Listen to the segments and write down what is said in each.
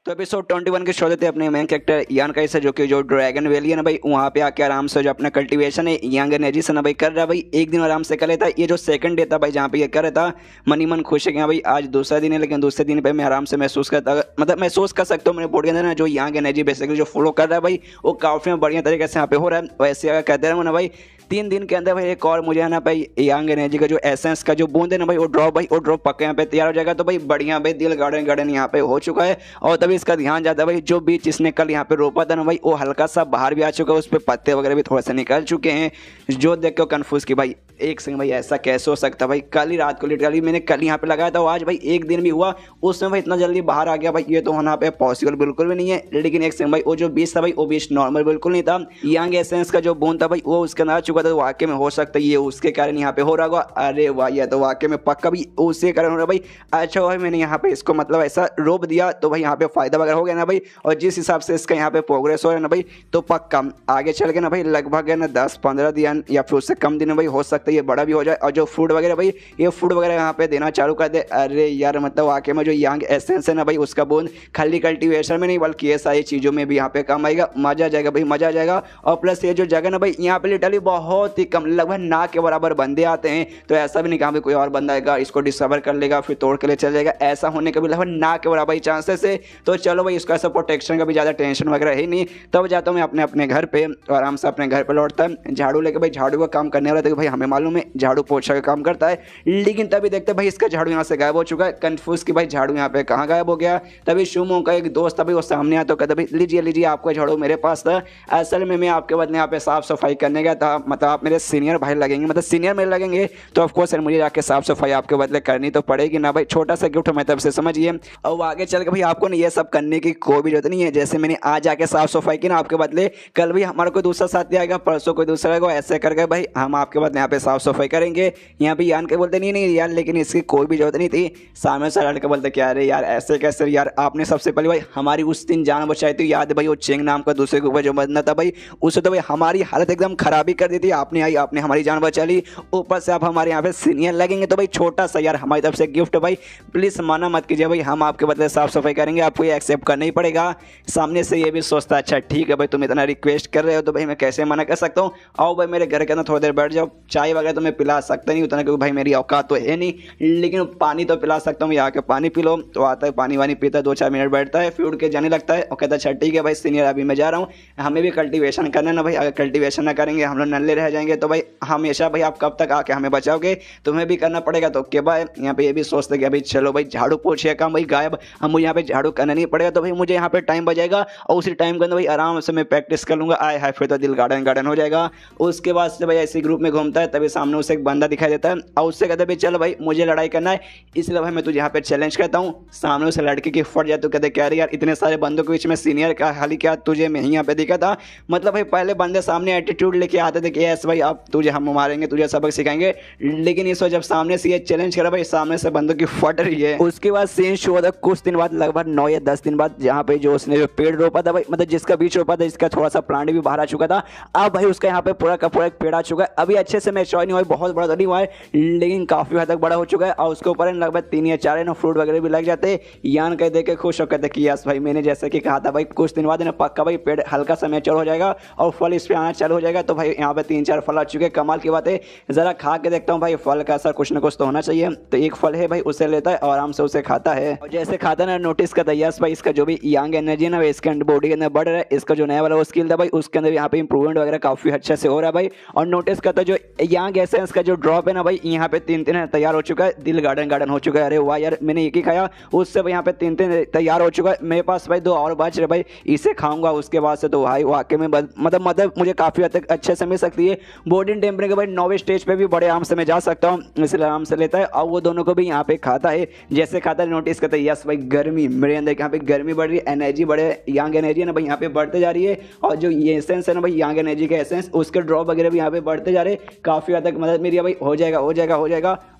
तो एपिसोड 21 के शो देते हैं अपने मेन कैरेक्टर यान का हिस्सा जो ड्रैगन वैली है ना भाई, वहाँ पे आके आराम से जो अपना कल्टीवेशन है यंग एनर्जी से ना भाई कर रहा है भाई। एक दिन आराम से कर लेता है। ये जो सेकंड डे था भाई जहाँ पे ये कर रहा था, मन ही मन खुश है कि हाँ भाई आज दूसरा दिन है, लेकिन दूसरे दिन पे मैं आराम से महसूस करता, मतलब महसूस कर सकता हूँ मेरे बॉडी के अंदर ना जो यंग एनर्जी बेसिकली जो फ्लो कर रहा है भाई, वो काफ़ी बढ़िया तरीके से यहाँ पे हो रहा है। वैसे अगर कहते रहो ना भाई 3 दिन के अंदर भाई एक और मुझे है ना भाई यंग एनर्जी का जो एसेंस का जो बूंद है ना भाई, वो ड्रॉप पक्का यहाँ पे तैयार हो जाएगा। तो भाई बढ़िया भाई दिल गार्डन यहाँ पे हो चुका है। और तभी इसका ध्यान जाता है भाई जो बीज इसने कल यहाँ पे रोपा था ना भाई, वो हल्का सा बाहर भी आ चुका है, उस पर पत्ते वगैरह भी थोड़ा सा निकल चुके हैं। जो देख के कन्फ्यूज कि भाई एक सेकंड भाई ऐसा कैसे हो सकता है भाई, कल ही रात को लिटरली मैंने कल यहाँ पे लगाया था, आज भाई एक दिन भी हुआ उसमें भाई इतना जल्दी बाहर आ गया भाई, ये तो होना पे पॉसिबल बिल्कुल भी नहीं है। लेकिन एक सेकंड भाई वो जो बीज था भाई वो बीज नॉर्मल बिल्कुल नहीं था, यंग एसेंस का जो बूंद था भाई वो उसके अंदर आ चुका था। वाकई में हो सकता है ये उसके कारण यहाँ पे हो रहा होगा। अरे वाह ये तो वाकई में पक्का भी उसके कारण हो रहा भाई। अच्छा भाई मैंने यहाँ पे इसको मतलब ऐसा रोप दिया तो भाई यहाँ पे फायदा वगैरह हो गया ना भाई। और जिस हिसाब से इसका यहाँ पे प्रोग्रेस हो रहा है ना भाई, तो पक्का आगे चल के ना भाई लगभग है ना 10-15 दिन या फिर उससे कम दिन में भाई हो सकता है ये बड़ा भी हो जाए। और जो फूड वगैरह भाई ये फूड वगैरह यहाँ पे देना चालू कर दे। अरे यार मतलब वाकई में जो यंग एसेंस है ना भाई उसका बूंद खाली कल्टीवेशन में नहीं बल्कि ये सारी चीज़ों में भी यहाँ पे काम आएगा। मजा आ जाएगा भाई, मजा आ जाएगा। और प्लस ये जो जगह ना भाई यहाँ पे लिटरली बहुत ही कम लगभग ना के बराबर बंदे आते हैं। तो ऐसा भी नहीं कहा कोई और बंदा आएगा इसको डिस्कवर कर लेगा फिर तोड़ के ले चल जाएगा, ऐसा होने का भी लगभग ना के बराबर ही चांसेस है। तो चलो भाई इसका ऐसा प्रोटेक्शन का भी ज़्यादा टेंशन वगैरह है नहीं। तब जाता हूँ मैं अपने घर पे और आराम से अपने घर पे लौटता है झाड़ू लेके। भाई झाड़ू का काम करने वाला था भाई हमें मालूम है झाड़ू पोछा का काम करता है, लेकिन तभी देखते भाई इसका झाड़ू यहाँ से गायब हो चुका है। कंफ्यूज कि भाई झाड़ू यहाँ पे कहाँ गायब हो गया। तभी शुमो का एक दोस्त अभी वो सामने आया तो कहता भाई लीजिए आपका झाड़ू मेरे पास था, असल में मैं आपके बदले यहाँ पे साफ सफाई करने गया था, मतलब आप मेरे सीनियर भाई लगेंगे, मतलब सीनियर मेरे लगेंगे, तो ऑफकोर्स सर मुझे जाके साफ सफाई आपके बदले करनी तो पड़ेगी ना भाई। छोटा सा गिफ्ट मैं तब से समझिए। और आगे चल के भाई आपको ना ये सब करने की कोई भी जरूरत नहीं है। जैसे मैंने आज जाके साफ सफाई की ना आपके बदले, कल भी हमारा कोई दूसरा साथी आएगा, परसों कोई दूसरा आएगा, ऐसे करके भाई हम आपके बदले यहाँ पे साफ सफाई करेंगे। यहाँ पे यान के बोलते नहीं यार लेकिन इसकी कोई भी जरूरत नहीं थी। सामने से लड़के बोलते क्या अरे यार ऐसे कैसे यार, आपने सबसे पहले भाई हमारी उस दिन जान बचाई थी, याद है भाई वो चेंग नाम का दूसरे के ऊपर जो बंदा था भाई, उससे तो भाई हमारी हालत एकदम खराबी कर दी थी। आपने हमारी जान बचा ली, ऊपर से आप हमारे यहाँ पे सीनियर लगेंगे। तो भाई छोटा सा यार हमारी तरफ से गिफ्ट भाई, प्लीज़ मना मत कीजिए भाई, हम आपके बदले साफ सफाई करेंगे, आपको ये एक्सेप्ट करना ही पड़ेगा। सामने से ये भी सोचता अच्छा ठीक है भाई तुम इतना रिक्वेस्ट कर रहे हो तो भाई मैं कैसे मना कर सकता हूँ। आओ भाई मेरे घर के अंदर थोड़ी देर बैठ जाओ, चाय वगैरह तो मैं पिला सकता नहीं उतना क्योंकि भाई मेरी औकात तो है नहीं, लेकिन पानी तो पिला सकता हूँ। यहाँ के पानी पी लो। तो आता है पानी वानी पीता है, 2-4 मिनट बैठता है फिर उठ के जाने लगता है और कहता है अच्छा ठीक है भाई सीनियर अभी मैं जा रहा हूँ, हमें भी कल्टीवेशन करना है ना भाई, अगर कल्टीवेशन ना करेंगे हम लोग नल्ले रह जाएंगे। तो भाई हमेशा भाई आप कब तक आके हमें बचाओगे, तुम्हें भी करना पड़ेगा। तो क्या भाई यहाँ पे ये भी सोचते कि अभी चलो भाई झाड़ू पोछे काम भाई गायब, हम मुझे यहाँ पे झाड़ू करना नहीं पड़ेगा, तो भाई मुझे यहाँ पे टाइम बचेगा और उसी टाइम के अंदर भाई आराम से मैं प्रैक्टिस कर लूँगा। आए हाय फिर तो दिल गार्डन हो जाएगा। उसके बाद से भाई ऐसे ग्रुप में घूमता है, तभी सामने उसे एक बंदा दिखाई देता है और उससे कहते भाई चलो भाई मुझे लड़ाई करना है, इसलिए भाई मैं तुझे यहाँ पे चैलेंज करता हूँ। सामने उसे लड़के की फट जाए तो कहते कह रहे यार इतने सारे बंदों के बीच में सीनियर का हाली क्या तुझे मैं ही यहाँ पे दिखा था। मतलब भाई पहले बंदे सामने एटीट्यूड लेके आते थे कि यस भाई अब तुझे हम मारेंगे तुझे सबक सिखाएंगे, लेकिन इस वक्त जब सामने से ये चैलेंज करा भाई सामने से बंदों की फट रही है। उसके बाद सीन शुरू होता है कुछ दिन बाद, लगभग 9 या 10 दिन बाद, जहाँ पे जो उसने जो पेड़ रोपा था भाई, मतलब जिसका बीज रोपा था इसका थोड़ा सा प्लांट भी बाहर आ चुका था। अब भाई उसका यहाँ पे पूरा का पूरा एक पेड़ आ चुका है। अभी अच्छे से मैच्योर नहीं हुआ, बहुत बड़ा तो नहीं हुआ है लेकिन काफी हद तक बड़ा हो चुका है। और उसके ऊपर लगभग 3 या 4 फ्रूट वगैरह भी लग जाते हैं। यान कह दे के खुश होकर कहते कि यस भाई मैंने जैसे कि कहा था भाई कुछ दिन बाद पक्का भाई पेड़ हल्का सा मैच्योर हो जाएगा और फल इस पे आना चालू हो जाएगा। तो भाई यहाँ पे 3-4 फल आ चुके हैं। कमाल की बात है, जरा खा के देखता हूँ भाई फल का असर कुछ ना कुछ तो होना चाहिए। तो एक फल है भाई उसे लेता है और आराम से उसे खाता है और जैसे खाता है ना नोटिस करता है यस भाई इसका जो भी यंग एनर्जी है ना इसके बॉडी के अंदर बढ़ रहा है। इसका जो नया वाला वो स्किल था भाई उसके अंदर यहाँ पे इंप्रूवमेंट वगैरह काफी अच्छे से हो रहा है भाई। और नोटिस करता है जो यंग एसेंस का जो ड्रॉप है ना भाई यहाँ पे 3 तैयार हो चुका है, दिल गार्डन हो चुका है। अरे वाह यार मैंने एक ही खाया, उससे भाई यहाँ पे 3 तैयार हो चुका है। मेरे पास भाई 2 और बच रहे भाई, इसे खाऊंगा उसके बाद से तो भाई वाकई में मतलब मुझे काफी हद तक अच्छे से मिल सकती है। बॉडी टेम्परेचर भाई 9वें स्टेज पे भी बड़े आराम से मैं जा सकता हूँ, इसलिए आराम से लेता है और वो दोनों को भी यहाँ पे खाता है। जैसे खाता है नोटिस करता है यस भाई गर्मी मेरे अंदर यहाँ पे गर्मी बढ़ रही है, एनर्जी बढ़े, यंग एनर्जी है ना भाई यहाँ पे बढ़ते जा रही है। और जो ये एसेंस है ना भाई यंग एनर्जी का एसेंस उसके ड्रॉप वगैरह भी यहाँ पे बढ़ते जा रहे हैं। काफी हद तक मदद मेरी भाई हो जाएगा।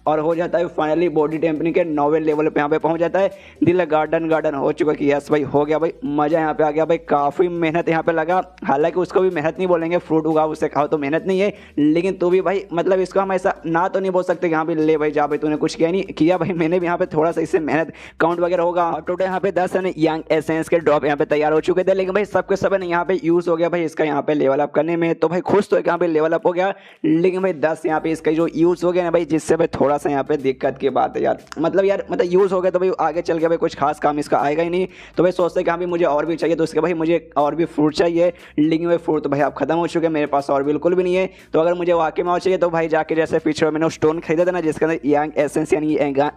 और हो जाता है फाइनली बॉडी टेम्परिंग के 9वें लेवल पे यहाँ पे पहुंच जाता है। दिल गार्डन हो चुका कि यस भाई हो गया भाई, मजा यहाँ पे आ गया भाई। काफ़ी मेहनत यहाँ पे लगा, हालांकि उसको भी मेहनत नहीं बोलेंगे, फ्रूट उगाओ उसे खाओ तो मेहनत नहीं है, लेकिन तो भी भाई मतलब इसको हम ऐसा ना तो नहीं बोल सकते कि हाँ भाई ले भाई जा भाई तूने कुछ किया नहीं किया भाई, मैंने भी यहाँ पे थोड़ा सा इससे मेहनत काउंट वगैरह होगा। टोटल यहाँ पे 10 यंग एसेंस के ड्रॉप यहाँ पे तैयार हो चुके थे, लेकिन भाई सबके सब यहाँ पे यूज हो गया भाई इसका यहाँ पे लेवल अप करने में। तो भाई खुश तो यहाँ पे लेवल अप हो गया, लेकिन भाई 10 यहाँ पे इसका जो यूज हो गया ना भाई, जिससे भाई थोड़ा सा यहाँ पे दिक्कत की बात है यार। मतलब यूज हो गया तो भाई आगे चल के भाई कुछ खास काम इसका आएगा ही नहीं। तो भाई सोचते कि हाँ भाई मुझे और भी चाहिए, तो उसके भाई मुझे और भी फ्रूट चाहिए, लेकिन भाई फ्रूट तो भाई आप खत्म हो चुके हैं, मेरे पास और बिल्कुल भी नहीं है। तो अगर मुझे वाकई में और चाहिए तो भाई जाके जैसे पीछे मैंने स्टोन खरीदा था ना जिसके अंदर यंग एसेंस यानी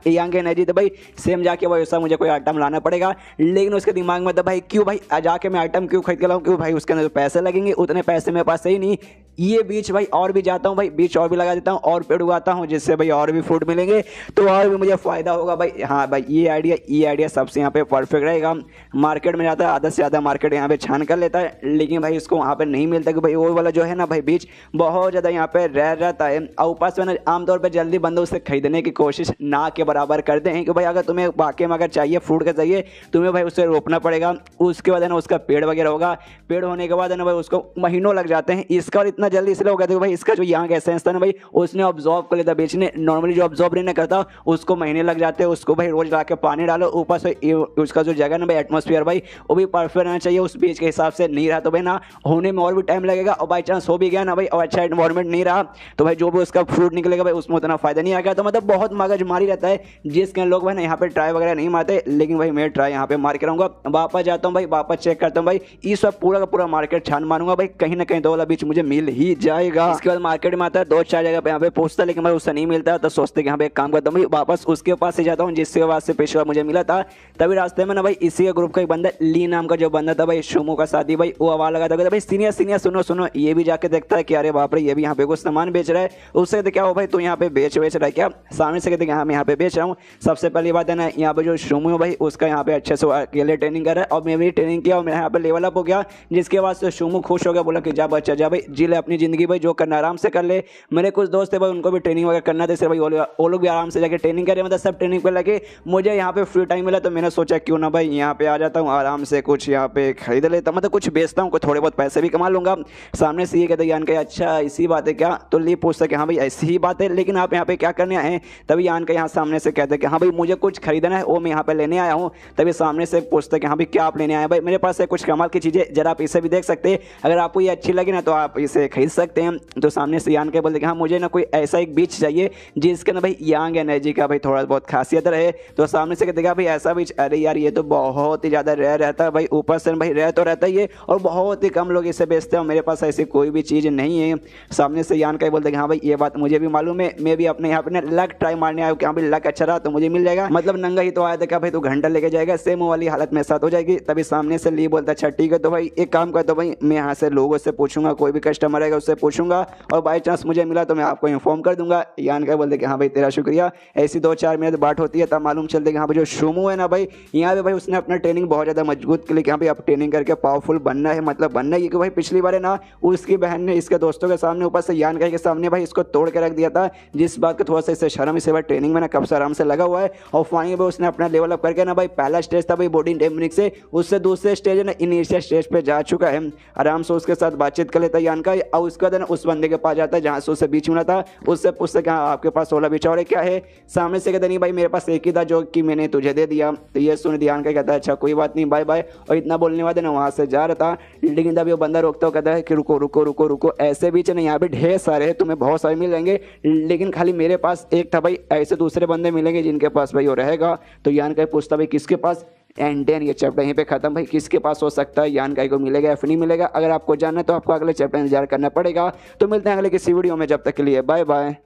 यंग एनर्जी, तो भाई सेम जाके भाई वैसा मुझे कोई आइटम लाना पड़ेगा। लेकिन उसके दिमाग में तो भाई क्यों भाई जाके मैं आइटम क्यों खरीद के लाऊं, क्यों भाई उसके अंदर पैसे लगेंगे, उतने पैसे मेरे पास सही नहीं। ये बीच भाई और भी जाता हूँ भाई, बीच और भी लगा देता हूँ और पेड़ उगाता हूँ, जिससे भाई और भी फ्रूट मिलेंगे तो और भी मुझे फायदा होगा भाई। हाँ भाई ये आइडिया सबसे यहाँ पे परफेक्ट रहेगा। मार्केट में जाता है आधा से ज़्यादा मार्केट यहाँ पे छान कर लेता है, लेकिन भाई इसको वहाँ पे नहीं मिलता कि भाई वो वाला जो है ना भाई बीच बहुत ज़्यादा यहाँ पे रेयर रहता है। और ऊपर से ना आमतौर पर जल्दी बंदे उसे खरीदने की कोशिश ना के बराबर करते हैं कि भाई अगर तुम्हें वाकई में अगर चाहिए फ्रूट का चाहिए तुम्हें भाई उसे रोपना पड़ेगा, उसके बाद है ना उसका पेड़ वगैरह होगा, पेड़ होने के बाद है ना भाई उसको महीनों लग जाते हैं। इसका और इतना जल्दी इसलिए हो गया था भाई इसका जो यहाँ का एसेंस था ना भाई उसने ऑब्जॉर्व कर लेता, बेचने नॉर्मली जो ऑब्जॉर्व नहीं करता उसको महीने लग जाते हैं। उसको भाई रोज ला के पानी डालो, ऊपर से उसका जो जगह ना भाई एटमोसफियर भाई वो भी परफेक्ट रहना चाहिए, उस बीच के हिसाब से नहीं रहा तो भाई ना होने में और भी टाइम लगेगा, और बाई चांस हो भी गया ना भाई और अच्छा एनवायरमेंट नहीं रहा तो भाई जो भी उसका फ्रूट निकलेगा भाई उसमें उतना फायदा नहीं आएगा। तो मतलब बहुत मगजमारी रहता है जिसके लोग भाई ना यहाँ पे ट्राई वगैरह नहीं मारते, लेकिन भाई मैं ट्राई यहाँ पे मार के रहूँगा। वापस जाता हूँ भाई, वापस चेक करता हूँ भाई, इस बार पूरा का पूरा मार्केट छान मारूंगा भाई, कहीं ना कहीं 2 वाला बीच मुझे मिल ही जाएगा। इसके बाद मार्केट में आता है 2-4 जगह पे यहाँ पे पूछता, लेकिन भाई उससे नहीं मिलता, तो सोचते कि यहाँ पे एक काम करता हूँ भाई वापस उसके पास से जाता हूँ जिसके पास से पिछले बार मुझे मिला था। तभी रास्ते में ना भाई इसी के ग्रुप का एक बंदा ली नाम का जो बंदा था भाई शुमू का साथी भाई, वो आवाज लगाता था भाई सीनियर सुनो ये भी जाके देखता है कि अरे बाप रे ये भी यहाँ पे कुछ सामान बेच रहा है। उससे कहते क्या हो भाई तू यहाँ पे बेच रहा है क्या? सामने से कहते कि हाँ मैं यहाँ पे बेच रहा हूँ। सबसे पहली बात है ना यहाँ पे जो शुमू है भाई उसका यहाँ पे अच्छे से अकेले ट्रेनिंग कर रहा है, और मैं भी ट्रेनिंग किया और मेरा यहाँ पे लेवल अप हो गया, जिसके बाद से शुमू खुश हो गया, बोला कि जा बच्चा जा भाई जी ले अपनी जिंदगी भाई, जो करना आराम से कर ले। मेरे कुछ दोस्त थे भाई उनको भी ट्रेनिंग वगैरह करना था, भाई वो लोग भी आराम से जाके ट्रेनिंग करे, मतलब सब ट्रेनिंग पे लगे। मुझे यहाँ पे फ्री टाइम मिला तो मैंने सोचा क्यों ना भाई यहाँ पे आ जाता हूँ, आराम से कुछ यहाँ पे खरीद लेता, मतलब कुछ बेचता हूँ, थोड़े बहुत पैसे भी कमा लूंगा। सामने से ये कहते यान का अच्छा इसी बात है क्या? तो ली पूछता कि हाँ भाई ऐसी ही बात है, लेकिन आप यहाँ पे क्या करने आए हैं? तभी यान का यहाँ सामने से कहते कि हाँ भाई मुझे कुछ खरीदना है, वो मैं यहाँ पे लेने आया हूँ। तभी सामने से पूछते कि हाँ भाई क्या आप लेने आए? भाई मेरे पास है कुछ कमाल की चीज़ें, जरा आप इसे भी देख सकते हैं, अगर आपको ये अच्छी लगी ना तो आप इसे खरीद सकते हैं। तो सामने से यान के बोलते कि हाँ मुझे ना कोई ऐसा एक बीज चाहिए जिसके ना भाई यंग एनर्जी का भाई थोड़ा बहुत खासियत रहे। तो सामने से कहते भाई ऐसा बीज, अरे यार ये तो बहुत ही ज़्यादा रेयर रहता है भाई, ऊपर से भाई रेयर तो रहता ही है और बहुत ही कम लोग इसे बेचते हैं, मेरे पास ऐसी कोई भी चीज़ नहीं है। सामने से यान का बोलते कि हाँ भाई ये बात मुझे भी मालूम है, मैं भी अपने यहाँ पे लक ट्राई मारने आया हूँ कि हाँ भाई लक अच्छा रहा तो मुझे मिल जाएगा, मतलब नंगा ही तो आया था क्या भाई तू घंटा लेके जाएगा, सेम वाली हालत में साथ हो जाएगी। तभी सामने से ली बोलता अच्छा ठीक है, तो भाई एक काम करता भाई मैं यहाँ से लोगों से पूछूंगा, कोई भी कस्टमर आएगा उससे पूछूंगा और बाई चांस मुझे मिला तो मैं आपको इन्फॉर्म कर दूंगा। यान का बोलते कि हाँ भाई तेरा शुक्रिया। ऐसी 2-4 मिनट बात होती है तब मालूम चलते कि हाँ भाई जो शुमू है ना भाई यहाँ पे भाई उसने अपना ट्रेनिंग बहुत ज़्यादा मजबूत के लिए कि हाँ भाई आप ट्रेनिंग करके पावरफुल बनना है, मतलब बनना है कि भाई पिछली बार है ना उसकी बहन ने इसके दोस्तों के सामने ऊपर से यान के सामने भाई इसको तोड़ के रख दिया था, जिस बात का थोड़ा सा इससे शर्म इसे भाई ट्रेनिंग में ना कब से आराम से लगा हुआ है। और फाइनली भाई उसने अपना लेवल अप करके ना भाई पहला स्टेज था भाई बॉडी टेम्परिंग से, उससे दूसरे स्टेज है ना इनिशियल स्टेज पे जा चुका है। आराम से उसके साथ बातचीत कर लेता है यान का, और उसके बाद उस बंदे के पास जाता है जहाँ से उसे बीच मिला था, उससे पूछते कि हाँ आपके पास 16 बीच और क्या है? सामने से कहते नहीं भाई मेरे पास एक ही था जो कि मैंने तुझे दे दिया। तो ये सुन यान का कहता है अच्छा कोई बात नहीं बाय बाय, और इतना बोलने वाले ना वहाँ से जा रहा था, लेकिन तभी वो बंदा रोकता हुआ कहता है कि रुको रुको रुको रुको, ऐसे बीच ना यहाँ पे ढेर सारे हैं, तुम्हें बहुत सारे मिल जाएंगे, लेकिन खाली मेरे पास एक था भाई, ऐसे दूसरे बंदे मिलेंगे जिनके पास भाई वो रहेगा। तो यान का पूछता भाई किसके पास? एंड देन ये चैप्टर यहीं पे खत्म भाई, किसके पास हो सकता है यान को मिलेगा या फिर नहीं मिलेगा? अगर आपको जानना है तो आपको अगले चैप्टर इंतजार करना पड़ेगा। तो मिलते हैं अगले किसी वीडियो में, जब तक के लिए बाय बाय।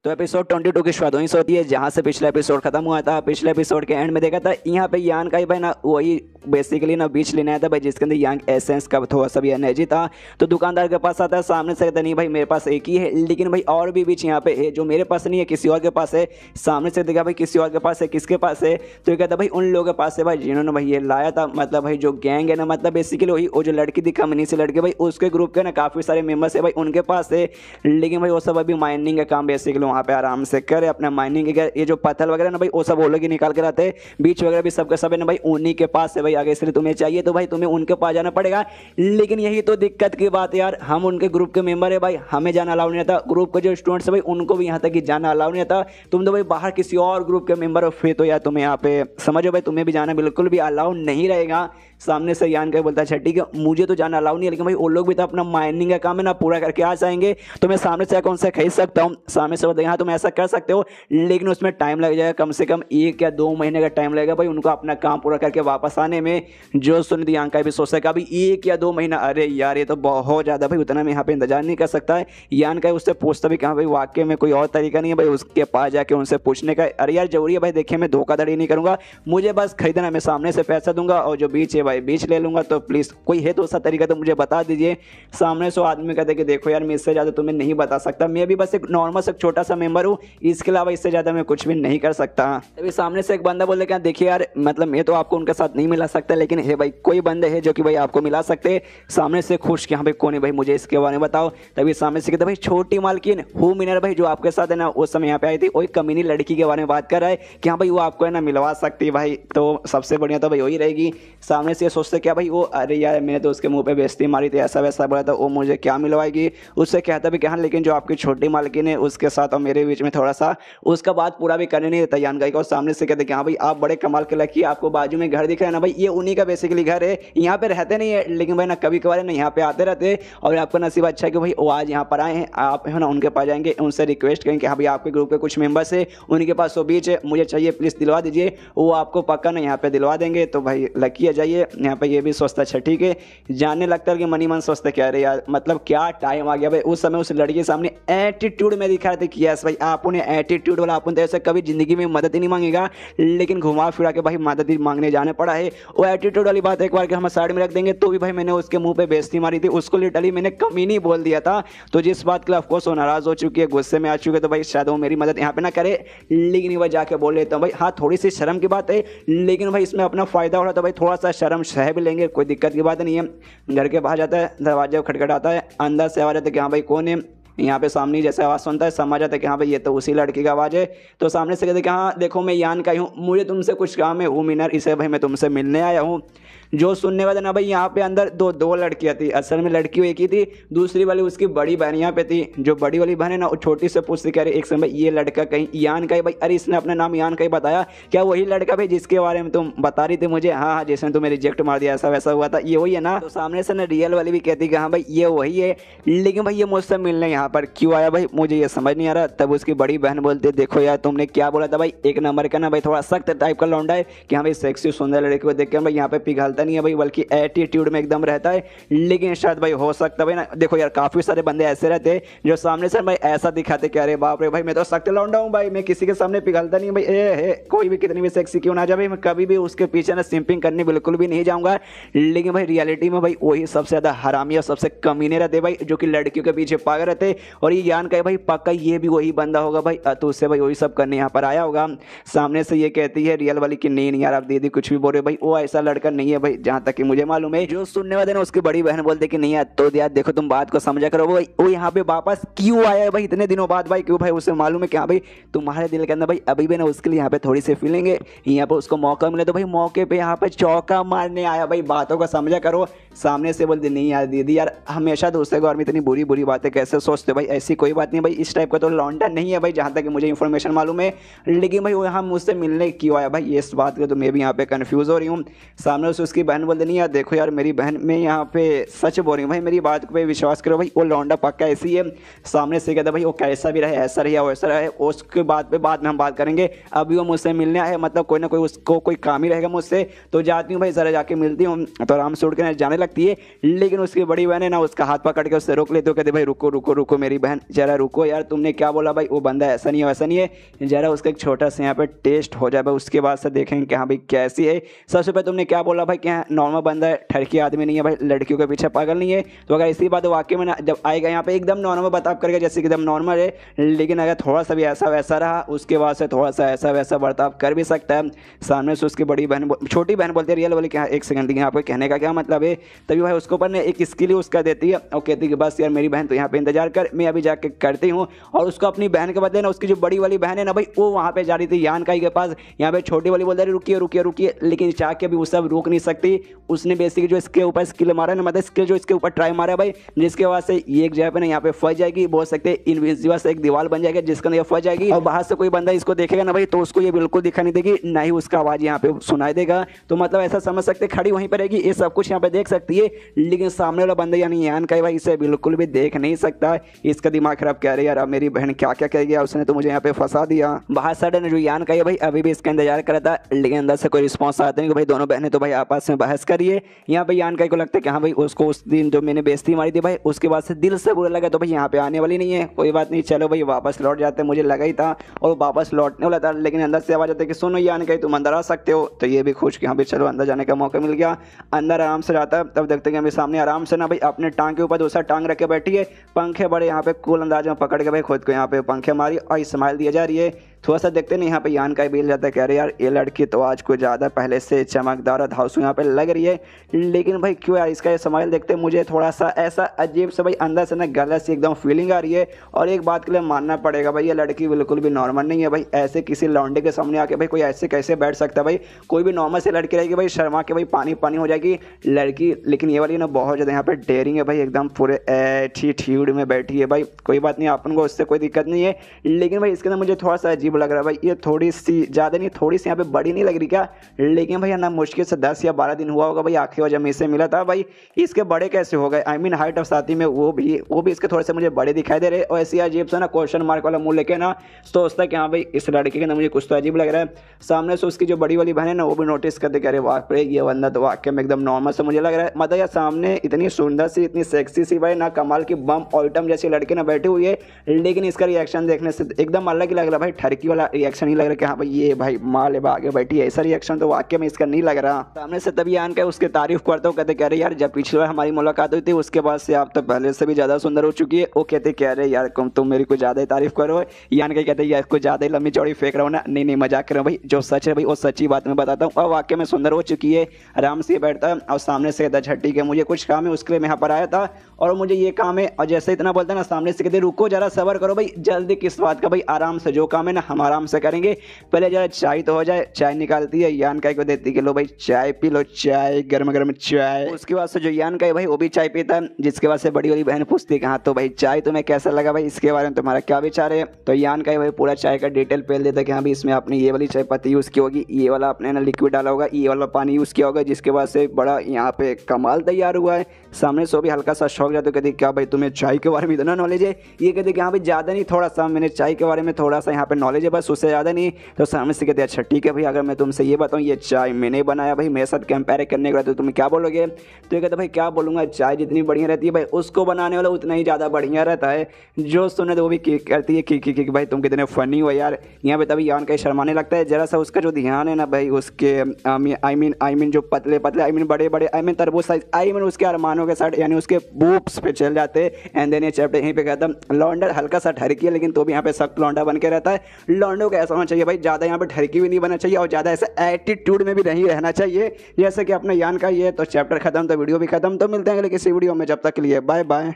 तो एपिसोड 22 की शुरुआत वहीं से होती है जहाँ से पिछला एपिसोड खत्म हुआ था। पिछले एपिसोड के एंड में देखा था यहाँ पे यान का ही भाई ना वही बेसिकली ना बीच लेने आया था भाई, जिसके अंदर यंग एसेंस का थोड़ा सा भी एनर्जी था। तो दुकानदार के पास आता है, सामने से कहता नहीं भाई मेरे पास एक ही है, लेकिन भाई और भी बीच यहाँ पे है जो मेरे पास नहीं है, किसी और के पास है। सामने से देखा भाई किसी और के पास है, किसके पास है? तो ये कहता भाई उन लोगों के पास है भाई जिन्होंने भाई ये लाया था। मतलब भाई जो गैंग है ना, मतलब बेसिकली वही वो जो लड़की दिखा मनी से लड़के भाई, उसके ग्रुप के ना काफ़ी सारे मेंबर्स है भाई उनके पास है। लेकिन भाई वो सब अभी माइनिंग का काम बेसिकली वहाँ पे आराम से करे अपना माइनिंग के, ये जो पत्थर वगैरह ना भाई वो सब वो लोग ही निकाल कर आते हैं। बीच वगैरह भी सबके सब है ना भाई उन्हीं के पास है भाई आगे, इसलिए तुम्हें चाहिए तो भाई तुम्हें उनके पास जाना पड़ेगा। लेकिन यही तो दिक्कत की बात है यार, हम उनके ग्रुप के मेंबर है भाई, हमें जाना अलाउ नहीं था। ग्रुप के जो स्टूडेंट्स है भाई उनको भी यहाँ तक कि जाना अलाउ नहीं था। तुम तो भाई बाहर किसी और ग्रुप के मेंबर हो, फिर तो यार तुम्हें यहाँ पे समझो भाई तुम्हें भी जाना बिल्कुल भी अलाउ नहीं रहेगा। सामने से यान का बोलता है अच्छा ठीक है मुझे तो जाना अलाउ नहीं है, लेकिन भाई वो लोग भी तो अपना माइनिंग का काम है ना पूरा करके आ जाएंगे, तो मैं सामने से कौन सा खरीद सकता हूँ। सामने से बोलते हैं हाँ तुम ऐसा कर सकते हो, लेकिन उसमें टाइम लग जाएगा, कम से कम 1 या 2 महीने का टाइम लगेगा भाई उनको अपना काम पूरा करके वापस आने में। जो सुन दियांग का भी सोच सका अभी 1 या 2 महीना, अरे यार ये तो बहुत ज़्यादा भाई, उतना मैं यहाँ पे इंतजार नहीं कर सकता है। यान का उससे पूछता भी कहाँ भाई वाकई में कोई और तरीका नहीं है भाई उसके पास जाके उनसे पूछने का। अरे यार जरूरी है भाई, देखिए मैं धोखाधड़ी नहीं करूँगा, मुझे बस खरीदना, मैं सामने से पैसा दूंगा और जो बीच है भाई बीच ले लूँगा, तो प्लीज़ कोई है तो उसका तरीका तो मुझे बता दीजिए। सामने से आदमी कहते कि देखो यार मैं इससे ज़्यादा तुम्हें नहीं बता सकता, मैं भी बस एक नॉर्मल से छोटा सा मेंबर हूँ, इसके अलावा इससे ज़्यादा मैं कुछ भी नहीं कर सकता। तभी सामने से एक बंदा बोले क्या देखिए यार मतलब मैं तो आपको उनके साथ नहीं मिला सकता, लेकिन है भाई कोई बंदे है जो कि भाई आपको मिला सकते। सामने से खुश कि हाँ भाई कौन है भाई मुझे इसके बारे में बताओ। तभी सामने से कहते भाई छोटी मालकिन हु मिनर भाई जो आपके साथ है ना उस समय यहाँ पे आई थी, वही कमीनी लड़की के बारे में बात कर रहा है कि हाँ भाई वो आपको है ना मिलवा सकती है भाई, तो सबसे बढ़िया तो भाई वही रहेगी। सामने से सोचते क्या भाई वो, अरे यार मैंने तो उसके मुंह पे बेइज्जती मारी थी, ऐसा वैसा बोला था, वो मुझे क्या मिलवाएगी। उससे कहता भी कि हाँ लेकिन जो आपकी छोटी मालकिन है उसके साथ और मेरे बीच में थोड़ा सा उसका बात पूरा भी करने नहीं देता यान का। और सामने से कहते कि हाँ भाई आप बड़े कमाल के लकी, आपको बाजू में घर दिख रहा है ना भाई, ये उन्हीं का बेसिकली घर है, यहाँ पे रहते नहीं है, लेकिन भाई ना कभी कभार ना यहाँ पे आते रहते। और आपका नसीब अच्छा है कि भाई वो आज यहाँ पर आए हैं, आप है ना उनके पास जाएंगे, उनसे रिक्वेस्ट करेंगे कि हाँ भाई आपके ग्रुप के कुछ मेंबर्स है उनके पास वो बीच है, मुझे चाहिए प्लीज़ दिलवा दीजिए, वो आपको पक्का ना यहाँ पे दिलवा देंगे। तो भाई लकी आ जाइए यहाँ पे, ये भी सोचता अच्छा ठीक है। जानने लगता है कि मनी मन सोचते क्या रहे यार, मतलब क्या टाइम आ गया भाई। उस समय उस लड़की के सामने एटीट्यूड में दिखा रहे थे कि यस भाई आप उन्हें एटीट्यूड वाला, अपन तो ऐसे कभी जिंदगी में मदद ही नहीं मांगेगा, लेकिन घुमा फिरा के भाई मदद ही मांगने जाने पड़ा है। वो एटीट्यूड वाली बात एक बार कि हम साइड में रख देंगे, तो भी भाई मैंने उसके मुंह पे बेइज्जती मारी थी, उसको लिटरली मैंने कमीनी बोल दिया था। तो जिस बात के लिए ऑफकोर्स वो नाराज हो चुकी है, गुस्से में आ चुके, तो भाई शायद वो मेरी मदद यहाँ पे ना करे, लेकिन वह जाके बोल लेता हूँ भाई हाँ थोड़ी सी शर्म की बात है, लेकिन भाई इसमें अपना फायदा हो रहा, तो भाई थोड़ा सा शर्म सह भी लेंगे, कोई दिक्कत की बात नहीं है। घर के बाहर जाता है, दरवाजा खटखटाता है, अंदर से आवाज आती है कि हाँ भाई कौन है। यहाँ पे सामने जैसे आवाज़ सुनता है समझ आता है कि हाँ भाई ये तो उसी लड़की की आवाज़ है। तो सामने से कहते कि हाँ देखो मैं यान का ही हूँ, मुझे तुमसे कुछ काम है, वो मिनर इसे भाई मैं तुमसे मिलने आया हूँ। जो सुनने वाले ना भाई यहाँ पे अंदर दो लड़कियाँ थी, असल में लड़की एक ही थी, दूसरी वाली उसकी बड़ी बहन यहाँ पे थी। जो बड़ी वाली बहन है ना वो छोटी से पूछती कह रही एक समय ये लड़का कहीं यान का है भाई, अरे इसने अपना नाम यान का ही बताया, क्या वही लड़का भाई जिसके बारे में तुम बता रही थी मुझे? हाँ हाँ जिसने तुम्हें रिजेक्ट मार दिया, ऐसा वैसा हुआ था, ये वही है ना? तो सामने से ना रियल वाली भी कहती कि हाँ भाई ये वही है, लेकिन भाई ये मुझसे मिलने यहाँ पर क्यों आया भाई मुझे ये समझ नहीं आ रहा। तब उसकी बड़ी बहन बोलती देखो यार तुमने क्या बोला था भाई, एक नंबर का ना भाई थोड़ा सख्त टाइप का लौंडा है कि हाँ भाई सेक्सी सुंदर लड़की को देख के भाई यहाँ पे पिघलता नहीं है भाई, बल्कि एटीट्यूड में एकदम रहता है। लेकिन शायद भाई हो सकता है भाई ना, देखो यार काफी सारे बंदे ऐसे रहते हैं जो सामने से भाई ऐसा दिखाते कि अरे बाप रे भाई मैं तो सख्त लौंडा हूँ भाई, मैं किसी के सामने पिघलता नहीं भाई, कोई भी कितनी भी सेक्सी क्यों ना जाए भाई, मैं कभी भी उसके पीछे ना सिंपिंग करने बिल्कुल भी नहीं जाऊंगा। लेकिन भाई रियलिटी में भाई वही सबसे ज्यादा हरामी और सबसे कमीने रहते भाई, जो कि लड़कियों के पीछे पागल रहते। और ये ज्ञान का भाई पक्का ये भी वही बंदा होगा भाई, तो उससे भाई वही सब करने यहाँ पर आया होगा। सामने से ये कहती है रियल वाली कि नहीं यार आप दीदी कुछ भी बोल रहे भाई, वो ऐसा लड़का नहीं है भाई जहाँ तक कि मुझे मालूम है। जो सुनने वाले ना उसकी बड़ी बहन बोलते कि नहीं यार तो यार देखो तुम बात को समझा करो भाई, वो यहाँ पे वापस क्यों आया है भाई इतने दिनों बाद भाई, क्यों भाई उसे मालूम है कि हाँ भाई तुम्हारे दिल के अंदर भाई अभी भी ना उसके लिए यहाँ पे थोड़ी सी फीलिंग है, यहाँ पे उसको मौका मिले तो भाई मौके पे यहाँ पे चौका मारने आया भाई, बातों को समझा करो। सामने से बोलते नहीं यार दीदी यार हमेशा दूसरे के बारे में इतनी बुरी बुरी बातें कैसे सोचते भाई, ऐसी कोई बात नहीं भाई, इस टाइप का तो लौंडा नहीं है भाई जहाँ तक मुझे इन्फॉर्मेशन मालूम है। लेकिन भाई वो यहाँ मुझसे मिलने क्यों आया भाई, इस बात के तो मैं भी यहाँ पे कन्फ्यूज़ हो रही हूँ। सामने से उसकी बहन बोलते नहीं यार देखो यार मेरी बहन मैं यहाँ पे सच बोल रही हूँ भाई, मेरी बात पे विश्वास करो भाई, वो लौंडा पक्का ऐसी है। सामने से कहता भाई वो कैसा भी रहे ऐसा रहे या वैसा रहे उसके बाद में हम बात करेंगे, अभी वो मुझसे मिलने आए मतलब कोई ना कोई उसको कोई काम ही रहेगा मुझसे। तो जाती हूँ भाई ज़रा जाके मिलती हूँ, तो आराम से उठ के जाने लगती है। लेकिन उसकी बड़ी बहन है ना उसका हाथ पकड़ के उससे रोक लेते हो, कहते भाई रुको रुको रुको मेरी बहन जरा रुको यार, तुमने क्या बोला भाई, वो बंदा ऐसा नहीं है वैसा नहीं है, जरा उसका एक छोटा सा यहाँ पे टेस्ट हो जाए भाई, उसके बाद से देखेंगे कि हाँ भाई कैसी है। सबसे पहले तुमने क्या बोला भाई क्या नॉर्मल बंदा है, ठरकी आदमी नहीं है भाई, लड़कियों के पीछे पागल नहीं है। तो अगर इसी बात वाकई में ना जब आएगा यहाँ पे एकदम नॉर्मल बर्ताव करेगा जैसे कि एकदम नॉर्मल है, लेकिन अगर थोड़ा सा भी ऐसा वैसा रहा उसके बाद से थोड़ा सा ऐसा वैसा बर्ताव कर भी सकता है। सामने से उसकी बड़ी बहन छोटी बहन बोलते हैं रियल वाली, क्या एक सेकंड यहाँ पे कहने का क्या मतलब है, तभी भाई उसके ऊपर ने एक स्किल उसका देती है और कहती है कि बस यार मेरी बहन तो यहाँ पे इंतजार कर, मैं अभी जाके करती हूँ। और उसको अपनी बहन के बदले ना उसकी जो बड़ी वाली बहन है ना भाई वो वहाँ पे जा रही थी यान काई के पास, यहाँ पे छोटी वाली बोल रही रुकिए रुकिए रुकिए, लेकिन चाह के भी वो सब रोक नहीं सकती। उसने बेसिकली जो इसके ऊपर स्किल मारा ना, मतलब स्किल जो इसके ऊपर ट्राई मारा है भाई, जिसके वजह से ये एक जगह पे ना यहाँ पे फंस जाएगी, बोल सकते हैं इनविजिबल से एक दीवार बन जाएगी जिसके अंदर फंस जाएगी। और बाहर से कोई बंदा इसको देखेगा ना भाई तो उसको ये बिल्कुल दिखाई नहीं देगी, ना ही उसका आवाज यहाँ पे सुनाई देगा। तो मतलब ऐसा समझ सकते खड़ी वहीं पर रहेगी, ये सब कुछ यहाँ पे देख सकती है, लेकिन सामने वाला बंदा यानी यान का भाई इसे बिल्कुल भी देख नहीं सकता। इसका दिमाग खराब कह रहे यार अब मेरी बहन क्या क्या कह गया, उसने तो मुझे यहाँ पे फंसा दिया। बाहर सडन जो यान का है भाई अभी भी इसका इंतजार कर रहा था, लेकिन अंदर से कोई रिस्पॉन्स आता नहीं कि भाई दोनों बहनें तो भाई आपस में बहस करिए। यहाँ पे यान का को लगता है कि हाँ भाई उसको उस दिन जो मैंने बेइज्जती मारी थी भाई उसके बाद से दिल से बुरा लगा, तो भाई यहाँ पे आने वाली नहीं है, कोई बात नहीं चलो भाई वापस लौट जाते हैं। मुझे लगा ही था और वापस लौटने वाला था, लेकिन अंदर से आवाज आती है कि सुनो यान का तुम अंदर आ सकते हो। तो ये भी खुश कि हाँ भाई चलो अंदर जाने का मौका मिल गया। अंदर आराम से जाता है, तब देखते हैं कि सामने आराम से ना भाई अपने टांग के ऊपर दूसरा टांग रख के बैठी है, पंखे बड़े यहाँ पे कूल अंदाज में पकड़ के भाई खुद को यहाँ पे पंखे मारी और स्माइल दिया जा रही है। थोड़ा सा देखते नहीं यहाँ पे यान का बिल जाता है, कह रहे यार ये लड़की तो आज कुछ ज़्यादा पहले से चमकदार और धांसू यहाँ पे लग रही है, लेकिन भाई क्यों यार इसका ये स्माइल देखते मुझे थोड़ा सा ऐसा अजीब से भाई अंदर से ना गलत सी एकदम फीलिंग आ रही है। और एक बात के लिए मानना पड़ेगा भाई ये लड़की बिल्कुल भी नॉर्मल नहीं है भाई, ऐसे किसी लौंडे के सामने आके भाई कोई ऐसे कैसे बैठ सकता है भाई, कोई भी नॉर्मल से लड़की रहेगी भाई शर्मा के भाई पानी पानी हो जाएगी लड़की, लेकिन ये वाली ना बहुत ज़्यादा यहाँ पे डेयरिंग है भाई, एकदम पूरे एटीट्यूड में बैठी है भाई। कोई बात नहीं अपन को उससे कोई दिक्कत नहीं है, लेकिन भाई इसके अंदर मुझे थोड़ा सा अजीब लग रहा है भाई, ये थोड़ी सी ज़्यादा नहीं थोड़ी सी यहाँ पे बड़ी नहीं लग रही क्या, लेकिन भैया ना मुश्किल से 10 या 12 दिन हुआ होगा भाई आखिरी बार जब मैं इससे मिला था भाई, इसके बड़े कैसे हो गए, आई मीन हाइट और साथ ही में वो भी इसके थोड़े से मुझे बड़े दिखाई दे रहे। और ऐसी अजीब सा ना क्वेश्चन मार्क वाला मुंह लेके ना सोचता है कि हाँ भाई इस लड़के के ना मुझे कुछ तो अजीब लग रहा है। सामने से उसकी जो बड़ी वाली बहन है ना वो भी नोटिस करते कह रहे वाह ये बंदा तो वाकई में एकदम नॉर्मल से मुझे लग रहा है, मतलब यार सामने इतनी सुंदर सी इतनी सेक्सी सी भाई ना कमाल की बम आइटम जैसी लड़की ना बैठी हुई है, लेकिन इसका रिएक्शन देखने से एकदम अलग ही लग रहा भाई, ठरकी वाला रिएक्शन ही लग रहा है कि हाँ भाई ये भाई माँ ले आगे बैठी है, ऐसा रिएक्शन तो वाकई में इसका नहीं लग रहा। सामने से तभी आन के उसके तारीफ करते हो, कहते कह रहे यार जब पिछली बार हमारी मुलाकात हुई थी उसके बाद से आप तो पहले से भी ज़्यादा सुंदर हो चुकी है। वो कहते कह रहे यार तुम मेरी कुछ ज़्यादा ही तारीफ करो, यान के कहते यार कुछ ज़्यादा ही लंबी चौड़ी फेंक रहा हूँ ना, नहीं मजाक कर रहा हूँ भाई, जो सच है भाई वो सच्ची बात मैं बताता हूँ। और वाकई में सुंदर हो चुकी है, आराम से बैठता है और सामने से कहता झट्टी के मुझे कुछ काम है उसके लिए मैं यहाँ पर आया था और मुझे ये काम है, और जैसे इतना बोलता है ना सामने से कहते रुको जरा सबर करो भाई, जल्दी किस बात का भाई, आराम से जो काम है ना हम आराम से करेंगे, पहले जरा चाय तो हो जाए। चाय निकालती है यान का को देती कि लो भाई चाय पी लो, चाय गर्म गर्म चाय। उसके बाद से जो यान का है भाई वो भी चाय पीता है, जिसके बाद से बड़ी वाली बहन पूछती है कि हाँ तो भाई चाय तुम्हें कैसा लगा भाई, इसके बारे में तुम्हारा क्या विचार है। तो यान का भाई पूरा चाय का डिटेल पेल देता है कि हाँ भाई इसमें आपने ये वाली चाय पत्ती यूज़ की होगी, ये वाला आपने ना लिक्विड डाला होगा, ये वाला पानी यूज़ किया होगा, जिसके बाद से बड़ा यहाँ पे कमाल तैयार हुआ है। सामने से भी हल्का सा शौक जाता है, कहती क्या भाई तुम्हें चाय के बारे में इतना नॉलेज है, ये कहते कि हाँ भाई ज़्यादा नहीं थोड़ा सा मैंने चाय के बारे में थोड़ा सा यहाँ पे नॉलेज है बस, उससे ज़्यादा नहीं। तो सामने से कहते अच्छा ठीक है भाई अगर मैं तुमसे ये बताऊँ ये चाय मैंने बनाया भाई मेरे साथ कंपेयर करने के बाद तो तुम क्या बोलोगे। तो ये कहते भाई क्या बोलूँगा, चाय जितनी बढ़िया रहती है भाई उसको बनाने वाला उतना ही ज़्यादा बढ़िया रहता है, जो सुने तो वो भी करती है कि भाई तुम कितने फ़नी हो यार। यहाँ पे तभी यान का शर्माने लगता है, जरा सा उसका जो ध्यान है ना भाई उसके आई मीन जो पतले पतले आई मीन बड़े बड़े आई मीन तरबूज साइज आई मीन उसके अरमानों के साथ यानी उसके बूप्स पे चल जाते हैं। एंड देन ये चैप्टर यहीं पे खत्म। लौंडा हल्का सा ठरकी है लेकिन तो भी यहाँ पे सख्त लौंडा बन के रहता है। लौंडों का ऐसा होना चाहिए भाई, ज़्यादा यहाँ पे ठरकी भी नहीं बनना चाहिए और ज़्यादा ऐसा एटीट्यूड में भी नहीं रहना चाहिए जैसे कि अपने यान का ये। तो चैप्टर खत्म तो वीडियो भी खत्म, तो मिलते हैं अगले किसी वीडियो में, जब तक के लिए बाय बाय।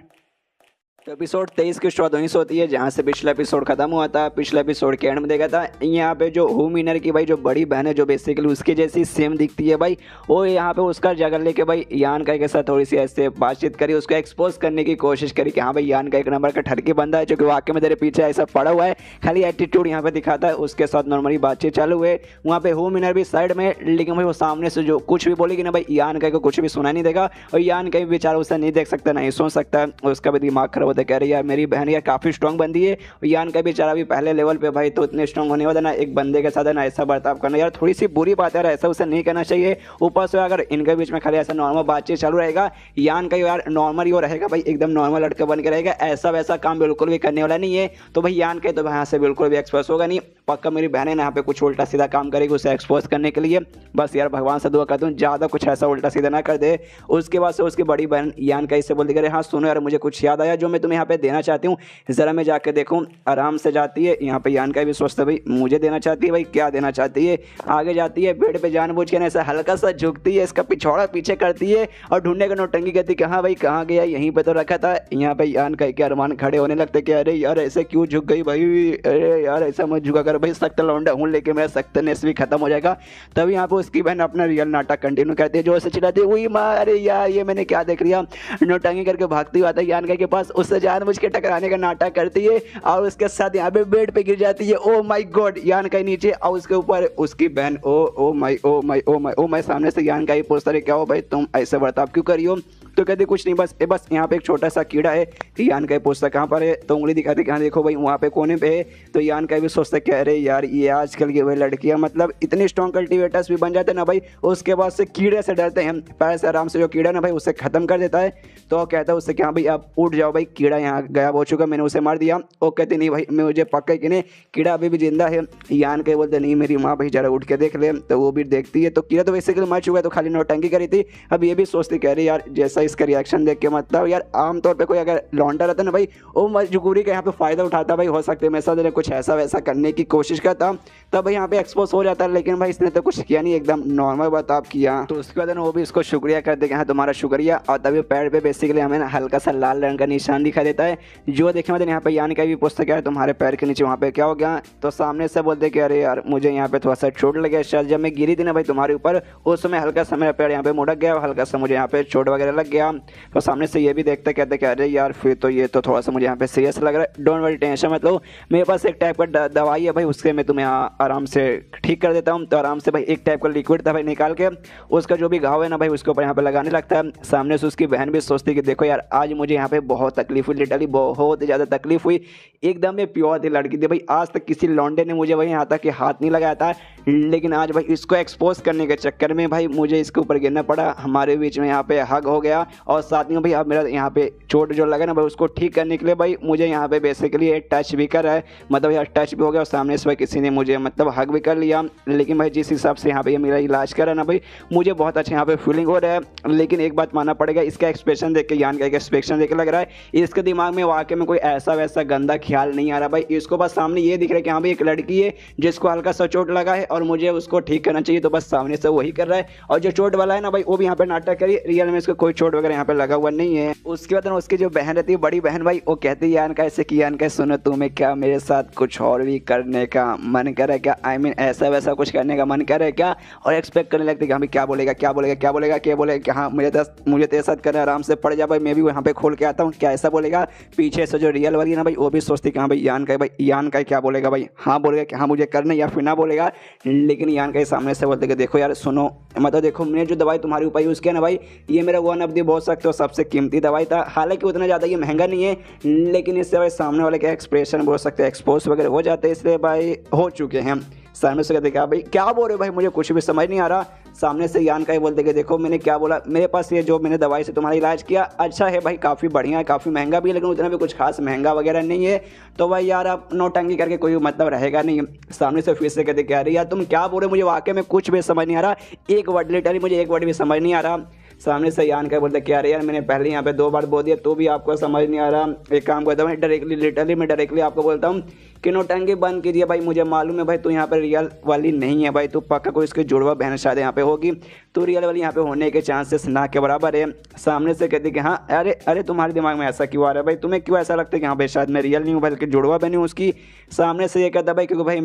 तो एपिसोड 23 की शुरुआत वहीं से होती है जहाँ से पिछला एपिसोड खत्म हुआ था। पिछले एपिसोड के एंड में देखा था यहाँ पे जो हू मिनर की भाई जो बड़ी बहन है जो बेसिकली उसके जैसी सेम दिखती है भाई, वो यहाँ पे उसका जगह लेके भाई यान का के साथ थोड़ी सी ऐसे बातचीत करी, उसको एक्सपोज करने की कोशिश करी कि हाँ भाई यान का एक नंबर का ठरकी बंदा है जो कि वाकई में तेरे पीछे ऐसा पड़ा हुआ है, खाली एटीट्यूड यहाँ पे दिखाता है। उसके साथ नॉर्मली बातचीत चालू हुए, वहाँ पे हू मिनर भी साइड में, लेकिन भाई वो सामने से जो कुछ भी बोलेगी ना भाई यान का को कुछ भी सुना नहीं देगा और यान का बेचारा उसे नहीं देख सकता नहीं सुन सकता, उसका भी दिमाग खराब होता है। कह रही यार मेरी बहन यार काफ़ी स्ट्रॉन्ग बंदी है, यान का बेचारा भी पहले लेवल पे भाई तो इतने स्ट्रॉन्ग होने वाला ना, एक बंदे के साथ है ना ऐसा बर्ताव करना यार थोड़ी सी बुरी बात है, ऐसा उसे नहीं करना चाहिए। ऊपर से अगर इनके बीच में खाली ऐसा नॉर्मल बातचीत चालू रहेगा, यान का यार नॉर्मल ही वो रहेगा भाई, एकदम नॉर्मल लड़का बन के रहेगा, ऐसा वैसा काम बिल्कुल भी करने वाला नहीं है। तो भाई यान का तो यहाँ से बिल्कुल भी एक्सप्रेस होगा नहीं। पक्का मेरी बहन है ना यहाँ पे कुछ उल्टा सीधा काम करेगी उसे एक्सपोज करने के लिए। बस यार भगवान से दुआ करता हूँ ज़्यादा कुछ ऐसा उल्टा सीधा ना कर दे। उसके बाद से उसकी बड़ी बहन यान का इससे बोलती करे हाँ सुनो यार मुझे कुछ याद आया जो मैं तुम्हें यहाँ पे देना चाहती हूँ, ज़रा मैं जाकर देखूँ। आराम से जाती है यहाँ पे यान का भी सोचता है भाई मुझे देना चाहती है, भाई क्या देना चाहती है। आगे जाती है बेड पे जानबूझ के ऐसा हल्का सा झुकती है, इसका पिछौड़ा पीछे करती है और ढूंढने का नौटंकी कहती है हाँ भाई कहाँ गया, यहीं पे तो रखा था। यहाँ पे यान का के अरमान खड़े होने लगते कि अरे यार ऐसे क्यों झुक गई भाई, अरे यार ऐसा मत झुका कर भाई, सख्त लौंडा हूँ लेकिन मेरा सख्तनेस भी खत्म हो जाएगा। तभी यहाँ पे उसकी बहन अपना रियल नाटक कंटिन्यू करती है, जो से चिल्लाती है वही माँ अरे यार ये मैंने क्या देख लिया। नौटंकी करके भागती हुई आता है यान के पास, उससे जानबूझ के टकराने का नाटक करती है और उसके साथ यहाँ पे बेड पे गिर जाती है। ओ माय गॉड यान का नीचे और उसके ऊपर उसकी बहन। ओ माय सामने से यान का ही पूछता है क्या हो भाई तुम ऐसे बर्ताव क्यों करी हो। तो कहते कुछ नहीं बस यहाँ पे एक छोटा सा कीड़ा है। यान का पूछता कहाँ पर है, तो उंगली दिखाती कहाँ देखो भाई वहाँ पे कोने पे है। तो यान का भी सोचता कह रहे यार ये आजकल की वही लड़कियाँ मतलब इतने स्ट्रॉन्ग कल्टिवेटर्स भी बन जाते हैं ना भाई, उसके बाद से कीड़े से डरते हैं, पैर से आराम से जो कीड़ा ना भाई उससे खत्म कर देता है। तो कहता है उससे कि हाँ भाई आप उठ जाओ भाई कीड़ा यहाँ गायब हो चुका, मैंने उसे मार दिया। वो कहते नहीं भाई मैं मुझे पक्का कि नहीं कीड़ा अभी भी जिंदा है। यान के बोलते नहीं मेरी माँ भाई जरा उठ के देख ले। तो वो भी देखती है तो कीड़ा तो बेसिकली मर चुका है, तो खाली नौटंकी करी थी। अब ये भी सोचती कह रही यार जैसा इसका रिएक्शन देख के मतलब यार आमतौर पे कोई अगर लौंडा रहता ना भाई वो मजबूरी का यहाँ पे फायदा उठाता भाई, हो सकता है मैं साथ कुछ ऐसा वैसा करने की कोशिश करता तब भाई यहाँ पे एक्सपोज हो जाता, लेकिन भाई इसने तो कुछ किया नहीं, एकदम नॉर्मल बर्ताव किया। तो उसके बाद वो भी इसको शुक्रिया करते कि हाँ तुम्हारा शुक्रिया। और तभी पैर पे बेसिकली हमें ना हल्का सा लाल रंग का निशान दिखा देता है, जो देखने में यहाँ पे यान का भी पूछता क्या है तुम्हारे पैर के नीचे वहाँ पे क्या हो गया। तो सामने से बोलते कि अरे यार मुझे यहाँ पे थोड़ा सा चोट लग गया, शायद जब मैं गिरी थी ना भाई तुम्हारे ऊपर उस समय हल्का सा मेरा पैर यहाँ पे मुड़क गया, हल्का सा मुझे यहाँ पे चोट वगैरह लग गया। तो सामने से ये भी देखते कहते कि अरे यार फिर तो ये तो थोड़ा सा मुझे यहाँ पे सीरियस लग रहा है, डोंट वरी टेंशन मत लो, मेरे पास एक टाइप का दवाई है भाई उसके मैं तुम्हें आराम से ठीक कर देता हूँ। तो आराम से भाई एक टाइप का लिक्विड था भाई निकाल के उसका जो भी घाव है ना भाई उसके ऊपर यहाँ पे लगाने लगता है। सामने से उसकी बहन भी सोचती कि देखो यार आज मुझे यहाँ पे बहुत तकलीफ हुई, लिटरली बहुत ज़्यादा तकलीफ हुई, एकदम ये प्योर थी लड़की थी भाई, आज तक किसी लौंडे ने मुझे भाई यहाँ तक कि हाथ नहीं लगाया था, लेकिन आज भाई इसको एक्सपोज करने के चक्कर में भाई मुझे इसके ऊपर गिरना पड़ा, हमारे बीच में यहाँ पे हग हो गया। और साथ में भाई अब मेरा यहाँ पे चोट जो लगा ना भाई उसको ठीक करने के लिए भाई मुझे यहाँ पे बेसिकली एक टच भी कर रहा है, मतलब यार टच भी हो गया और सामने से भाई किसी ने मुझे मतलब हग भी कर लिया। लेकिन भाई जिस हिसाब से यहाँ पे मेरा इलाज कर रहा है ना भाई मुझे बहुत अच्छा यहाँ पे फीलिंग हो रहा है। लेकिन एक बात मानना पड़ेगा इसका एक्सप्रेशन देख के यान का एक्सप्रेशन देख के लग रहा है इसके दिमाग में वाकई में कोई ऐसा वैसा गंदा ख्याल नहीं आ रहा भाई, इसको बस सामने ये दिख रहा है कि हाँ भाई एक लड़की है जिसको हल्का सा चोट लगा है और मुझे उसको ठीक करना चाहिए, तो बस सामने से वही कर रहा है। और जो चोट वाला है ना भाई वो भी यहाँ पे नाटक करी, रियल में इसको कोई चोट वगैरह यहाँ पे लगा हुआ नहीं है। उसके बाद उसकी जो बहन रहती है बड़ी बहन भाई वो कहती है यान का ऐसे कि यान का सुनो तुम्हें क्या मेरे साथ कुछ और भी करने का मन करे क्या, आई मीन ऐसा वैसा कुछ करने का मन करे क्या। और एक्सपेक्ट करने लगती कि हाँ क्या बोलेगा क्या बोलेगा क्या बोलेगा क्या बोलेगा कि हाँ मुझे तेरे साथ करना आराम से पड़ जा भाई, मैं भी यहाँ पे खोल के आता हूँ क्या ऐसा बोलेगा। पीछे से जो रियल वाली है ना भाई वो भी सोचती कि हाँ भाई यान का क्या बोलेगा भाई, हाँ बोलेगा कि हाँ मुझे करना या फिर ना बोलेगा। लेकिन यान का सामने से बोलते कि देखो यार सुनो मतलब देखो मैंने जो दवाई तुम्हारे ऊपर यूज़ किया ना भाई ये मेरा वन ऑफ दी बोल सकते हो सबसे कीमती दवाई था, हालांकि उतना ज़्यादा ये महंगा नहीं है, लेकिन इससे भाई सामने वाले के एक्सप्रेशन बोल सकते हैं एक्सपोज वगैरह हो जाते हैं, इसलिए भाई हो चुके हैं। सामने से कहते भाई क्या बोल रहे हो भाई मुझे कुछ भी समझ नहीं आ रहा। सामने से यान का ही बोलते कि देखो मैंने क्या बोला, मेरे पास ये जो मैंने दवाई से तुम्हारा इलाज किया अच्छा है भाई, काफ़ी बढ़िया है, काफ़ी महंगा भी है, लेकिन उतना भी कुछ खास महंगा वगैरह नहीं है, तो भाई यार आप नौटंकी करके कोई मतलब रहेगा नहीं। सामने से फिर से कहते कह रही यार तुम क्या बोल रहे हो, मुझे वाकई में कुछ भी समझ नहीं आ रहा, एक वर्ड लिटरली मुझे एक वर्ड भी समझ नहीं आ रहा। सामने से यान का बोलते क्या रहे यार मैंने पहले यहाँ पे 2 बार बोल दिया तो भी आपको समझ नहीं आ रहा, एक काम करता हूँ मैं डायरेक्टली आपको बोलता हूँ कि नौटंकी बंद कीजिए भाई, मुझे मालूम है भाई तू यहाँ पर रियल वाली नहीं है भाई, तू पक्का कोई इसकी जुड़वा बहन शायद यहाँ पे होगी, तो रियल वाली यहाँ पे होने के चांसेस ना के बराबर है। सामने से कहती कि हाँ अरे तुम्हारे दिमाग में ऐसा क्यों आ रहा है भाई, तुम्हें क्यों ऐसा लगता है कि हाँ भाई शायद मैं रियल नहीं हूँ बल्कि जुड़वा बहन हूँ उसकी। सामने से ये कहता भाई क्योंकि भाई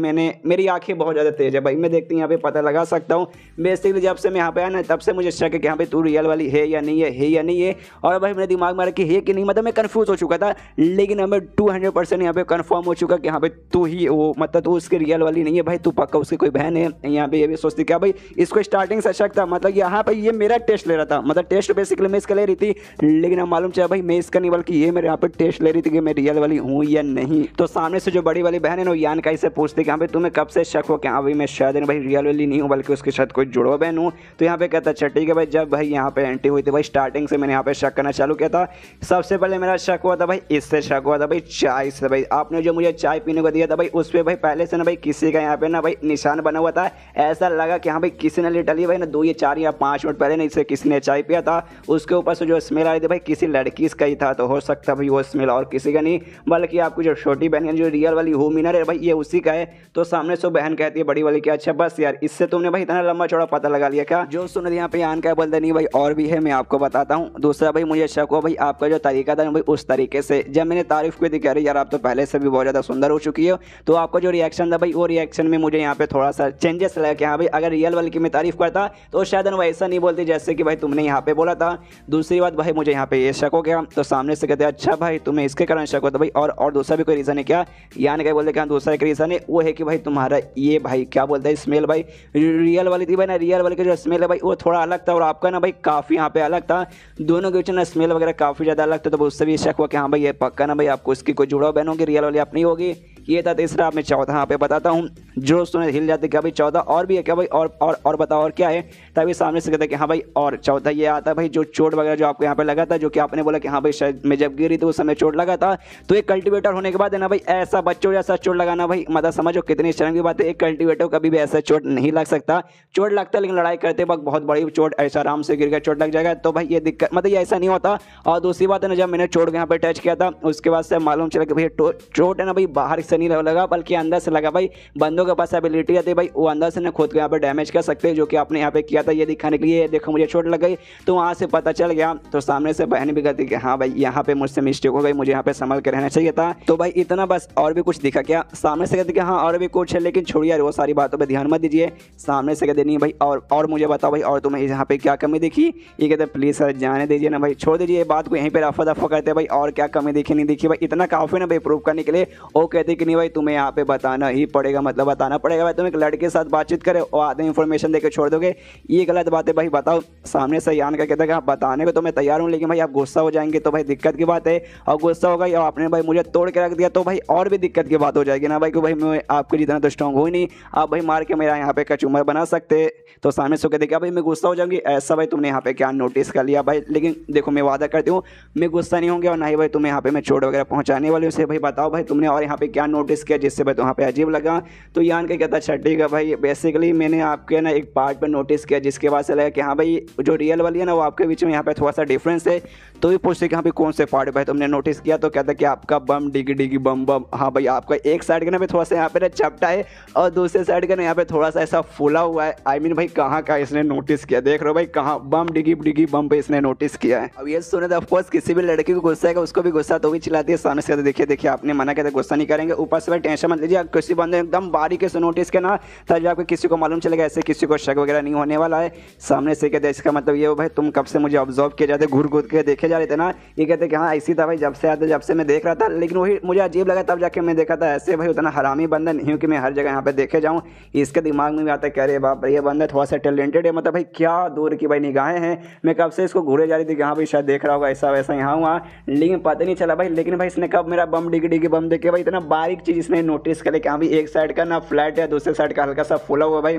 मेरी आँखें बहुत ज़्यादा तेज़ है भाई, मैं देखती यहाँ पे पता लगा सकता हूँ, बेसिकली जब से मैं यहाँ पे आया ना तब से मुझे शक है कि हाँ भाई तू रियल वाली है या नहीं है। और भाई मेरे दिमाग में आ रहा कि है कि नहीं, मतलब मैं कंफ्यूज हो चुका था, लेकिन अब मैं 200% यहाँ पे कंफर्म हो चुका कि हाँ भाई तू ही वो मतलब तू उसकी रियल वाली नहीं है भाई, तू पक्का उसकी कोई बहन है। यहाँ पे ये भी सोचती क्या भाई इसको स्टार्टिंग से शक था, मतलब यहाँ पे ये मेरा टेस्ट ले रहा था, मतलब टेस्ट बेसिकली मैं इसका ले रही थी, लेकिन अब मालूम चला भाई मैं इसका नहीं बल्कि ये मेरे यहाँ पे टेस्ट ले रही थी कि मैं रियल वाली हूँ या नहीं। तो सामने से जो बड़ी वाली बहन है ना यान का इसे पूछती कि हाँ भाई तुम्हें कब से शक हो कि हाँ भाई मैं शायद भाई रियल वाली नहीं हूँ बल्कि उसके साथ कोई जुड़वा बहन हूँ। तो यहाँ पे कहता अच्छा ठीक है भाई, जब भाई यहाँ पे एंट्री हुई थी भाई स्टार्टिंग से मैंने यहाँ पे शक करना चालू किया था। सबसे पहले मेरा शक हुआ था भाई इससे, शक हुआ था भाई चाय से। भाई आपने जो मुझे चाय पीने देखने को दिया था भाई, उस पर भाई पहले से ना भाई किसी का यहाँ पे ना भाई निशान बना हुआ था। ऐसा लगा कि हाँ भाई किसी ने लिटरली भाई ना 2 या 4 या 5 मिनट पहले ना इसे किसी ने चाय पिया था। उसके ऊपर से जो स्मेल आ रही थी भाई किसी लड़की का ही था, तो हो सकता भाई वो स्मेल और किसी का नहीं बल्कि आपकी जो छोटी बहन है जो रियल वाली हो मीनर है भाई ये उसी का है। तो सामने से बहन कहती है बड़ी वाली कि अच्छा बस यार इससे तुमने भाई इतना लंबा चौड़ा पता लगा लिया क्या। जो सुन यहाँ पे आन का बोलते नहीं भाई और भी है, मैं आपको बताता हूँ। दूसरा भाई मुझे शक हो भाई आपका जो तरीका था भाई उस तरीके से जब मैंने तारीफ की थी कह रही यार आप तो पहले से भी बहुत ज़्यादा सुंदर हो चुकी हो, तो आपका जो रिएक्शन था भाई वो रिएक्शन में मुझे यहाँ पे थोड़ा सा चेंजेस लगा कि हाँ भाई अगर रियल वाली की मैं तारीफ करता तो शायद वो ऐसा नहीं बोलती जैसे कि भाई तुमने यहाँ पे बोला था। दूसरी बात भाई मुझे यहाँ पे ये शक हो गया, तो सामने से कहते हैं अच्छा भाई तुम्हें इसके कारण शक होता भाई और दूसरा भी कोई रीज़न है क्या। यानी क्या बोलते हैं दूसरा एक रीज़न है वो है कि भाई तुम्हारा ये भाई क्या बोलता है स्मेल भाई रियल वाली थी भाई ना, रियल वाली का जो स्मेल है भाई वो थोड़ा अलग था और आपका ना भाई काफ़ी यहाँ पे अलग था। दोनों के बीच ना स्मेल वगैरह काफ़ी ज़्यादा अलग था, तो उससे भी शक हुआ कि हाँ भाई ये पक्का ना भाई आपको इसकी कोई जुड़ाव बहन होगी, रियल वाली अपनी होगी। ये था तीसरा। मैं चौथा यहाँ पे बताता हूँ जो सुने हिल जाते क्या भाई चौथा और भी है क्या भाई और बताओ और क्या है। तभी सामने से कहते कि हाँ भाई और चौथा ये आता है भाई जो चोट वगैरह जो आपको यहाँ पे लगा था, जो कि आपने बोला कि हाँ भाई शायद मैं जब गिरी तो उस समय चोट लगा था। तो एक कल्टीवेटर होने के बाद है ना भाई ऐसा बच्चों जैसा चोट लगाना भाई मतलब समझो कितनी शर्म की बात है। एक कल्टीवेटर कभी भी ऐसा चोट नहीं लग सकता, चोट लगता है लेकिन लड़ाई करते वक्त बहुत बड़ी चोट ऐसा आराम से गिर गया चोट लग जाएगा, तो भाई ये दिक्कत मतलब ये ऐसा नहीं होता। और दूसरी बात है ना जब मैंने चोट यहाँ पे टच किया था उसके बाद से मालूम चला कि भाई चोट है ना भाई बाहर से नहीं लगा बल्कि अंदर से लगा। भाई बंदों के पास एबिलिटी आती है भाई वो अंदर से ना खुद को यहाँ पे डैमेज कर सकते हैं, जो कि आपने यहाँ पे किया था ये दिखाने के लिए देखो मुझे चोट लग गई। तो वहाँ से पता चल गया, तो सामने से बहन भी कहती कि हाँ भाई यहाँ पे मुझसे मिस्टेक हो गई, मुझे यहाँ पे संभल के रहना चाहिए था। तो भाई इतना बस, और भी कुछ दिखा क्या। सामने से कहते कि हाँ और भी कुछ है लेकिन छोड़िए यार वो सारी बातों पर ध्यान मत दीजिए। सामने से कहते नहीं भाई और मुझे बताओ भाई और तुम्हें यहाँ पे क्या कमी दिखी। ये कहते प्लीज़ सर जाने दीजिए ना भाई, छोड़ दीजिए ये बात को यहीं पे रफा दफा करते भाई और क्या कमी दिखी नहीं दिखी भाई इतना काफ़ी ना भाई प्रूव करने के लिए। वो कहते कि नहीं भाई तुम्हें यहाँ पे बताना ही पड़ेगा, मतलब बताना पड़ेगा भाई। तुम एक लड़के के साथ बातचीत करे और आधे इन्फॉर्मेशन देकर छोड़ दोगे, ये गलत बात है भाई बताओ। सामने से यान का कहता है कि आप बताने को तो मैं तैयार हूँ लेकिन भाई आप गुस्सा हो जाएंगे तो भाई दिक्कत की बात है, और गुस्सा होगा या आपने भाई मुझे तोड़ के रख दिया तो भाई और भी दिक्कत की बात हो जाएगी ना भाई, कि भाई मैं आपके जितना तो स्ट्रॉन्ग हो ही नहीं, आप भाई मार के मेरा यहाँ पे कचूमर बना सकते। तो सामने से कहते क्या भाई मैं गुस्सा हो जाऊंगी, ऐसा भाई तुमने यहाँ पे क्या नोटिस कर लिया भाई। लेकिन देखो मैं वादा करती हूँ मैं गुस्सा नहीं होंगे और ना ही भाई तुम्हें यहाँ पे मैं चोट वगैरह पहुँचाने वाली हूँ। भाई बताओ भाई तुमने और यहाँ पे क्या नोटिस किया जिससे भाई वहाँ पे अजीब लगा। तो यान के कहता अच्छा ठीक है भाई बेसिकली मैंने आपके ना एक पार्ट पर नोटिस किया जिसके बाद से लगा कि हाँ भाई जो रियल वाली है ना वो आपके बीच में यहाँ पे थोड़ा सा डिफरेंस है। तो भी पूछते कि हाँ भाई कौन से पार्ट भाई तुमने नोटिस किया। तो कहता कि आपका बम डिगी डिगी बम बम, हाँ भाई आपका एक साइड का ना भाई थोड़ा सा यहाँ पे ना चपटा है और दूसरे साइड का ना यहाँ पे थोड़ा सा ऐसा फूला हुआ है। आई मीन भाई कहाँ का इसने नोटिस किया, देख रहे हो भाई कहाँ बम डिगी डिगी बम पे इसने नोटिस किया है। अब ये सुने तो ऑफकोर्स किसी भी लड़की को गुस्सा है उसको भी गुस्सा तो भी चिल्लाती है। सामने से देखिए आपने मना किया था गुस्सा नहीं करेंगे, ऊपर से भाई टेंशन मत लीजिए, किसी बंदे एकदम बारीकी से नोटिस किया ना ताकि आपको किसी को मालूम चलेगा, ऐसे किसी को शक वगैरह नहीं होने वाला है। सामने से कहते इसका मतलब ये हो भाई तुम कब से मुझे ऑब्जर्व किए जाते घूर घूर के देखे जा रहे थे ना। ये कहते कि हाँ ऐसी था भाई जब से आते जब से मैं देख रहा था, लेकिन वही मुझे अजीब लगा तब जाके मैं देखा था। ऐसे भाई उतना हरामी बंदा नहीं हूँ कि मैं हर जगह यहाँ पे देखे जाऊँ। इसके दिमाग में भी आता है कह रहे बाप ये बंदा थोड़ा सा टैलेंटेड है, मतलब भाई क्या दूर की भाई निगाहें हैं। मैं कब से इसको घूरे जा रही थी कि हाँ भाई शायद देख रहा होगा ऐसा वैसा यहाँ हुआ, लेकिन पता नहीं चला भाई। लेकिन भाई इसने कब मेरा बम डिगी डिगी बम देखे भाई इतना बारीक चीज़ इसने नोटिस करे कि हाँ भाई एक साइड का ना फ्लैट है दूसरे साइड का हल्का सा फूला हुआ भाई।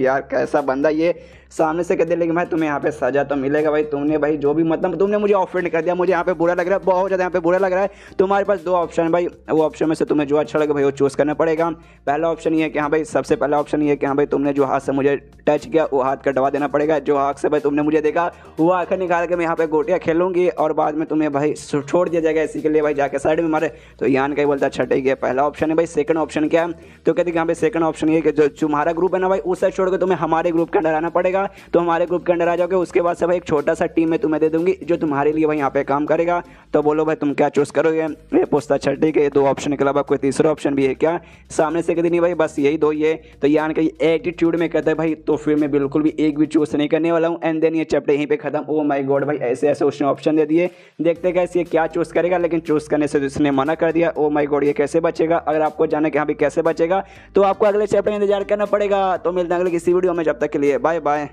यार कैसा बंदा ये। सामने से कहते लेकिन भाई तुम्हें यहाँ पे सजा तो मिलेगा भाई, तुमने भाई जो भी मतलब तुमने मुझे ऑफेंड कर दिया, मुझे यहाँ पे बुरा लग रहा है बहुत ज़्यादा यहाँ पे बुरा लग रहा है। तुम्हारे पास 2 ऑप्शन भाई, वो ऑप्शन में से तुम्हें जो अच्छा लगे भाई वो चूज़ करना पड़ेगा। पहला ऑप्शन ये है कि हाँ भाई सबसे पहला ऑप्शन ये है कि हाँ भाई तुमने जो हाथ से मुझे टच किया वो हाथ कटवा देना पड़ेगा, जो हाथ से भाई तुमने मुझे देखा वो आखिर निकाल के मैं यहाँ पे गोटियाँ खेलूंगी और बाद में तुम्हें भाई छोड़ दिया जाएगा इसी के लिए भाई जाके साइड में मारे। तो यान का ही बोलता अच्छा ठीक है पहला ऑप्शन है भाई। सेकंड ऑप्शन क्या है तो कहते कि यहाँ पे सेकंड ऑप्शन ये कि जो तुम्हारा ग्रुप है ना भाई उस साइड छोड़ के तुम्हें हमारे ग्रुप के अंदर आना पड़ेगा। तो हमारे ग्रुप के अंदर आ जाओगे, उसके बाद से भाई एक छोटा सा टीम में तुम्हें दे दूंगी जो तुम्हारे लिए भाई यहाँ पे काम करेगा। तो बोलो भाई तुम क्या चूज करोगे। मैं पूछता अच्छा ठीक है ये 2 ऑप्शन के अलावा कोई तीसरा ऑप्शन भी है क्या। सामने से कहते नहीं भाई बस यही 2 ही है। तो यान का एटीट्यूड में कहता है भाई तो फिर मैं बिल्कुल भी एक भी चूज नहीं करने वाला हूँ। एंड देन ये चैप्टर यहीं पे खत्म। ओ माय गॉड भाई ऐसे ऐसे उसने ऑप्शन दे दिए, देखते कैसे क्या चूज करेगा, लेकिन चूज करने से उसने मना कर दिया। ओ माय गॉड ये कैसे बचेगा। अगर आपको जाना कि हाँ भाई कैसे बचेगा तो आपको अगले चैप्टर में इंतजार करना पड़ेगा। तो मिलते हैं अगले किसी वीडियो में, जब तक के लिए बाय बाय।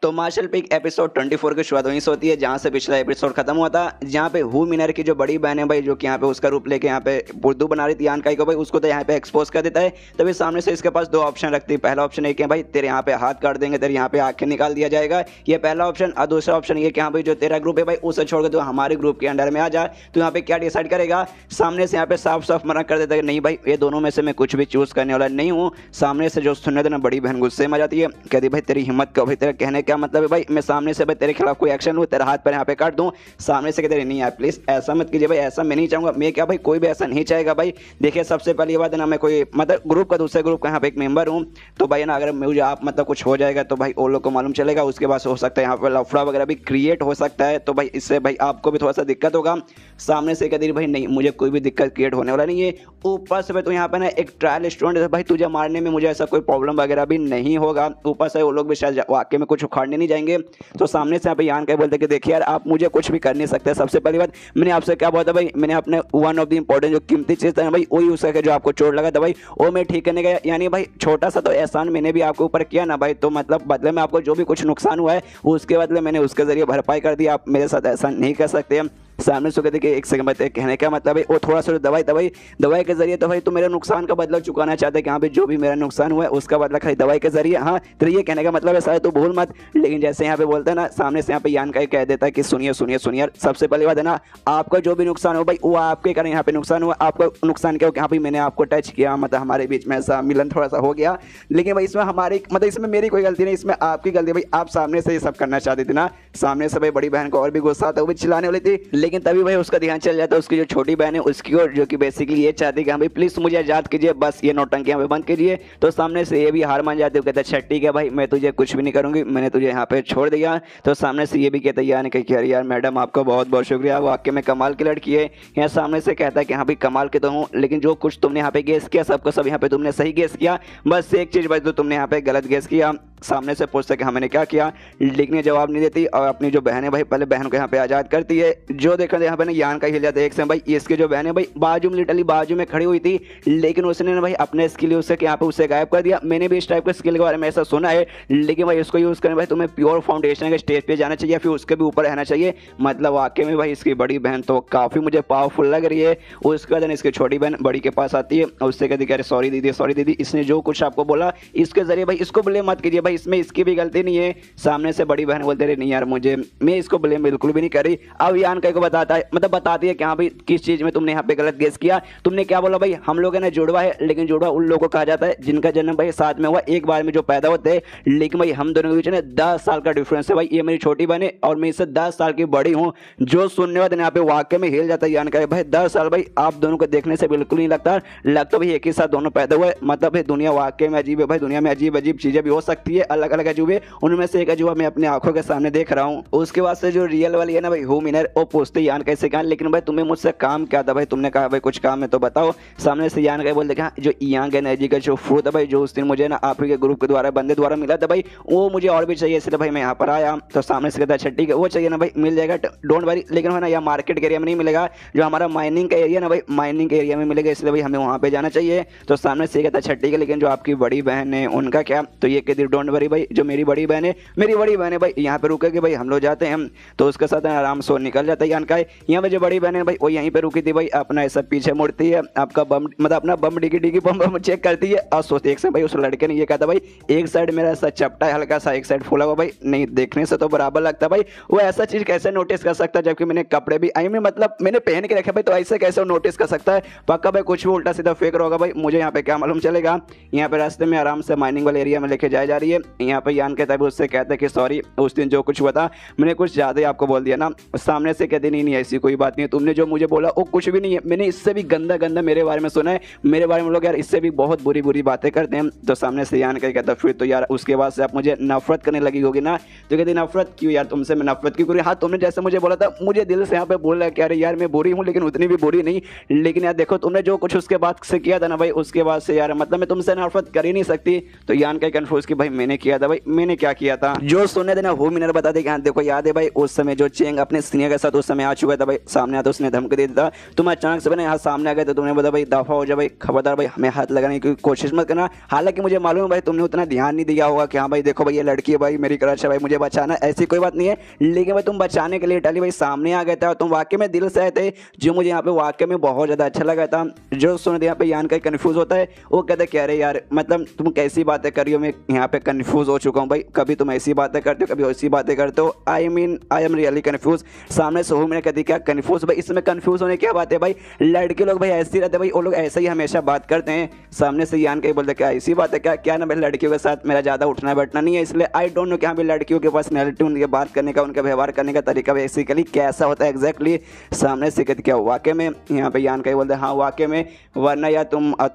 तो मार्शल पीक एपिसोड 24 की शुरुआत वहीं से होती है जहां से पिछला एपिसोड खत्म हुआ था, जहां पे हु मिनर की जो बड़ी बहन है भाई, जो कि यहाँ पे उसका रूप लेके यहाँ पे बुद्धू बना रही थी यान काई को भाई, उसको तो यहाँ पे एक्सपोज कर देता है। तभी सामने से इसके पास दो ऑप्शन रखती है। पहला ऑप्शन है कि भाई तेरे यहाँ पे हाथ काट देंगे, तेरे यहाँ पे आंखें निकाल दिया जाएगा, ये पहला ऑप्शन। और दूसरा ऑप्शन ये कि हाँ भाई जो तेरा ग्रुप है भाई उसे छोड़कर तो हमारे ग्रुप के अंडर में आ जा। तो यहाँ पे क्या डिसाइड करेगा? सामने से यहाँ पे साफ साफ मना कर देता है नहीं भाई ये दोनों में से मैं कुछ भी चूज करने वाला नहीं हूँ। सामने से जो सुनने देना बड़ी बहन गुस्से में आ जाती है, कहती भाई तेरी हिम्मत क्यों भाई, तेरा कहने क्या मतलब है भाई मैं सामने से भाई तेरे खिलाफ कोई एक्शन लूँ, तेरा हाथ पर यहाँ पे काट दूँ। सामने से कहते नहीं यार प्लीज ऐसा मत कीजिए भाई, ऐसा मैं नहीं चाहूंगा। मैं क्या भाई कोई भी ऐसा नहीं चाहेगा भाई। देखिए सबसे पहली बात है ना, मैं कोई मतलब ग्रुप का दूसरे ग्रुप का यहाँ पे एक मेंबर हूँ, तो भाई ना अगर मुझे आप मतलब कुछ हो जाएगा तो भाई वो लोग को मालूम चलेगा, उसके बाद हो सकता है यहाँ पे लफड़ा वगैरह भी क्रिएट हो सकता है, तो भाई इससे भाई आपको भी थोड़ा सा दिक्कत होगा। सामने से कहती भाई नहीं मुझे कोई भी दिक्कत क्रिएट होने वाला नहीं है। ऊपर से भाई तो यहाँ पे ना एक ट्रायल स्टूडेंट है भाई, तुझे मारने में मुझे ऐसा कोई प्रॉब्लम वगैरह भी नहीं होगा। ऊपर से वो लोग भी शायद वाकई में कुछ उखाड़ने नहीं जाएंगे। तो सामने से यहाँ पे यान कई बोलते कि देखिए यार आप मुझे कुछ भी कर नहीं सकते। सबसे पहली बात मैंने आपसे क्या बोला था भाई, मैंने अपने वन ऑफ द इंपॉर्टेंट जो कीमती चीज था भाई वही उसका जो आपको चोट लगा था भाई वो मैं ठीक करने गया। यानी भाई छोटा सा तो एहसान मैंने भी आपके ऊपर किया ना भाई, तो मतलब बदले में आपको जो भी कुछ नुकसान हुआ है उसके बदले मैंने उसके जरिए भरपाई कर दी। आप मेरे साथ ऐसा नहीं कर सकते। सामने से कहते कि एक सेकंड बताइए कहने का मतलब है वो थोड़ा सा दवाई के जरिए तो भाई तो मेरे नुकसान का बदला चुकाना चाहते हैं कि हाँ भाई जो भी मेरा नुकसान हुआ है उसका बदला खाली दवाई के जरिए। हाँ तो ये कहने का मतलब है शायद तो भूल मत। लेकिन जैसे यहाँ पे बोलते हैं ना, सामने से यहाँ पे यान का कह देता है कि सुनिए सुनिए सुनिए, सबसे पहली बात है ना आपका जो भी नुकसान हो भाई वो आपके कारण यहाँ पे नुकसान हुआ। आपका नुकसान क्या हो कि हाँ भाई मैंने आपको टच किया, मतलब हमारे बीच में ऐसा मिलन थोड़ा सा हो गया, लेकिन भाई इसमें हमारी मतलब इसमें मेरी कोई गलती नहीं, इसमें आपकी गलती भाई। आप सामने से ये सब करना चाहती थी ना। सामने से भाई बड़ी बहन को और भी गुस्सा आता, वो भी चिल्लाने वाली थी, लेकिन तभी भाई उसका ध्यान चल जाता है उसकी जो छोटी बहन है उसकी ओर, जो कि बेसिकली ये चाहती है कि हाँ भाई प्लीज मुझे आजाद कीजिए, बस ये नौटंकी पे बंद कीजिए। तो सामने से ये भी हार मान जाती है, कहता है अच्छा ठीक है भाई मैं तुझे कुछ भी नहीं करूंगी, मैंने तुझे यहाँ पे छोड़ दिया। तो सामने से ये भी कहता है यार कि यार मैडम आपका बहुत बहुत शुक्रिया, वाकई में कमाल की लड़की है। यहाँ सामने से कहता है कि हाँ भाई कमाल के तो हूँ, लेकिन जो कुछ तुमने यहाँ पे गेस किया सबको सब यहाँ पे तुमने सही गेस किया, बस एक चीज भाई तो तुमने यहाँ पे गलत गेस किया। सामने से पूछते कि हाँ मैंने क्या किया, लेकिन जवाब नहीं देती और अपनी जो बहन है भाई पहले बहन को यहाँ पे आजाद करती है। जो देखा यहाँ पे ना यान का हिल जाता है एक से भाई, इसकी जो बहन है भाई बाजू में लिटरली बाजू में खड़ी हुई थी, लेकिन उसने ना भाई अपने स्किल उससे यहाँ पे उससे गायब कर दिया। मैंने भी इस टाइप के स्किल के बारे में ऐसा सुना है, लेकिन भाई इसको यूज करने भाई तुम्हें प्योर फाउंडेशन के स्टेज पे जाना चाहिए, फिर उसके भी ऊपर रहना चाहिए। मतलब वाकई में भाई इसकी बड़ी बहन तो काफी मुझे पावरफुल लग रही है। उसके बाद इसकी छोटी बहन बड़ी के पास आती है और उससे कहती है सॉरी दीदी इसने जो कुछ आपको बोला इसके जरिए भाई इसको ब्लेम मत कीजिए भाई, इसमें इसकी भी गलती नहीं है। सामने से बड़ी बहन बोलते रहे नहीं यार मैं इसको ब्लेम बिल्कुल भी नहीं कर रही। अब यान को बताता है मतलब बताती है कि हाँ भाई किस चीज में तुमने यहाँ पे गलत गेस किया। तुमने क्या बोला भाई हम लोग है ना जुड़वा है, लेकिन जुड़वा उन लोगों को कहा जाता है जिनका जन्म भाई साथ में हुआ एक बार में जो पैदा होते हैं, लेकिन भाई हम दोनों के बीच में 10 साल का डिफरेंस है भाई। ये मेरी छोटी बहन है और मैं इससे 10 साल की बड़ी हूँ। जो सुनने वाले यहाँ पे वाकई में हिल जाता है यान का भाई 10 साल भाई आप दोनों को देखने से बिल्कुल नहीं लगता भाई एक ही साथ दोनों पैदा हुए। मतलब भाई दुनिया वाकई में अजीब है भाई, दुनिया में अजीब अजीब चीजें भी हो सकती है, अलग अलग अजूबे, उनमें से एक अजूबा मैं अपने आंखों के सामने देख रहा हूँ। उसके बाद से जो रियल वाली है ना भाई हु मिनर, वो पूछते यान कैसे कहा, लेकिन भाई तुम्हें मुझसे काम क्या था भाई, तुमने कहा भाई कुछ काम है तो बताओ। सामने से यान का बोलते जो यांग एनर्जी का जो फ्रूट है भाई जो उस दिन मुझे ना आप ही के ग्रुप के द्वारा बंदे द्वारा मिला था भाई वो मुझे और भी चाहिए, इसलिए भाई मैं यहाँ पर आया। तो सामने से कहता है अच्छा ठीक है वो चाहिए ना भाई मिल जाएगा डोंट वरी, लेकिन है ना यहाँ मार्केट के एरिया में नहीं मिलेगा, जो हमारा माइनिंग का एरिया ना भाई माइनिंग के एरिया में मिलेगा, इसलिए भाई हमें वहाँ पे जाना चाहिए। तो सामने से कहता है अच्छा ठीक है लेकिन जो आपकी बड़ी बहन है उनका क्या, तो ये कहती डोंट वरी भाई जो मेरी बड़ी बहन है भाई यहाँ पे रुकेगी भाई हम लोग जाते हैं। तो उसके साथ आराम से निकल जाता है यान का। यहाँ पे जो बड़ी बहन है भाई वो यहीं पे रुकी थी भाई, अपना ऐसा पीछे मुड़ती है, आपका बम मतलब अपना बम डिगी बम चेक करती है और सोचती है भाई उस लड़के ने ये कहा था भाई एक साइड मेरा ऐसा चपटा है हल्का सा, एक साइड फूला हुआ भाई नहीं देखने से तो बराबर लगता भाई, वो ऐसा चीज कैसे नोटिस कर सकता है जबकि मैंने कपड़े भी आई में मतलब मैंने पहन के रखे भाई, तो ऐसे कैसे नोटिस कर सकता है। पक्का भाई कुछ भी उल्टा सीधा फेक रहा होगा भाई, मुझे यहाँ पे क्या मालूम चलेगा। यहाँ पे रास्ते में आराम से माइनिंग वाले एरिया में लेके जा रही है। यहाँ पे यान कहता है उससे कहता है कि सॉरी उस दिन जो कुछ हुआ था मैंने कुछ ज्यादा ही आपको बोल दिया ना। सामने से कहते नहीं ऐसी कोई बात नहीं है, तुमने जो मुझे बोला वो कुछ भी नहीं है, मैंने इससे भी गंदा मेरे बारे में सुना है, मेरे बारे में लोग यार इससे भी बहुत बुरी बातें करते हैं। तो सामने से यान कहता फिर तो यार उसके बाद से आप मुझे नफरत करने लगी होगी ना। तो कहती नफरत क्यों यार, तुमसे मैं नफरत क्यों करूँ, हाँ तुमने जैसे मुझे बोला था मुझे दिल से यहाँ पे बोल रहा है कि अरे यार मैं बुरी हूँ लेकिन उतनी भी बुरी नहीं, लेकिन यार देखो तुमने जो कुछ उसके बाद से किया था ना भाई उसके बाद से यार मतलब मैं तुमसे नफरत कर ही नहीं सकती। तो यान का कंफ्यूज कि भाई मैंने किया था भाई, मैंने क्या किया था। जो सुनने देना हो मिनर बता दे कि हाँ देखो याद है भाई उस समय जो चेंग अपने सीनियर के साथ उस समय आ चुका था भाई, सामने आता उसने धमकी दे दिया था, तुम अचानक से बने यहाँ सामने आ गए तो तुमने बोला भाई दफा हो जाए भाई, खबरदार भाई हमें हाथ लगाने की कोशिश मत करना। हालांकि मुझे मालूम है भाई तुमने उतना ध्यान नहीं दिया होगा कि हाँ भाई देखो भाई ये लड़की है भाई मेरी क्रश है भाई, मुझे बचाना, ऐसी कोई बात नहीं है। लेकिन भाई तुम बचाने के लिए इटाली भाई सामने आ गए थे और तुम वाकई में दिल से आए थे, जो मुझे यहाँ पे वाकई में बहुत ज़्यादा अच्छा लगा था। जो सुन यहाँ पे यान का कंफ्यूज होता है, वो कहते कह रहे यार मतलब तुम कैसी बातें कर रही हो, मैं यहाँ पे कंफ्यूज हो चुका हूँ भाई, कभी तुम ऐसी बातें करते हो कभी ऐसी बातें करते हो, आई एम रियली कंफ्यूज। सामने से हो मैंने कहती क्या कंफ्यूज भाई, इसमें कंफ्यूज होने क्या बात है भाई, लड़के लोग भाई ऐसे ही रहते भाई, वो लोग ऐसे ही हमेशा बात करते हैं। सामने से यान कहीं बोलते क्या ऐसी बात है क्या, क्या ना भाई लड़कियों के साथ मेरा ज़्यादा उठना बैठना नहीं है, इसलिए आई डोंट नो कि हाँ भाई लड़कियों की पर्सनैलिटी, उनके बात करने का उनका व्यवहार करने का तरीका बेसिकली कैसा होता है एग्जैक्टली। सामने से कहती क्या वाकई में, यहाँ पे यान कहीं बोलते हाँ वाकई में, वरना यार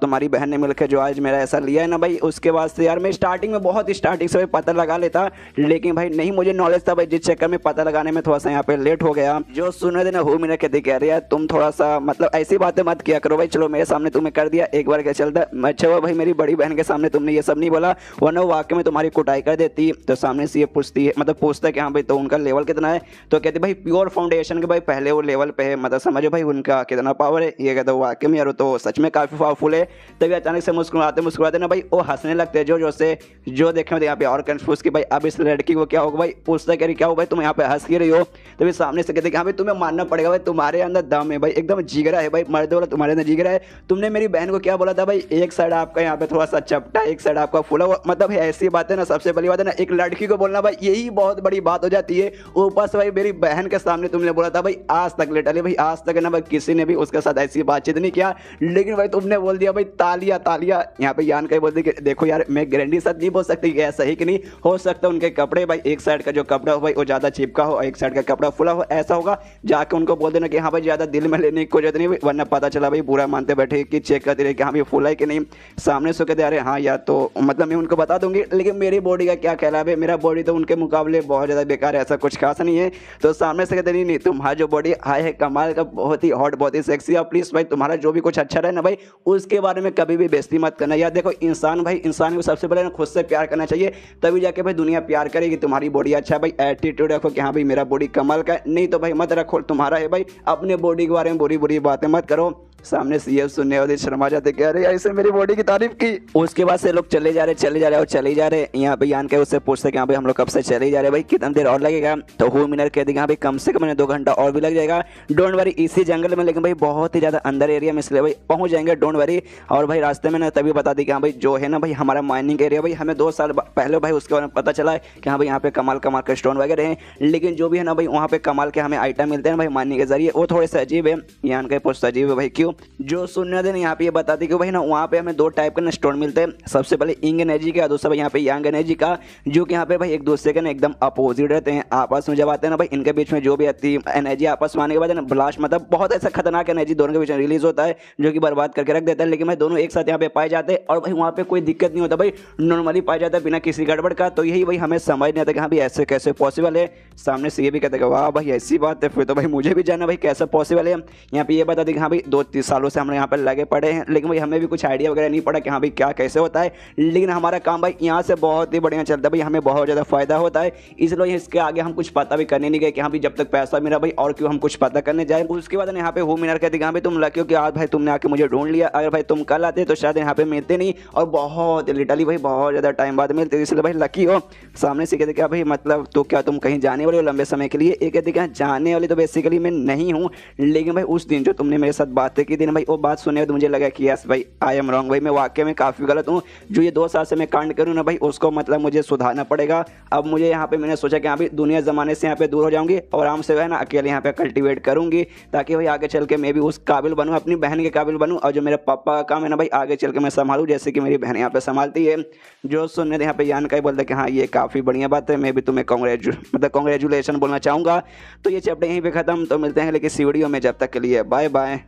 तुम्हारी बहन ने मिलकर जो आज मेरा ऐसा लिया है ना भाई, उसके बाद से यार मैं स्टार्टिंग में बहुत स्टार्टिंग से भाई पता लगा लेता, लेकिन भाई नहीं मुझे नॉलेज था भाई, जिस चक्कर में पता लगाने में थोड़ा सा यहाँ पे लेट हो गया। जो सुनने देना हो मेरा कहते कह रही है तुम थोड़ा सा मतलब ऐसी बातें मत किया करो भाई, चलो मेरे सामने तुम्हें कर दिया एक बार क्या चलता, अच्छा हुआ भाई मेरी बड़ी बहन के सामने तुमने ये सब नहीं बोला, वरना वाकई में तुम्हारी कुटाई कर देती। तो सामने से ये पूछती है मतलब पूछता है कि हाँ भाई तो उनका लेवल कितना है, तो कहते भाई प्योर फाउंडेशन के भाई पहले वो लेवल पे है, मतलब समझो भाई उनका कितना पावर है। ये कहते वाकई में यार तो सच में काफी पावरफुल है। तभी अचानक से मुस्कुराते ना भाई वो हंसने लगते हैं, जो से जो देखे यहाँ पे और कंफ्यूज कि भाई अब इस लड़की को क्या होगा भाई, पूछता कह रही क्या हो भाई तुम यहाँ पे हंस क्यों रही हो। तभी सामने से कहते कि हाँ भाई तुम्हें मानना पड़ेगा भाई, तुम्हारे अंदर दम है भाई, एकदम जिगरा है भाई, मर्द वाला तुम्हारे अंदर जिगरा है। तुमने मेरी बहन को क्या बोला था भाई, एक साइड आपका यहाँ पे थोड़ा सा चपटा, एक साइड आपका फूला हुआ, मतलब ऐसी बात है ना, सबसे बड़ी बात है ना एक लड़की को बोलना भाई, यही बहुत बड़ी बात हो जाती है। ऊपर से भाई मेरी बहन के सामने तुमने बोला था भाई, आज तक लिटरली भाई आज तक ना भाई किसी ने भी उसके साथ ऐसी बातचीत नहीं किया, लेकिन भाई तुमने बोल दिया भाई तालिया तालिया। यहाँ पे यान कहीं बोलती कि देखो यार मैं गारंटी साथ नहीं बोल सकती कि ऐसा ही कि नहीं हो सकता उनके कपड़े भाई एक साइड का जो कपड़ा हो भाई वो ज्यादा चिपका हो, एक साइड का कपड़ा फुला हो, ऐसा होगा। जाके उनको बोल देना कि हाँ भाई ज्यादा दिल में लेने की कोई जरूरत नहीं, वरना पता चला भाई बुरा मानते बैठे कि चेक करते रहे कि हाँ भाई फुला है कि नहीं। सामने से कहते अरे हाँ यार तो मतलब मैं उनको बता दूंगी, लेकिन मेरी बॉडी का क्या ख्याल है, मेरा बॉडी तो उनके मुकाबले बहुत ज्यादा बेकार है, ऐसा कुछ खास नहीं है। तो सामने से कहते नहीं तुम्हारा जो बॉडी हाई है कमाल का, बहुत ही हॉट बहुत ही सेक्सी है, प्लीज भाई तुम्हारा जो भी कुछ अच्छा रहे ना भाई उसके बारे में कभी भी बेइज्जती मत करना। यार देखो इंसान भाई इंसान को सबसे पहले ना खुद से प्यार करना चाहिए, तभी जाके भाई दुनिया प्यार करेगी। तुम्हारी बॉडी अच्छा है भाई, एटीट्यूड रखो कि हाँ भाई मेरा बॉडी कमाल का है, नहीं तो भाई मत रखो, तुम्हारा है भाई, अपने बॉडी के बारे में बुरी बुरी बातें मत करो। सामने से ये सुनने वाले शर्मा जाते कह रहे ऐसे मेरी बॉडी की तारीफ की। उसके बाद से लोग चले जा रहे और चले जा रहे। यहाँ पे यान के उससे पूछते कि हाँ भाई हम लोग कब से चले जा रहे भाई, कितना देर और लगेगा। तो हु मिनर कह देगा हाँ भाई कम से कम 2 घंटा और भी लग जाएगा, डोंट वरी इसी जंगल में, लेकिन भाई बहुत ही ज्यादा अंदर एरिया में, इसलिए भाई पहुंच जाएंगे डोंट वरी। और भाई रास्ते में ना तभी बता दी कि हाँ भाई जो है ना भाई हमारा माइनिंग एरिया भाई, हमें 2 साल पहले भाई उसके बारे में पता चला है कि हाँ भाई यहाँ पे कमाल कमाल के स्टोन वगैरह हैं, लेकिन जो भी है ना भाई वहाँ पे कमाल के हमें आइटम मिलते हैं भाई माइनिंग के जरिए, वो थोड़े से अजीब है। यान के पूछता अजीब है भाई क्यों। जो सुनने देना यहाँ पे ये बताती कि भाई ना वहाँ पे हमें 2 टाइप के स्टोन मिलते हैं, सबसे पहले इंग एनर्जी का, दूसरा भाई यहाँ पे यांग एनर्जी का, जो कि यहाँ पे भाई एक दूसरे के ना एकदम अपोजिट रहते हैं। आपस में जब आते हैं ना भाई इनके बीच में जो भी आती है एनर्जी आपस में आने के बाद ना ब्लास्ट मतलब बहुत ऐसा खतरनाक एनर्जी दोनों के बीच में रिलीज होता है जो कि बर्बाद करके रख देता है, लेकिन भाई दोनों एक साथ यहाँ पे पाए जाते हैं और भाई वहाँ पे कोई दिक्कत नहीं होता भाई, नॉर्मली पाया जाता है बिना किसी गड़बड़ का। तो यही भाई हमें समझ नहीं आता कि हाँ भाई ऐसे कैसे पॉसिबल है। सामने से ये भी कहते हैं वाह भाई ऐसी बात है, फिर तो भाई मुझे भी जाना भाई कैसे पॉसिबल है। यहाँ पे ये बता दें कि हाँ भाई 2-3 सालों से हम यहाँ पर लगे पड़े हैं, लेकिन भाई हमें भी कुछ आइडिया वगैरह नहीं पड़ा कि हाँ भाई क्या कैसे होता है, लेकिन हमारा काम भाई यहाँ से बहुत ही बढ़िया चलता है भाई, हमें बहुत ज़्यादा फायदा होता है, इसलिए इसके आगे हम कुछ पता भी करने नहीं गए कि हाँ भाई जब तक पैसा मिला भाई और क्यों हम कुछ पता करने जाए। उसके बाद यहाँ पे हु मिनर कहते हैं हाँ भाई तुम लकी हो कि आज भाई तुमने आके मुझे ढूंढ लिया, अगर भाई तुम कल आते तो शायद यहाँ पे मिलते नहीं, और बहुत लिटरली भाई बहुत ज़्यादा टाइम बाद मिलते, इसलिए भाई लकी हो। सामने से कहते क्या भाई मतलब तो क्या तुम कहीं जाने वाले हो लंबे समय के लिए। एक कहते क्या जाने वाली तो बेसिकली मैं नहीं हूँ, लेकिन भाई उस दिन जो तुमने मेरे साथ बातें की थी ना भाई वो बात सुनने तो मुझे लगा कि यस भाई आई एम रॉन्ग, भाई मैं वाकई में काफ़ी गलत हूँ, जो ये 2 साल से मैं कांड करूँ ना भाई उसको मतलब मुझे सुधारना पड़ेगा। अब मुझे यहाँ पे मैंने सोचा कि यहाँ पे दुनिया ज़माने से यहाँ पे दूर हो जाऊँगी और आराम से है ना अकेले यहाँ पे कल्टीवेट करूँगी, ताकि भाई आगे चल के मैं भी उस काबिल बनूँ, अपनी बहन के काबिल बनूँ, और जो मेरे पापा का काम है ना भाई आगे चल के मैं संभालूँ जैसे कि मेरी बहन यहाँ पे संभालती है। जो सुनने यहाँ पे यान का ही बोलते कि हाँ ये काफ़ी बढ़िया बात है, मैं भी तुम्हें कॉन्ग्रेचुलेशन बोलना चाहूँगा। तो ये चैप्टर यहीं पे ख़त्म, तो मिलते हैं लेकिन इस वीडियो में, जब तक के लिए बाय बाय।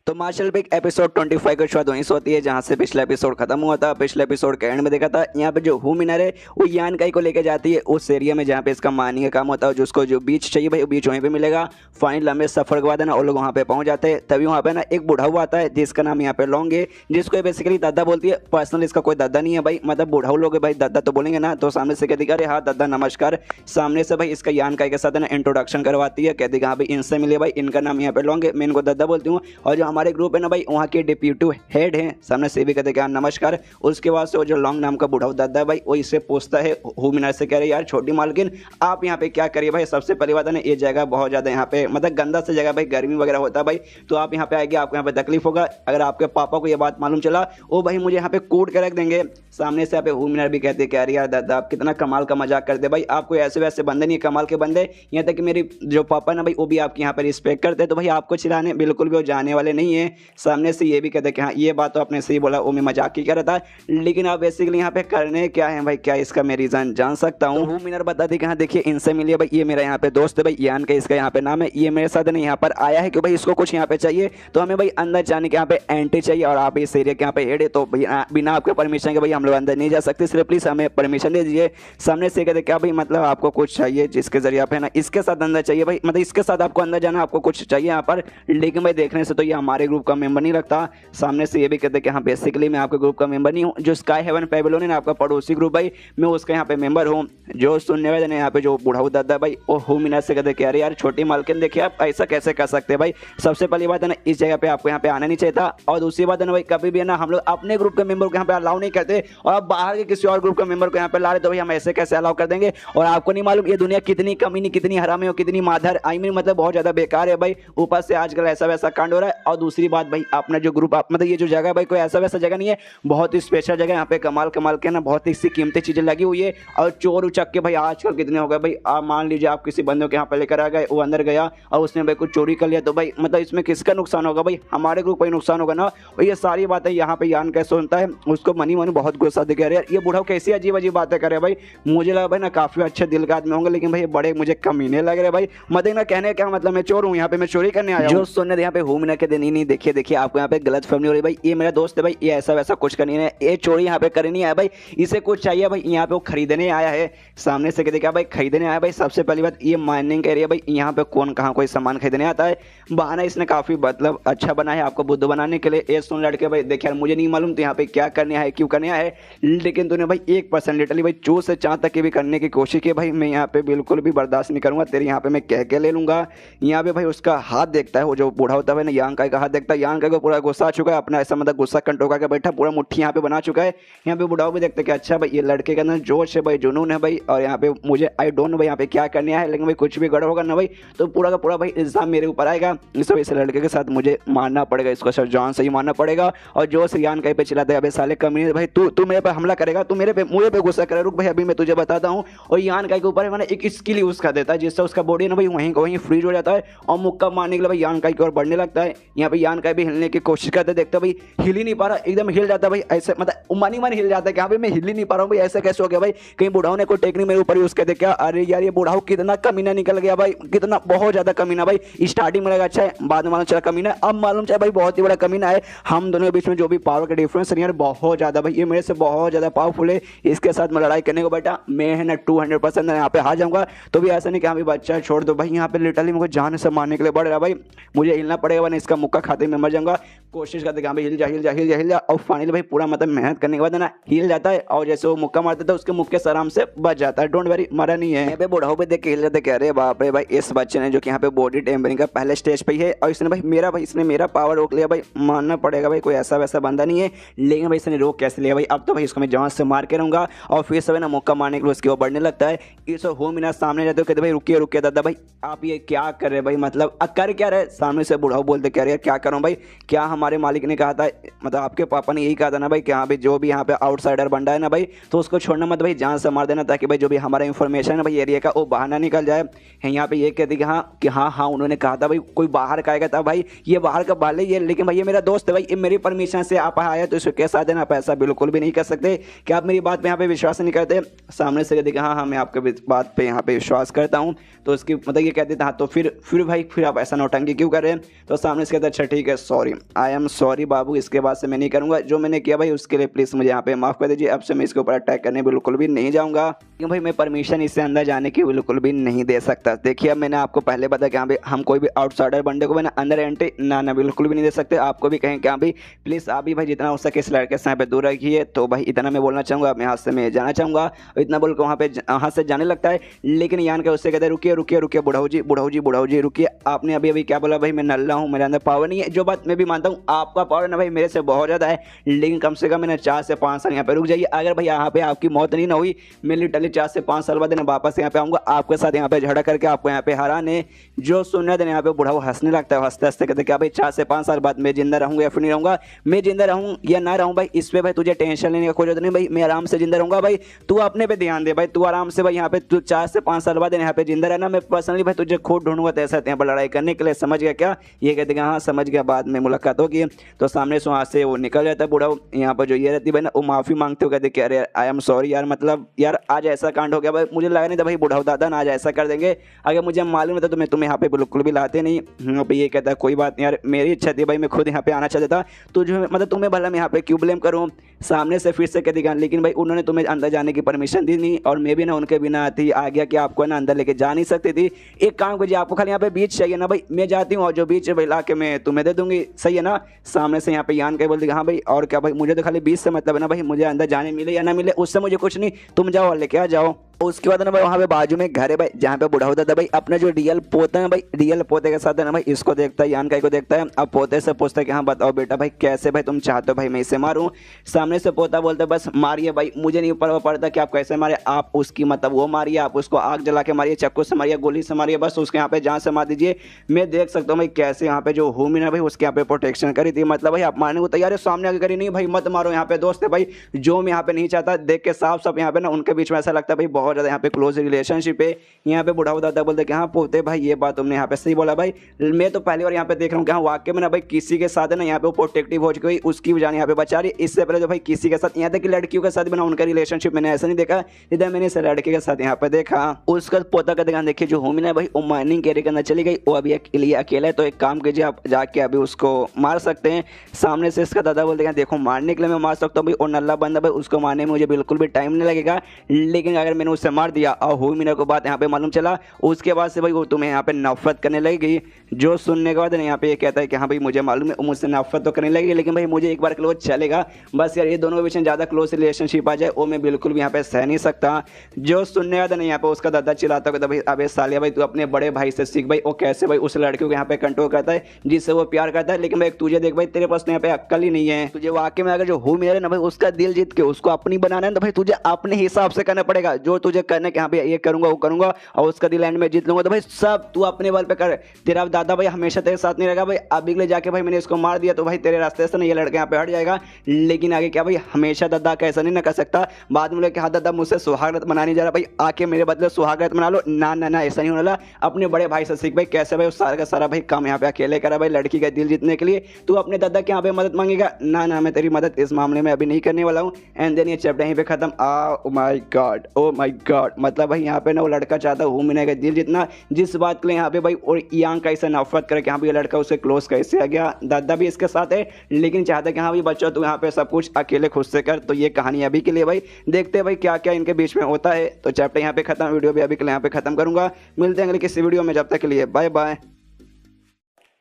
तो मार्शल पिक एपिसोड 25 की शुरुआत वहीं से होती है जहां से पिछला एपिसोड खत्म हुआ था। पिछले एपिसोड के एंड में देखा था यहाँ पे जो हु मिनर है वो यान काई को लेकर जाती है उस एरिया में जहाँ पे इसका मानी का काम होता है, जिसको जो बीच चाहिए भाई वो बीच वहीं पे मिलेगा। फाइनल लंबे सफर के बाद है ना वो लोग वहाँ पे पहुंच जाते हैं। तभी वहाँ पे ना एक बूढ़ा हुआ आता है जिसका नाम यहाँ पे लॉन्ग है, जिसको बेसिकली दादा बोलती है। पर्सनल इसका कोई दादा नहीं है भाई, मतलब बूढ़ा लोग है भाई, दादा तो बोलेंगे ना। तो सामने से कहती अरे हाँ दादा नमस्कार। सामने से भाई इसका यान काई के साथ ना इंट्रोडक्शन करवाती है, कहती हाँ भाई इनसे मिले भाई, इनका नाम यहाँ पे लॉन्ग है, मैं इनको दादा बोलती हूँ। और जो हमारे ग्रुप है ना भाई वहाँ के डिप्यूटी हेड हैं, सामने से भी कहते हैं नमस्कार। उसके बाद से वो जो लॉन्ग नाम का बूढ़ा दादा है भाई वो इससे पूछता है हु मिनर से, कह रहे यार छोटी मालकिन आप यहाँ पे क्या करिए भाई। सबसे पहली बात है ना ये जगह बहुत ज़्यादा यहाँ पे मतलब गंदा सा जगह भाई, गर्मी वगैरह होता है भाई, तो आप यहाँ पे आएंगे आपको यहाँ पे तकलीफ होगा। अगर आपके पापा को ये बात मालूम चला वो भाई मुझे यहाँ पे कूट के रख देंगे। सामने से यहाँ पे हु मिनर भी कहते कह रही यार दादा आप कितना कमाल का मजाक करते भाई, आपको ऐसे वैसे बंदे नहीं कमाल के बंदे। यहाँ तक कि मेरी जो पापा ना भाई वो भी आपके यहाँ पे रिस्पेक्ट करते हैं, तो भाई आपको चिल्लाने बिल्कुल भी वो जाने वाले नहीं है। सामने से ये भी कहते कि हाँ ये बात तो आपने सही बोला, वो मैं मजाक ही कर रहा था, लेकिन आप बेसिकली यहाँ पे करने क्या है भाई, क्या इसका मैं रीजन जान सकता हूँ। हु मिनर बताती कि हाँ देखिए इनसे मिलिए भाई, ये मेरा यहाँ पे दोस्त है भाई यान का इसका यहाँ पे नाम है, ये मेरे साथ नहीं यहाँ पर आया है कि भाई इसको कुछ यहाँ पे चाहिए, तो हमें भाई अंदर जाने के यहाँ पे एंट्री चाहिए और आप इस एरिया के यहाँ पे हेड है, तो बिना आपके परमिशन के भाई हम लोग अंदर नहीं जा सकते, सिर्फ प्लीज हमें परमिशन दे दीजिए। सामने से कहते क्या भाई मतलब आपको कुछ चाहिए जिसके जरिए आप है ना इसके साथ अंदर चाहिए भाई, मतलब इसके साथ आपको अंदर जाना, आपको कुछ चाहिए यहाँ पर, लेकिन भाई देखने से तो ये हमारे ग्रुप का मेंबर नहीं लगता। सामने से ये भी कहते कि हाँ बेसिकली मैं आपके ग्रुप का मेंबर नहीं हूँ, जो स्काई हेवन पैविलियन है ना आपका पड़ोसी ग्रुप भाई मैं उसका यहाँ पे मेंबर हूँ। जो सुनने वाले ने यहाँ पे जो बूढ़ा दादा भाई वो हु मिनर से कहते कि अरे यार छोटी मालकिन देखिए आप ऐसा कैसे कर सकते हैं भाई, सबसे पहली बात है ना इस जगह पे आपको यहाँ पे आना नहीं चाहिए था, और दूसरी बात है ना भाई कभी भी है ना हम लोग अपने ग्रुप के मेंबर को यहाँ पे अलाउ नहीं करते, और आप बाहर के किसी और ग्रुप के मेंबर को यहाँ पे ला रहे तो भाई हम ऐसे कैसे अलाउ कर देंगे। और आपको नहीं मालूम ये दुनिया कितनी कमीनी कितनी हरामी और कितनी माधर आई मीन मतलब बहुत ज्यादा बेकार है भाई, ऊपर से आजकल ऐसा वैसा कांड हो रहा है। और दूसरी बात भाई अपना जो ग्रुप मतलब ये जो जगह भाई कोई ऐसा वैसा जगह नहीं है, बहुत ही स्पेशल जगह, यहाँ पे कमाल कमाल के ना बहुत ही सी कीमती चीजें लगी हुई है। और चोर उचक के भाई आजकल कितने हो गए भाई, आप मान लीजिए आप किसी बंदे को यहाँ पे लेकर आ गए, वो अंदर गया और उसने भाई कुछ चोरी कर लिया, तो भाई मतलब इसमें किसका नुकसान होगा भाई, हमारे ग्रुप को ही नुकसान होगा ना। और ये सारी बातें यहाँ पे यान कैसे सुनता है, उसको मनी बहुत गुस्सा दिख रहा है, ये बूढ़ा कैसी अजीब अजीब बातें करे भाई। मुझे लगा भाई ना काफी अच्छे दिल का आदमी होंगे, लेकिन भाई बड़े मुझे कमीने लग रहे भाई। मतलब ना कहने क्या मतलब मैं चोर हूँ यहाँ पे, मैं चोरी करने आया हूँ। जो सुनने यहाँ पे हु मिनर के नहीं देखिए देखिए आपको यहाँ पे गलत फहमी हो रही भाई, ये मेरा दोस्त है भाई, ये ऐसा वैसा कुछ करनी है, ये चोरी यहाँ पे करनी आया भाई, इसे कुछ चाहिए भाई, यहाँ पे वो खरीदने आया है। सामने से कहते क्या भाई खरीदने आया भाई, सबसे पहली बात ये माइनिंग एरिया भाई, यहाँ पे कौन कहाँ कोई सामान खरीदने आता है। बहाना इसने काफी मतलब अच्छा बना है आपको बुद्ध बनाने के लिए। ये सुन लड़के भाई देखिए यार मुझे नहीं मालूम तो यहाँ पे क्या करने आया क्यों करने आया है, लेकिन तूने भाई 1% लिटरली भाई चू से चाँद तक की भी करने की कोशिश की भाई, मैं यहाँ पे बिल्कुल भी बर्दाश्त नहीं करूंगा, तेरे यहाँ पे मैं कह के ले लूंगा। यहाँ पे भाई उसका हाथ देखता है, वो जो बूढ़ा होता है ना यांग काई का हाथ देखता है, यांग काई को पूरा गुस्सा आ चुका है, अपना ऐसा मतलब गुस्सा कंट्रोल करके बैठा, पूरा मुट्ठी यहाँ पे बना चुका है। यहाँ पे बुढ़ाओ भी देखते कि अच्छा भाई ये लड़के के अंदर जोश है भाई, जुनून है भाई, और यहाँ पे मुझे आई डोंट नो भाई यहाँ पे क्या करने आया है, लेकिन भाई कुछ भी गड़बड़ होगा ना भाई तो पूरा का पूरा भाई इल्जाम मेरे ऊपर आएगा, इस वजह से लड़के के साथ मुझे मारना पड़ेगा, इसको सर जान से ही मारना पड़ेगा। और जो यान काई पे चिल्लाता है अबे साले कमीने भाई तू मेरे पे हमला करेगा, तू मेरे पे गुस्सा करे, रुक भाई अभी मैं तुझे बताता हूँ। और यान काई के ऊपर मैंने एक स्किल यूज कर देता है जिससे उसका बॉडी ना भाई वहीं फ्रीज हो जाता है और मुक्का मारने के लिए भाई यान काई की ओर बढ़ने लगता है। यहाँ पे यान काई भी हिलने की कोशिश करते देखते भाई हिल ही नहीं पा रहा, एकदम हिल जाता भाई ऐसे मतलब मन हिल जाता है कि हाँ भाई मैं हिल ही नहीं पा रहा हूँ भाई, ऐसा कैसे हो गया भाई, कहीं बुढ़ाओ ने कोई टेक्निक मेरे ऊपर यूज कर दे क्या। अरे यार ये बुढ़ाओ कितना कमीना निकल गया भाई, कितना बहुत ज्यादा कमीना भाई, स्टार्टिंग में लगा अच्छा है बाद में मालूम चला कमीना, अब मालूम चला भाई बहुत ही बड़ा कमीना है। हम दोनों के बीच में जो भी पावर का डिफरेंस है यार बहुत ज्यादा भाई, ये मेरे से बहुत ज्यादा पावरफुल है, इसके साथ मैं लड़ाई करने को बैठा मैं है ना 200% यहाँ पे हार जाऊंगा। तो भी ऐसा नहीं कि हाँ भाई बच्चा छोड़ दो भाई, यहाँ पे लिटरली मुझे जान से मारने के लिए बढ़ रहा भाई, मुझे हिलना पड़ेगा वरना इसका मुक्का खाते में मर जाऊंगा। कोशिश करते कि हाँ भाई हिल जा हिल जा हिल जा हिल जा, और फाइनली भाई पूरा मतलब मेहनत करने के बाद ना हिल जाता है, और जैसे वो मुक्का मारता था उसके मुक्के से आराम से बच जाता है, डोंट वरी मरा नहीं है। यहाँ पे बुढ़ाओ पे देख के हिल जाते कह रहे बाप रे भाई इस बच्चे ने जो कि यहाँ पे बॉडी टेम्परिंग का पहले स्टेज पे ही है, और इसने मेरा पावर रोक लिया भाई, मानना पड़ेगा भाई कोई ऐसा वैसा बंदा नहीं है, लेकिन भाई इसने रोक कैसे लिया भाई, अब तो भाई इसको मैं जान से मार के रहूंगा। और फिर सब ना मुक्का मारने के लिए उसकी ओर बढ़ने लगता है। इस हु मिनर सामने जाते हो कहते भाई रुकिए रुकिए दादा भाई आप ये क्या कर रहे भाई, मतलब कर क्या रहे। सामने से बुढ़ाओ बोलते कह रहे क्या करूँ भाई, क्या हमारे मालिक ने कहा था मतलब आपके पापा ने यही कहा था ना भाई कि हाँ भाई जो भी यहाँ पे आउटसाइडर बंदा है ना भाई तो उसको छोड़ना मत भाई, जान से मार देना, ताकि भाई जो भी हमारा इन्फॉर्मेशन है भाई एरिया का वो बाहर ना निकल जाए। यहाँ पे ये कहती कि हाँ उन्होंने कहा था भाई कोई बाहर का आएगा था भाई, ये बाहर का बाल है ये, लेकिन भाई ये मेरा दोस्त है भाई, ये मेरी परमिशन से आप आया तो इसको कैसा देना, आप ऐसा बिल्कुल भी नहीं कर सकते, क्या आप मेरी बात पे यहाँ पे विश्वास नहीं करते। सामने से कहते हाँ मैं आपके बात पे यहाँ पे विश्वास करता हूँ, तो उसकी मतलब ये कहते हाँ तो फिर भाई फिर आप ऐसा नौटंकी क्यों कर रहे हैं। तो सामने से कहते अच्छा ठीक है, सॉरी, आई एम सॉरी बाबू, इसके बाद से मैं नहीं करूँगा। जो मैंने किया भाई उसके लिए प्लीज़ मुझे यहाँ पे माफ़ कर दीजिए। अब से मैं इसके ऊपर अटैक करने बिल्कुल भी नहीं जाऊँगा, क्योंकि भाई मैं परमिशन इससे अंदर जाने की बिल्कुल भी नहीं दे सकता। देखिए अब मैंने आपको पहले बताया कि हाँ भाई हम कोई भी आउटसाइडर बंदे को भी ना अंदर एंट्री ना बिल्कुल भी नहीं दे सकते। आपको भी कहें कि हाँ भाई प्लीज़ आप भी भाई जितना हो सके इस लड़के से यहाँ पे दूर रखिए। तो भाई इतना मैं बोलना चाहूँगा। अब यहाँ से मैं जाना चाहूँगा, इतना बोल कर वहाँ से जाने लगता है। लेकिन यान के उससे कहते हैं रुकिए रुकिए रुकिए बुढ़ाऊ जी बुढ़ाऊ जी बुढ़ाऊ जी रुकिए, आपने अभी अभी क्या बोला? भाई मैं नल्ला हूँ, मेरे अंदर पावर नहीं है। जो बात मैं भी मानता हूँ, आपका पावर ना भाई मेरे से बहुत ज़्यादा है, लेकिन कम से कम मैंने 4 से 5 साल यहाँ पे रुक जाइए। अगर भाई यहाँ पे आपकी मौत नहीं ना हुई, मैं लिटरली 4 से 5 साल बाद ना वापस यहाँ पे आऊँगा, आपके साथ यहाँ पे झगड़ा करके आपको यहाँ पे हराने। जो सुनने देने यहाँ पे बुढ़ाऊ हंसने लगता है, हंसते हंसते कहते क्या भाई 4 से 5 साल बाद मैं जिंदा रहूँगा या फिर नहीं रहूँगा? मैं जिंदा रहूँ या ना रहूँ भाई इस पे भाई तुझे टेंशन लेने का कोई जरूरत नहीं भाई, मैं आराम से जिंदा रहूँगा। भाई तू अपने पे ध्यान दे भाई, तू आराम से भाई यहाँ पे तू 4 से 5 साल बाद यहाँ पे जिंदा रहना। मैं पर्सनली भाई तुझे खुद ढूंढूंगा तेरे यहाँ पर लड़ाई करने के लिए, समझ गया क्या? ये कहते हैं हाँ समझ गया, बाद में मुलाकात होगी। तो सामने से वहाँ से वो निकल जाता है बुढ़ाऊ। यहाँ पर जो ये रहती है भाई ना वो माफ़ी मांगते हो, कहते कि अरे आई एम सॉरी यार, मतलब यार आज ऐसा कांड हो गया भाई, मुझे लगा नहीं था भाई बुढ़ाऊ दादा ना आज ऐसा कर देंगे। अगर मुझे मालूम था तो मैं तुम्हें यहाँ पे बिल्कुल भी लाते नहीं। भाई ये कहता है कोई बात नहीं यार, मेरी इच्छा थी भाई, मैं खुद यहाँ पे आना चाहता था, तुझे मतलब तुम्हें भला मैं यहाँ पे क्यों ब्लेम करूँ? सामने से फिर से कह दिया, लेकिन भाई उन्होंने तुम्हें अंदर जाने की परमिशन दी नहीं, और मैं भी ना उनके बिना आती आ गया कि आपको ना अंदर लेके जा नहीं सकती थी। एक काम कीजिए, आपको खाली यहाँ पे बीच चाहिए ना भाई, मैं जाती हूँ और जो बीच है भाई ला के मैं तुम्हें दे दूंगी, सही है ना? सामने से यहाँ पे यान के बोल दी हाँ भाई और क्या भाई, मुझे तो खाली बीच से मतलब है ना भाई, मुझे अंदर जाने मिले या ना मिले उससे मुझे कुछ नहीं, तुम जाओ और लेके आ जाओ। उसके बाद ना भाई वहाँ पे बाजू में घर है भाई, जहाँ पे बुढ़ा होता था भाई अपना जो रियल पोता है भाई, रियल पोते के साथ है ना भाई इसको देखता है, यान का को देखता है। अब पोते से पूछता है कि हाँ बताओ बेटा भाई कैसे भाई तुम चाहते हो भाई मैं इसे मारूं? सामने से पोता बोलता है बस मारिए भाई, मुझे नहीं परवाह पड़ता कि आप कैसे मारे, आप उसकी मतलब वो मारिए, आप उसको आग जला के मारिए, चक्कू से मारिए, गोली से मारिए, बस उसके यहाँ पे जान से मार दीजिए। मैं देख सकता हूँ भाई कैसे यहाँ पे जो हूमी ना भाई उसके यहाँ पे प्रोटेक्शन करी थी, मतलब भाई आप मारने को तैयार है, सामने आगे करी नहीं भाई मत मारो, यहाँ पे दोस्त है भाई जो मैं यहाँ पे नहीं चाहता। देख के साफ साफ यहाँ पे ना उनके बीच में ऐसा लगता है भाई बहुत ज़्यादा यहाँ पे क्लोज रिलेशनशिप है। यहाँ पे बुढ़ाऊ दादा बोलते कि हाँ पोते भाई ये बात तुमने यहाँ पे सही बोला भाई, मैं तो पहली बार यहाँ पे देख रहा हूँ कि हाँ वाकई में ना भाई किसी के साथ है ना यहाँ पे वो प्रोटेक्टिव हो चुकी, उसकी जान यहाँ पे बचा रही। इससे पहले जो भाई किसी के साथ यहाँ तक कि लड़कियों के साथ भी ना उनका रिलेशनशिप मैंने ऐसा नहीं देखा, इधर मैंने इस लड़के के साथ यहाँ पे देखा। उसका पोता का ध्यान देखिए जो होमी ना भाई वो माइनिंग एरिया के अंदर चली गई, वो अभी अकेला है, तो एक काम कीजिए आप जाके अभी उसको मार सकते हैं। सामने से इसका दादा बोलते हैं देखो मारने के लिए मैं मार सकता हूँ भाई, और नल्ला बंदा भाई उसको मारने में मुझे बिल्कुल भी टाइम नहीं लगेगा, लेकिन अगर मैंने उससे मार दिया और होमी को बात यहाँ पे मालूम चला, उसके बाद से भाई वो तुम्हें यहाँ पे नफरत करने लगेगी। जो सुनने के बाद यहाँ पे ये कहता है कि हाँ भाई मुझे मालूम है मुझसे नफरत तो करने लगेगी, लेकिन भाई मुझे एक बार क्लोज चलेगा, बस यार ये दोनों के बीच में ज़्यादा क्लोज रिलेशनशिप आ जाए वो मैं बिल्कुल भी यहाँ पे सह नहीं सकता। जो सुनने वाला नहीं यहाँ पे उसका दादा चिल्लाता है भाई अबे सालिया भाई तू अपने बड़े भाई से सीख भाई, वो कैसे भाई उस लड़के को यहाँ पे कंट्रोल करता है जिससे वो प्यार करता है, लेकिन भाई तुझे देख भाई तेरे पास यहाँ पे अक्ल ही नहीं है। तुझे वाकई में अगर जो हो मेरे ना भाई उसका दिल जीत के उसको अपनी बनाना है तो भाई तुझे अपने हिसाब से करना पड़ेगा, जो तुझे करना कि हाँ भाई ये करूंगा वो करूंगा और उसका दिल एंड में जीत लूंगा, तो भाई सब तू अपने बल पे कर। तेरा दादा भाई हमेशा तेरे साथ नहीं रहेगा भाई, अभी के लिए जाके भाई मैंने इसको मार दिया तो भाई तेरे रास्ते से ना ये लड़का यहाँ पे हट जाएगा, लेकिन आगे क्या भाई हमेशा दादा कैसा नहीं ना कर सकता। बाद में कि हाँ दादा मुझसे सुहागरात मनाने जा रहा भाई, आके मेरे बदले सुहागरात मना लो, ना ना ना ऐसा नहीं होने वाला। अपने बड़े भाई से सीख भाई कैसे भाई उस सारा का सारा भाई काम यहाँ पे अकेले करा भाई लड़की का दिल जीतने के लिए। तू अपने दादा के यहाँ पे मदद मांगेगा, ना ना मैं तेरी मदद इस मामले में अभी नहीं करने वाला हूँ। एंड देन ये चैप्टर यहीं पे खत्म। ओ माय गॉड, मतलब भाई यहाँ पे ना वो लड़का चाहता हूँ मिलेगा दिल जितना, जिस बात के लिए यहाँ पे भाई और यांग कैसे नफरत करे कि हाँ भाई ये लड़का उससे क्लोज कैसे आ गया। दादा भी इसके साथ है लेकिन चाहता कि हाँ भाई बच्चों तू यहाँ पे सब कुछ अकेले खुद से कर। तो ये कहानी अभी के लिए भाई देखते हैं भाई क्या क्या इनके बीच में होता है। तो चैप्टर यहाँ पे खत्म, वीडियो भी अभी के लिए यहाँ पे खत्म करूंगा। मिलते हैं अगले किसी वीडियो में, जब तक के लिए बाय बाय।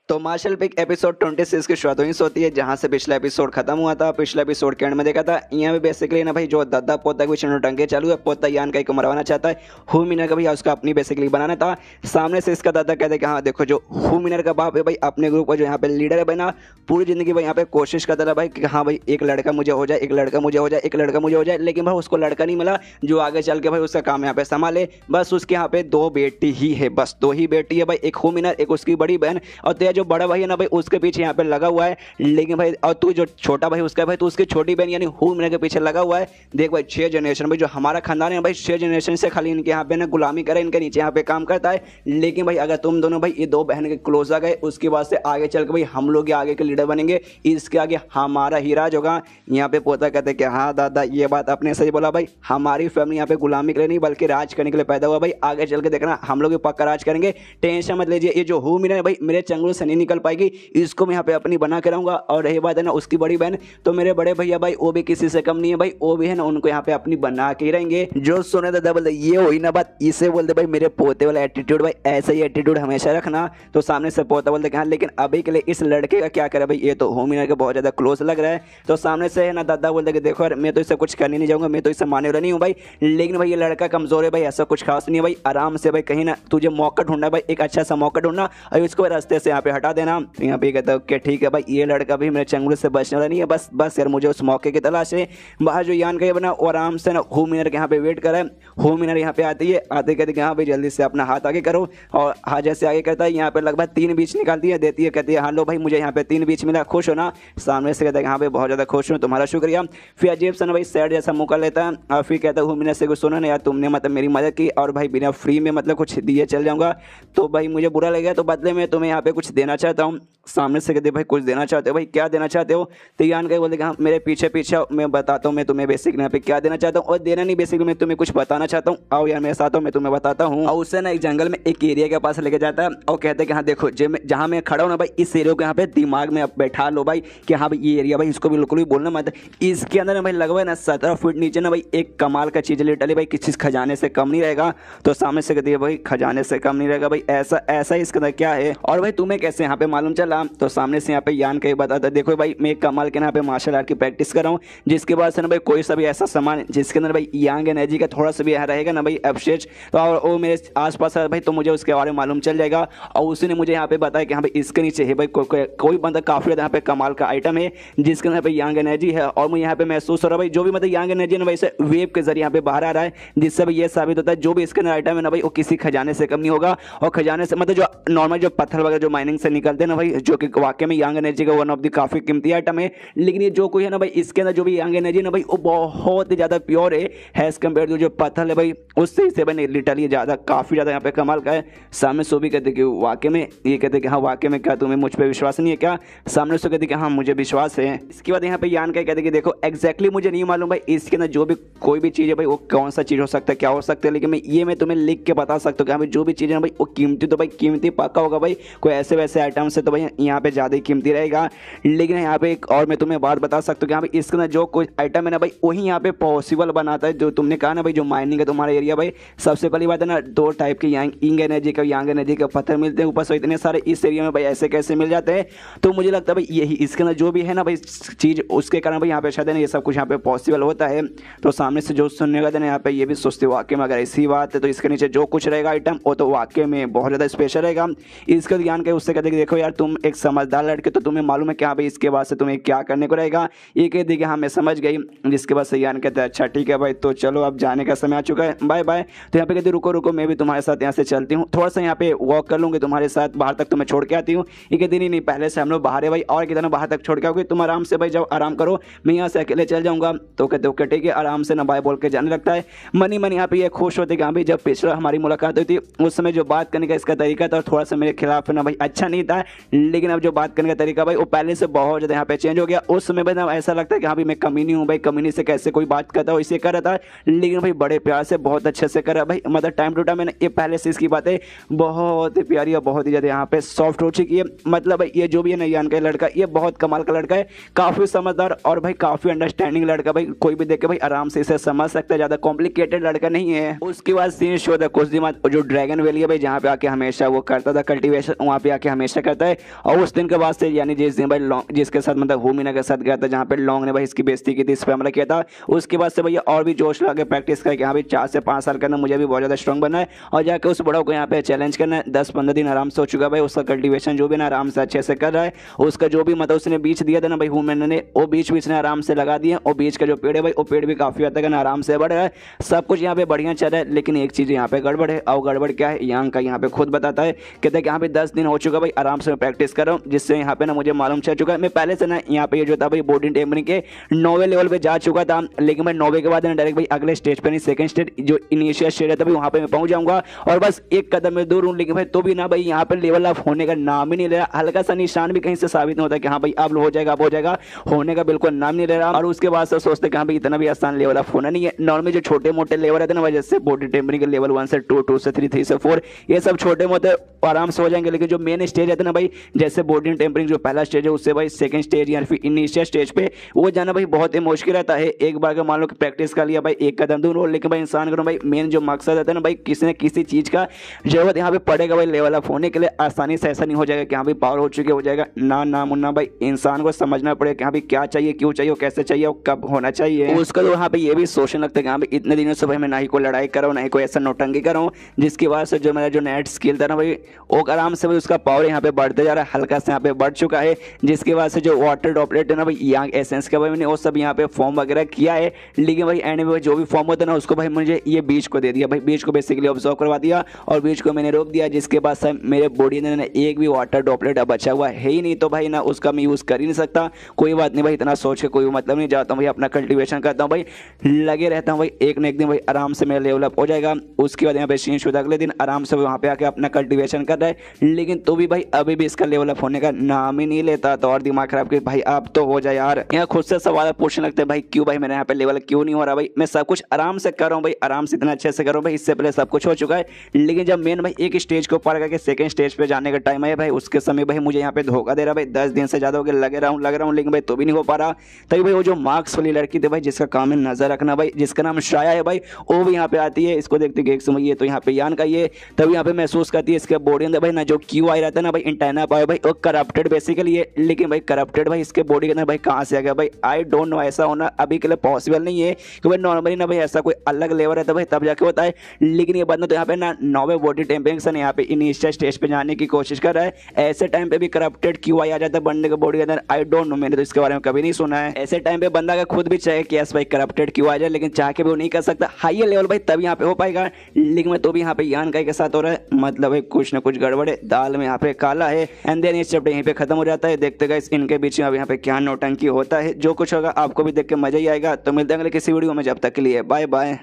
तो मार्शल पिक एपिसोड 26 की शुरुआत वहीं से होती है जहां से पिछला एपिसोड खत्म हुआ था। पिछले एपिसोड के एंड में देखा था यहाँ पे बेसिकली ना भाई जो दादा पोता के टंगे चालू है, पोता यान का मरवाना चाहता है, हु मिनर का भाई उसका अपनी बेसिकली बनाना था। सामने से इसका दादा कहते हैं कि हाँ देखो जो हु मिनर का बाप है भाई अपने ग्रुप का जो यहाँ पे लीडर है भाई ना, पूरी जिंदगी भाई यहाँ पे कोशिश करता था भाई कि हाँ भाई एक लड़का मुझे हो जाए, एक लड़का मुझे हो जाए, एक लड़का मुझे हो जाए, लेकिन भाई उसको लड़का नहीं मिला जो आगे चल के भाई उसका काम यहाँ पे संभाले। बस उसके यहाँ पे 2 बेटी ही है, बस 2 ही बेटी है भाई, एक हु मिनर एक उसकी बड़ी बहन, और तेरा जो बड़ा भाई है ना भाई उसके पीछे यहाँ पे लगा हुआ है। लेकिन भाई और तू जो छोटा भाई उसका भाई तो उसकी छोटी बहन यानी हु मिनर के पीछे लगा हुआ है। देख भाई 6 जनरेशन भाई जो हमारा खानदान है भाई 6 जनरेशन से खाली इनके यहाँ पे ना गुलामी करे, इनके नीचे यहाँ पे काम करता है। लेकिन भाई अगर तुम दोनों भाई ये 2 बहन के क्लोज आ गए उसके बाद से आगे चल के भाई हम लोग आगे के लीडर बनेंगे, इसके आगे हमारा ही राज होगा। यहाँ पे पोता कहते हैं कि हाँ दादा ये बात आपने सही बोला भाई, हमारी फैमिली यहाँ पे गुलामी के लिए नहीं बल्कि राज करने के लिए पैदा हुआ भाई, आगे चल के देखना हम लोग पक्का राज करेंगे, टेंशन मत लीजिए। ये जो हु मिनर भाई मेरे चंगुल से से नहीं निकल पाएगी, इसको मैं यहाँ पे अपनी बना के रहूँगा। और रही बात है ना उसकी बड़ी बहन, तो मेरे बड़े भैया भाई वो भी किसी से कम नहीं है भाई, वो भी है ना उनको यहाँ पे अपनी बना के ही रहेंगे। जो सुने दादा बोलते ये हुई ना बात, इसे बोलते भाई मेरे पोते वाला एटीट्यूड, भाई ऐसा ही एटीट्यूड हमेशा रखना। तो सामने से पोता बोलते कि हाँ, लेकिन अभी के लिए इस लड़के का क्या करे भाई, ये तो होमिनर के बहुत ज़्यादा क्लोज लग रहा है। तो सामने से है ना दादा बोलते कि देखो यार मैं तो इससे कुछ करने नहीं जाऊँगा, मैं तो इससे माने वाला नहीं हूँ भाई, लेकिन भाई ये लड़का कमज़ोर है भाई, ऐसा कुछ खास नहीं है भाई, आराम से भाई कहीं ना तुझे मौका ढूंढना भाई, एक अच्छा सा मौका ढूंढना और इसको रास्ते से यहाँ पे हटा देना। तो यहाँ पे कहता हूँ कि ठीक है भाई, ये लड़का भी मेरे चंगुल से बचने वाला नहीं है, बस बस यार मुझे उस मौके की तलाश है। बाहर जो यान का ये बना वो आराम से ना होमिनर के यहाँ पे वेट कर रहा है। होमिनर यहाँ पे आती है, आते कहते हाँ भाई जल्दी से अपना हाथ आगे करो, और हाथ जैसे आगे करता है यहाँ पे लगभग 3 बीच निकालती है, देती है, कहती है हाँ लो भाई मुझे यहाँ पे 3 बीच मिला, खुश हो ना। सामने से कहता है हाँ भाई बहुत ज़्यादा खुश हूँ, तुम्हारा शुक्रिया। फिर अजीब सा ना भाई सैड जैसा मुँह कर लेता है और फिर कहता है होमिनर से कुछ सुनो ना यार, तुमने मतलब मेरी मदद की और भाई बिना फ्री में मतलब कुछ दिए चल जाऊँगा तो भाई मुझे बुरा लगेगा, तो बदले में तुम्हें यहाँ पे कुछ देना चाहता हूँ। सामने से कहते भाई कुछ देना चाहते हो, भाई क्या देना चाहते हो। तो यान कहीं बोलते हाँ मेरे पीछे पीछे मैं बताता हूँ मैं तुम्हें बेसिकली यहाँ पे क्या देना चाहता हूँ, और देना नहीं बेसिकली मैं तुम्हें कुछ बताना चाहता हूँ, आओ यार मेरे साथ हो मैं तुम्हें बताता हूँ। और उससे ना एक जंगल में एक एरिया के पास लेके जाता है और कहते हैं कि हाँ देखो जहाँ मैं खड़ा हूँ ना भाई, इस एरिया को यहाँ पे दिमाग में बैठा लो भाई कि हाँ भाई ये एरिया भाई इसको बिल्कुल भी बोलना मत। इसके अंदर ना भाई लगभग ना 17 फीट नीचे ना भाई एक कमाल का चीज़ लिटरली भाई किसी खजाने से कम नहीं रहेगा। तो सामने से कहती है भाई खजाने से कम नहीं रहेगा भाई, ऐसा ऐसा इसके अंदर क्या है और भाई तुम्हें कैसे यहाँ पे मालूम चला। तो सामने से यहाँ पे यान कहीं बताता है देखो भाई मैं कमाल के यहाँ पे मार्शल आर्ट की प्रैक्टिस कर रहा हूँ, जिसके बाद से ना भाई कोई सा भी ऐसा सामान जिसके अंदर भाई यांग एनर्जी का थोड़ा सा भी यहाँ रहेगा ना भाई अवशेष, तो और वो मेरे आसपास है भाई तो मुझे उसके बारे में मालूम चल जाएगा। और उसी ने मुझे यहाँ पे बताया कि हाँ भाई इसके नीचे है भाई कोई बंदा काफ़ी ज़्यादा यहाँ पे कमाल का आइटम है जिसके अंदर भाई यांग एनर्जी है, और मुझे यहाँ पे महसूस हो रहा है भाई जो भी मतलब यांग एनर्जी ना भाई से वेव के जरिए यहाँ पे बाहर आ रहा है, जिससे भाई ये साबित होता है जो भी इसके अंदर आइटम है ना भाई वो किसी खजाने से कम नहीं होगा। और खजाने से मतलब जो नॉर्मल जो पत्थर वगैरह जो माइनिंग से निकलते हैं ना भाई, जो कि वाकई में यांग एनर्जी का वन ऑफ द काफ़ी कीमती आइटम है, लेकिन ये जो कोई है ना भाई इसके अंदर जो भी यांग एनर्जी ना भाई वो बहुत ही ज़्यादा प्योर है एज कम्पेयर टू जो पत्थर है भाई उससे इसे भाई लिटरली ज़्यादा काफ़ी ज़्यादा यहाँ पे कमाल का है। सामने सो भी कहते कि वाकई में, ये कहते कि हाँ वाकई में क्या तुम्हें मुझ पर विश्वास नहीं है क्या। सामने सो कहते कि हाँ मुझे विश्वास है। इसके बाद यहाँ पे यान का कहते कि देखो एग्जैक्टली मुझे नहीं मालूम भाई इसके अंदर जो भी कोई भी चीज़ है भाई वो कौन सा चीज़ हो सकता है क्या हो सकता है, लेकिन मैं तुम्हें लिख के बता सकता हूँ कि हाँ भाई जो भी चीज़ है भाई वो कीमती तो भाई कीमती पक्का होगा भाई, कोई ऐसे वैसे आइटम से तो भाई यहाँ पे ज़्यादा ही कीमती रहेगा। लेकिन यहाँ पे एक और मैं तुम्हें बात बता सकता हूँ कि हाँ भाई इसके अंदर जो कोई आइटम है ना भाई वही यहाँ पे पॉसिबल बनाता है जो तुमने कहा ना भाई जो माइनिंग है तुम्हारा एरिया भाई। सबसे पहली बात है ना 2 टाइप के इंग एनर्जी का यांग एनर्जी के पत्थर मिलते हैं, ऊपर से इतने सारे इस एरिया में भाई ऐसे कैसे मिल जाते हैं। तो मुझे लगता है भाई यही इसके अंदर जो भी है ना भाई चीज़ उसके कारण भाई यहाँ पे शायद ना ये सब कुछ यहाँ पे पॉसिबल होता है। तो सामने से जो सुनने का ना यहाँ पे ये भी सोचते वाकई में अगर ऐसी बात है तो इसके नीचे जो कुछ रहेगा आइटम वो तो वाकई में बहुत ज़्यादा स्पेशल रहेगा। इसका ज्ञान के उससे कहते कि देखो यार तुम एक समझदार लड़के तो तुम्हें मालूम है कि हाँ भाई इसके बाद से तुम्हें क्या करने को रहेगा। ये कहती कि हाँ मैं समझ गई, जिसके बाद से ज्ञान कहते हैं अच्छा ठीक है भाई तो चलो अब जाने का समय आ चुका है, बाय बाय। तो यहाँ पे कहते रुको रुको मैं भी तुम्हारे साथ यहाँ से चलती हूँ, थोड़ा सा यहाँ पे वॉक कर लूँगी तुम्हारे साथ, बाहर तक तुम्हें छोड़ के आती हूँ। ये कहती नहीं पहले से हम लोग बाहर है भाई और कितना बाहर तक छोड़ के आओगे, तुम आराम से भाई जाओ आराम करो, मैं यहाँ से अकेले चल जाऊँगा। तो कहते ओके ठीक है, आराम से ना बाय बोल के जाने लगता है। मनी मन यहाँ पे ये खुश होते कि हाँ भाई जब पिछला हमारी मुलाकात हुई थी उस समय जो बात करने का इसका तरीका था थोड़ा सा मेरे खिलाफ ना भाई अच्छा नहीं था, लेकिन अब जो बात करने का तरीका भाई वो पहले से बहुत ज़्यादा यहाँ पे चेंज हो गया। उस समय भाई ऐसा लगता है कि हाँ भाई मैं कमीनी हूँ भाई, कमीनी से कैसे कोई बात करता हो इसे कर रहा था, लेकिन भाई बड़े प्यार से बहुत अच्छे से कर रहा भाई, मतलब टाइम टू टाइम मैंने ये पहले से इसकी बातें बहुत ही प्यारी और बहुत ही ज़्यादा यहाँ पे सॉफ्ट हो चुकी है। मतलब भाई ये जो भी है ना यान का लड़का ये बहुत कमाल का लड़का है, काफ़ी समझदार और भाई काफ़ी अंडरस्टैंडिंग लड़का भाई, कोई भी देख के भाई आराम से इसे समझ सकता है, ज़्यादा कॉम्प्लिकेटेड लड़का नहीं है। उसके बाद सीन शो था कुछ दिन बाद जो ड्रैगन वैली है भाई जहाँ पे आके हमेशा वो करता था कल्टीवेशन, वहाँ पे आके हमेशा करता है। और उस दिन के बाद से यानी जिस दिन भाई लॉन्ग जिसके साथ मतलब होमिना के साथ गया था जहाँ पे लॉन्ग ने भाई इसकी बेइज्जती की थी, इस पर हमला किया था, उसके बाद से भैया और भी जोश लगा के प्रैक्टिस करके हाँ भाई 4 से 5 साल करना मुझे भी बहुत ज़्यादा स्ट्रॉन्ग बनना है और जाकर उस बड़ों को यहाँ पे चैलेंज करना है। 10-15 दिन आराम से हो चुका भाई, उसका कल्टीवेशन जो भी ना आराम से अच्छे से कर रहा है, उसका जो भी मतलब उसने बीज दिया था ना भाई होमिना ने वो बीज ने आराम से लगा दिया, और बीज का जो पेड़ है भाई वो पेड़ भी काफ़ी हद तक ना आराम से बढ़ रहा है, सब कुछ यहाँ पे बढ़िया चल रहा है। लेकिन एक चीज़ यहाँ पे गड़बड़ है, और गड़बड़ क्या है यांग का यहाँ पे खुद बताता है, कहता है कि यहाँ पे 10 दिन हो चुका भाई आराम से मैं प्रैक्टिस कर रहा हूँ, जिससे यहाँ पे ना मुझे मालूम चल चुका है मैं पहले से ना यहाँ पे ये जो था भाई बॉडी टेम्परिंग के 9वें लेवल पे जा चुका था, लेकिन मैं 9वें के बाद ना डायरेक्ट भाई अगले स्टेज पे नहीं सेकंड स्टेज जो इनिशियल स्टेज है तभी वहाँ पे मैं पहुँच जाऊँगा, और बस एक कदम में दूर हूँ। लेकिन भाई तो भी ना भाई यहाँ पे लेवल अप होने का नाम ही नहीं ले रहा, हल्का सा निशान भी कहीं से साबित नहीं होता कि हाँ भाई अब हो जाएगा अब हो जाएगा, होने का बिल्कुल नाम नहीं ले रहा। और उसके बाद से सोचते कि हाँ भाई इतना भी आसान लेवल अप होना नहीं है, नॉर्मली जो छोटे मोटे लेवल रहते हैं ना वजह से बॉडी टेम्परिंग के लेवल 1 से 2, 2 से 3, 3 से 4 ये सब छोटे मोटे आराम से हो जाएंगे। लेकिन जो मेन स्टेज है ना भाई, जैसे बॉडी टेम्परिंग जो पहला स्टेज है उससे भाई सेकंड स्टेज या फिर इनिशियल स्टेज पे वो जाना भाई बहुत ही मुश्किल रहता है। एक बार का मान लो कि प्रैक्टिस कर लिया भाई एक कदम दूर हो, लेकिन भाई इंसान को भाई मेन जो मकसद रहता है ना भाई, किसी न किसी चीज़ का जरूरत यहाँ पे पड़ेगा भाई लेवल अप होने के लिए। आसानी से ऐसा नहीं हो जाएगा कि हाँ भाई पावर हो चुके हो जाएगा, ना मुन्ना भाई इंसान को समझना पड़ेगा कि हाँ भाई क्या चाहिए, क्यों चाहिए, कैसे चाहिए और कब होना चाहिए। उसका तो यहाँ पे ये भी सोचने लगता है कि हाँ भाई इतने दिनों से भाई मैं ना ही कोई लड़ाई कर रहा हूँ, ना ही कोई ऐसा नौटंकी कर रहा हूँ, जिसकी वजह से जो मेरा जो नेट स्किल था ना भाई वो आराम से भाई उसका पावर यहाँ पे बढ़ते जा रहा है, हल्का से यहाँ पे बढ़ चुका है। जिसकी वजह से जो वाटर ड्रॉपलेट है ना भाई यांग एसेंस का भाई मैंने वो सब यहाँ पे फॉर्म वगैरह किया है। लेकिन भाई एंड में जो भी फॉर्म होता है ना उसको भाई मुझे ये बीच को दे दिया भाई, बीच को बेसिकली ऑब्जर्व करवा दिया और बीच को मैंने रोक दिया। जिसके बाद से मेरे बॉडी ने एक भी वाटर ड्रॉपलेट अब बचा हुआ है ही नहीं, तो भाई ना उसका मैं यूज़ कर ही नहीं सकता। कोई बात नहीं भाई, इतना सोच के कोई मतलब नहीं, जाता हूँ भाई अपना कल्टीवेशन करता हूँ भाई, लगे रहता हूँ भाई, एक न एक दिन भाई आराम से मेरा लेवल अप हो जाएगा। उसके बाद यहाँ पे शीन शुदा अगले दिन आराम से वहाँ पे आके अपना कल्टीवेशन कर रहा है। लेकिन तो भी भाई अभी भी इसका लेवल अप होने का नाम ही नहीं लेता, तो और दिमाग खराब कि भाई अब तो हो जाए यार। यहाँ खुद से सवाल पूछने लगते हैं भाई क्यों भाई मेरे यहाँ पे लेवल क्यों नहीं हो रहा भाई, मैं सब कुछ आराम से कर रहा हूँ भाई, आराम से इतना अच्छे से कर रहा हूँ भाई, इससे पहले सब कुछ हो चुका है। लेकिन जब मेन भाई एक स्टेज को पार करके सेकंड स्टेज पे जाने का टाइम है भाई, उसके समय भाई मुझे यहाँ पे धोखा दे रहा भाई, 10 दिन से ज़्यादा हो गया लग रहा हूँ, लेकिन भाई तो भी नहीं हो पा रहा। तभी भाई वो जो मार्क्स वाली लड़की थी भाई जिसका काम है नजर रखना भाई, जिसका नाम शाया है भाई, वो भी यहाँ पे आती है, इसको देखते एक समय ये तो यहाँ पे यान का ये तभी यहाँ पे महसूस करती है इसके बॉडी अंदर भाई ना जो क्यू आई रहता है ना भाई इंटरना पाए भाई वो करप्टेड बेसिकली है। लेकिन भाई करप्टेड भाई इसके बॉडी के अंदर भाई कहाँ से आ गया भाई, आई डोंट नो, ऐसा होना अभी के लिए पॉसिबल नहीं है कि भाई नॉर्मली ना भाई ऐसा कोई अलग लेवल रहता है भाई तब जाके होता है। लेकिन ये बंदा तो यहाँ पे ना नॉर्मल बॉडी टेम्परेचर यहाँ पे इनिशियल स्टेज पे जाने की कोशिश कर रहा है, ऐसे टाइम पे भी करप्टेड क्यू आई आ जाता है बंदे के बॉडी के अंदर, आई डोंट नो, मैंने तो इसके बारे में कभी नहीं सुना है। ऐसे टाइम पे बंदा का खुद भी चाहे कि यस भाई करप्टेड क्यों आ जाए, लेकिन चाह के भी वो नहीं कर सकता, हाई लेवल भाई तब यहाँ पे हो पाएगा। लेकिन मैं तो भी यहाँ पे यान का के साथ हो रहा है, मतलब भाई कुछ ना कुछ गड़बड़ है, दाल में यहाँ पे काला है। एंड देन ये चैप्टर यहीं पे खत्म हो जाता है। देखते गए इनके बीच में अब यहाँ पे क्या नौटंकी होता है, जो कुछ होगा आपको भी देख के मजा ही आएगा। तो मिलते हैं अगले किसी वीडियो में, जब तक के लिए बाय बाय।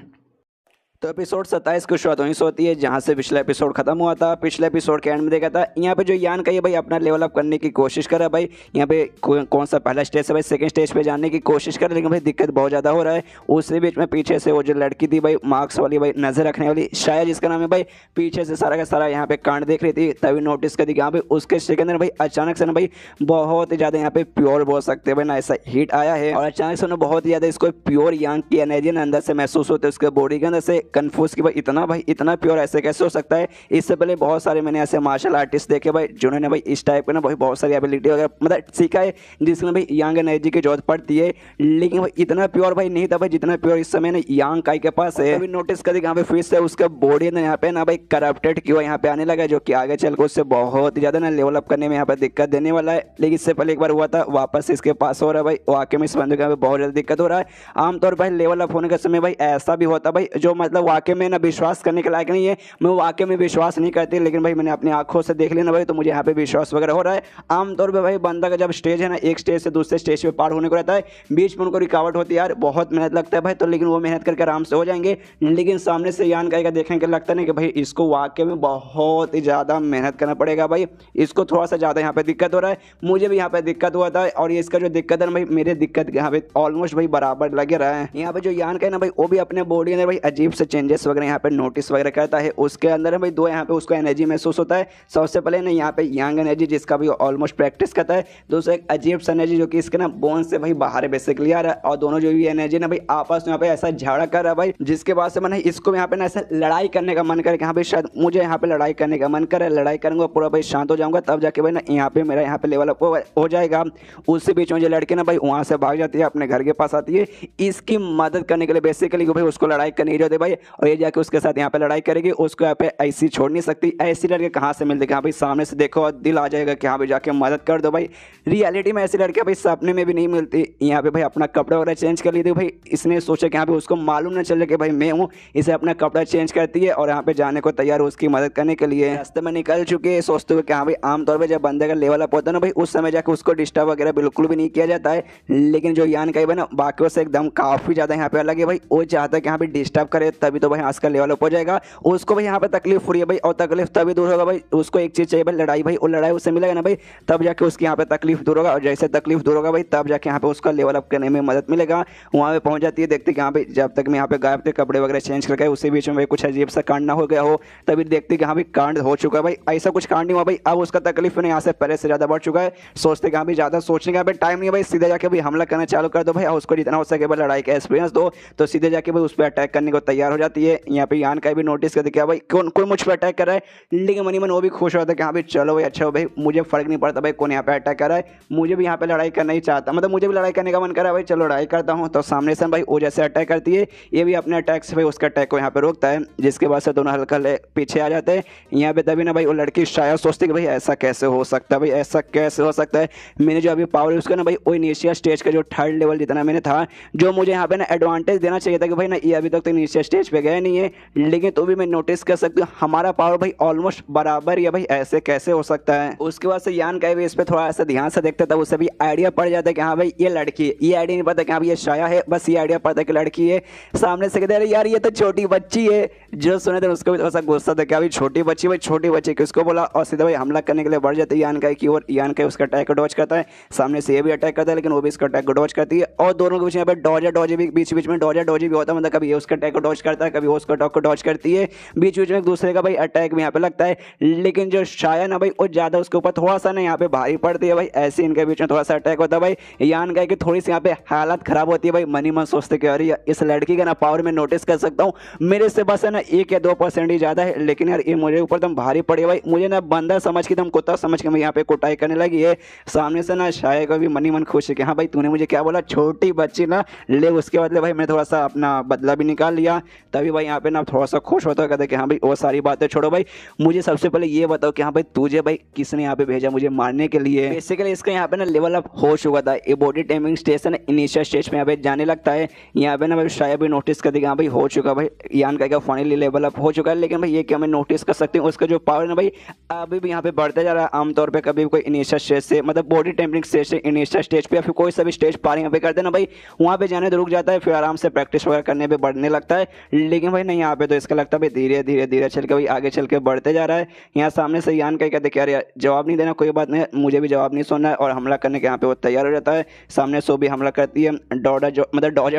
तो एपिसोड 27 की शुरुआत वहीं से होती है जहाँ से पिछला एपिसोड खत्म हुआ था। पिछले एपिसोड के एंड में देखा था यहाँ पे जो यान का ये भाई अपना लेवल अप करने की कोशिश कर रहा है भाई, यहाँ पे कौन सा पहला स्टेज है भाई, सेकंड स्टेज पे जाने की कोशिश कर रहा है, लेकिन भाई दिक्कत बहुत ज़्यादा हो रहा है। उसी बीच में पीछे से वो जो लड़की थी भाई मार्क्स वाली भाई नजर रखने वाली शायद जिसका नाम है भाई, पीछे से सारा का सारा यहाँ पे कांड देख रही थी, तभी नोटिस कर दी यहाँ पे उसके अंदर भाई अचानक से ना भाई बहुत ही ज़्यादा यहाँ पे प्योर बोल सकते हैं भाई ना ऐसा हीट आया है, और अचानक से ना बहुत ही ज़्यादा इसको प्योर यांग की एनर्जी ना अंदर से महसूस होती है उसके बॉडी के अंदर से। कन्फ्यूज की भाई इतना प्योर ऐसे कैसे हो सकता है। इससे पहले बहुत सारे मैंने ऐसे मार्शल आर्टिस्ट देखे भाई जिन्होंने भाई इस टाइप के ना भाई बहुत सारी एबिलिटी वगैरह मतलब सीखा है जिसमें भाई यांग एनर्जी की जरूरत पड़ती है, लेकिन भाई इतना प्योर भाई नहीं था भाई जितना प्योर इस समय ना यांग काई के पास है। अभी नोटिस कर यहाँ पे फिर से उसका बॉडी ना यहाँ पे ना भाई करप्टेड क्यों यहाँ पे आने लगा, जो कि आगे चल कर उससे बहुत ही ज्यादा ना लेवल अप करने में यहाँ पे दिक्कत देने वाला है। लेकिन इससे पहले एक बार हुआ था वापस इसके पास हो रहा है भाई, वाकई में इस बंदे को यहाँ पे बहुत ज्यादा दिक्कत हो रहा है। आमतौर पर लेवल अप होने के समय भाई ऐसा भी होता भाई जो मतलब वाकई में ना विश्वास करने के लायक नहीं है, मैं वाकई में विश्वास नहीं करती, लेकिन भाई मैंने अपनी आंखों से देख लिया ना भाई तो मुझे यहाँ पे विश्वास वगैरह हो रहा है। आमतौर पे भाई बंदा का जब स्टेज है ना एक स्टेज से दूसरे स्टेज पे पार होने को रहता है, बीच में उनको रिकावट होती है यार, बहुत मेहनत लगता है भाई, तो लेकिन वो मेहनत करके आराम से हो जाएंगे। लेकिन सामने से यान का देखने के लगता नहीं कि भाई इसको वाकई में बहुत ही ज़्यादा मेहनत करना पड़ेगा भाई, इसको थोड़ा सा ज़्यादा यहाँ पे दिक्कत हो रहा है, मुझे भी यहाँ पे दिक्कत हुआ था, और ये इसका जो दिक्कत है ना भाई मेरे दिक्कत यहाँ पे ऑलमोस्ट भाई बराबर लगे रहा है। यहाँ पे जो यान का है ना भाई वो भी अपने बॉडी अंदर भाई अजीब से चेंजेस वगैरह यहाँ पे नोटिस वगैरह करता है। उसके अंदर भाई दो यहाँ पे उसको एनर्जी महसूस होता है। सबसे पहले ना यहाँ पे यांग एनर्जी जिसका भी ऑलमोस्ट प्रैक्टिस करता है, दूसरा एक अजीब सा एनर्जी जो कि इसके ना बोन से भाई बाहर बेसिकली आ रहा है, और दोनों जो भी एनर्जी ना भाई आपस में यहाँ पे ऐसा झगड़ा कर रहा है भाई, जिसके बाद से मैंने इसको यहाँ पे ना ऐसा लड़ाई करने का मन करे कि हाँ भाई शायद मुझे यहाँ पे लड़ाई करने का मन करे, लड़ाई करूंगा पूरा भाई शांत हो जाऊंगा, तब जाके भाई ना यहाँ पे मेरा यहाँ पे लेवल अप हो जाएगा। उसी बीच में जो लड़की ना भाई वहाँ से भाग जाती है, अपने घर के पास आती है इसकी मदद करने के लिए बेसिकली भाई उसको लड़ाई करनी रहती है भाई, और ये जाके उसके साथ यहाँ पे लड़ाई करेगी, उसको यहाँ पे ऐसी छोड़ नहीं सकती। ऐसी लड़के कहाँ से मिलते हाँ भाई, सामने से देखो और दिल आ जाएगा कि हाँ भाई जाके मदद कर दो भाई। रियलिटी में ऐसी लड़कियाँ भाई सपने में भी नहीं मिलती। यहाँ पे भाई अपना कपड़ा वगैरह चेंज कर ली थी भाई, इसने सोचा कि यहाँ पे उसको मालूम ना चले कि भाई मैं हूँ, इसे अपना कपड़ा चेंज करती है और यहाँ पे जाने को तैयार हो उसकी मदद करने के लिए। रास्ते में निकल चुके हैं सोचते हुए कि हाँ भाई आमतौर पर जब बंदे का लेवल अप होता है ना भाई उस समय जाकर उसको डिस्टर्ब वगैरह बिल्कुल भी नहीं किया जाता है, लेकिन जो यान का है ना बाकियों से एकदम काफ़ी ज़्यादा यहाँ पे अलग है भाई, वो चाहता है कि यहाँ पे डिस्टर्ब करे तभी तभी तो भाई आज का लेवल अप हो जाएगा। उसको भाई यहाँ पे तकलीफ हो रही है भाई, और तकलीफ तभी दूर होगा भाई, उसको एक चीज़ चाहिए भाई, लड़ाई भाई, और लड़ाई उससे मिलेगा ना भाई, तब जाके उसकी यहाँ पे तकलीफ दूर होगा, और जैसे तकलीफ दूर होगा भाई तब जाके यहाँ पे उसका लेवल अप करने में मदद मिलेगा। वहाँ पे पहुँच जाती है, देखते कि यहाँ पे जब तक मैं यहाँ पे गायब थे कपड़े वगैरह चेंज करके, उसी बीच में भाई कुछ अजीब सा कांड ना हो गया हो, तभी देखते कि हाँ भाई कांड हो चुका है भाई, ऐसा कुछ कांड नहीं हुआ भाई, अब उसका तकलीफ नहीं यहाँ से पहले से ज़्यादा बढ़ चुका है। सोचते कि हाँ भाई ज़्यादा सोचने का भाई टाइम नहीं है भाई, सीधे जाके भाई हमला करना चालू कर दो भाई, और उसको जितना हो सके भाई लड़ाई का एक्सपीरियंस दो, तो सीधे जाके भाई उस पर अटैक करने को तैयार हो जाती है। यहाँ पे यान का भी नोटिस करते क्या भाई कौन कोई मुझ पर अटैक कर रहा है, लेकिन मनी मन वो भी खुश होता है कि हाँ भाई चलो भाई अच्छा हो भाई, मुझे फर्क नहीं पड़ता भाई कौन यहाँ पे अटैक कर रहा है, मुझे भी यहाँ पे लड़ाई करना ही चाहता, मतलब मुझे भी लड़ाई करने का मन कर रहा है भाई, चलो लड़ाई करता हूँ। तो सामने से भाई वो जैसे अटैक करती है, ये भी अपने अटैक से भाई उसका अटैक को यहाँ पे रोकता है, जिसके बाद से दोनों हल्का पीछे आ जाते हैं। यहाँ पे तभी ना भाई वो लड़की शायद सोचती कि भाई ऐसा कैसे हो सकता है भाई, ऐसा कैसे हो सकता है, मैंने जो अभी पावर यूज़ किया ना भाई वो इनिशियल स्टेज का जो थर्ड लेवल जितना मैंने था, जो मुझे यहाँ पे ना एडवांटेज देना चाहिए था कि भाई ना ये अभी तक तो इनिशियल स्टेज पे गया नहीं है, लेकिन तो भी मैं नोटिस कर सकती हूँ हमारा पावर भाई ऑलमोस्ट बराबर ही है भाई, ऐसे कैसे हो सकता है। उसके बाद से यान का भी इस पर थोड़ा ऐसा ध्यान से देखता था, उसे भी आइडिया पड़ जाता है कि हाँ भाई ये लड़की है, ये आइडिया नहीं पता कि हाँ भाई ये शाया है, बस ये आइडिया पता है कि लड़की है। सामने से कहते यार ये तो छोटी बच्ची है, जो सुने थे उसको भी थोड़ा सा गुस्सा था, क्या भाई छोटी बच्ची, भाई छोटी बच्ची किसको बोला, और सीधा भाई हमला करने के लिए बढ़ जाती है यान का की ओर। यान का उसका अटैक को डॉज करता है, सामने से ये भी अटैक करता है, लेकिन वो भी इसका अटैक को डॉज करती है, और दोनों के बीच यहाँ पे डॉज भी बीच बीच में डॉजी भी होता है, मतलब कभी ये उसका अटैक को डॉज करता है, कभी वो उसका अटैक को डॉज करती है, बीच बीच में एक दूसरे का भाई अटैक भी यहाँ पे लगता है। लेकिन जो शाया ना भाई वो ज़्यादा उसके ऊपर थोड़ा सा ना यहाँ पे भारी पड़ती है भाई, ऐसे इनके बीच में थोड़ा सा अटैक होता है भाई। यान का की थोड़ी सी यहाँ पे हालत खराब होती है भाई, मनी मन सोचते कि अरे इस लड़की का ना पावर में नोटिस कर सकता हूँ, मेरे से बस है ना 1 या 2% ही ज़्यादा है, लेकिन यार ये मुझे ऊपर तुम भारी पड़ी भाई, मुझे ना बंदर समझ के तुम कुत्ता समझ के मैं यहाँ पे कुटाई करने लगी है। सामने से ना शाया का भी मनी मन खुश है कि हाँ भाई तूने मुझे क्या बोला छोटी बच्ची ना ले, उसके बदले भाई मैं थोड़ा सा अपना बदला भी निकाल लिया। तभी भाई यहाँ पे ना थोड़ा सा खुश होता है, कहते कि हाँ भाई वो सारी बातें छोड़ो भाई, मुझे सबसे पहले ये बताओ कि हाँ भाई तुझे भाई किसने यहाँ पे भेजा मुझे मारने के लिए। बेसिकली इसका यहाँ पे ना लेवल अप हो चुका था, ये body taming station initial stage में यहाँ पे जाने लगता है। यहाँ पे ना भाई शायद भी नोटिस कर देगा हाँ भाई हो चुका भाई, यान का फाइनली लेवल अप हो चुका है। लेकिन भाई ये क्या मैं नोटिस कर सकती हूँ उसका जो पावर है ना भाई अभी भी यहाँ पे बढ़ते जा रहा है। आमतौर पर कभी कोई इनिशियल स्टेज से मतलब बॉडी टेम्परिंग स्टेज से इनिशियल स्टेज पे या फिर कोई सा भी स्टेज पार यहाँ पे करते ना भाई, वहाँ पे जाने तो रुक जाता है, फिर आराम से प्रैक्टिस वगैरह करने पे बढ़ने लगता है। लेकिन भाई नहीं यहाँ पे तो इसका लगता है भाई धीरे धीरे धीरे चल के भाई आगे चल के बढ़ते जा रहा है। यहाँ सामने से यान का कहते क्या यार जवाब नहीं देना, कोई बात नहीं, मुझे भी जवाब नहीं सुनना है, और हमला करने के यहाँ पे वो तैयार हो जाता है। सामने सो भी हमला करती है,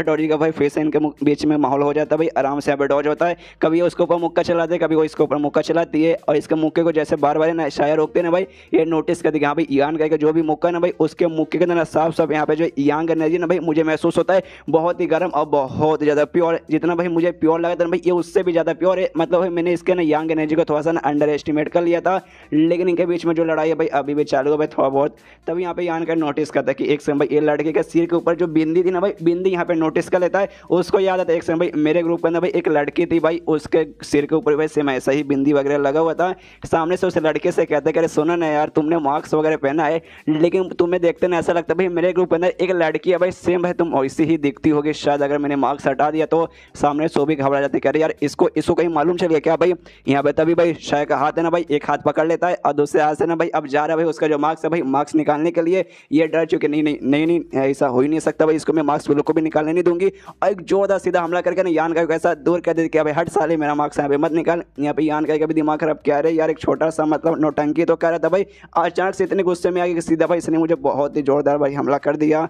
डॉजी का भाई फिर से इनके बीच में माहौल हो जाता है भाई, आराम से यहाँ पे डॉज होता है, कभी वो उसके ऊपर मुक्का चलाते कभी वो इसके ऊपर मुक्का चलाती है, और इसके मुक्के को जैसे बार बार ना शायर रोकते हैं ना भाई, ये नोटिस करते हाँ भाई यान का जो भी मुक्का ना भाई उसके मुक्के के अंदर साफ साफ यहाँ पे जो यांग एनर्जी ना भाई मुझे महसूस होता है, बहुत ही गर्म और बहुत ज़्यादा प्योर, जितना भाई मुझे प्योर लगा था भाई ये उससे भी ज़्यादा प्योर है। मतलब भाई मैंने इसके ना यांग एनर्जी को थोड़ा सा ना अंडर एस्टिमेट कर लिया था, लेकिन इनके बीच में जो लड़ाई है भाई अभी भी चालू है भाई थोड़ा बहुत। तभी यहाँ पे यान का नोटिस करता है कि एक समय भाई ये लड़के के सिर के ऊपर जो बिंदी थी ना भाई, बिंदी यहाँ पे नोटिस कर लेता है, उसको याद आता है एक समय भाई मेरे ग्रुप के अंदर भाई एक लड़की थी भाई, उसके सिर के ऊपर भाई सेम ऐसा ही बिंदी वगैरह लगा हुआ था। सामने से उस लड़के से कहते हैं सुनो ना यार तुमने मास्क वगैरह पहना है, लेकिन तुम्हें देखते ना ऐसा लगता है भाई मेरे ग्रुप के अंदर एक लड़की है भाई सेम भाई तुम वैसी ही दिखती होगी, शायद अगर मैंने मास्क हटा दिया तो। सामने सो भी घबरा जाती है यार इसको कहीं मालूम चल गया क्या भाई। यहाँ पे तभी भाई शायद का हाथ है ना भाई एक हाथ पकड़ लेता है, और दूसरे हाथ से ना भाई अब जा रहा है भाई उसका जो मास्क है भाई मास्क निकालने के लिए, ये डर चुके नहीं नहीं नहीं नहीं ऐसा हो ही नहीं सकता भाई, इसको मैं मास्क बिल्कुल भी निकालने नहीं दूंगी, और एक जोरदार सीधा हमला करके ना यान का कैसा दूर कर देती क्या भाई हट साले मेरा मास्क यहाँ पे मत निकाल। यहाँ पे यान का भी दिमाग खराब क्या रहे यार, एक छोटा सा मतलब नौटंकी तो कर रहा था भाई, अचानक से इतने गुस्से में आ गया कि सीधा भाई इसने मुझे बहुत ही जोरदार भाई हमला कर दिया।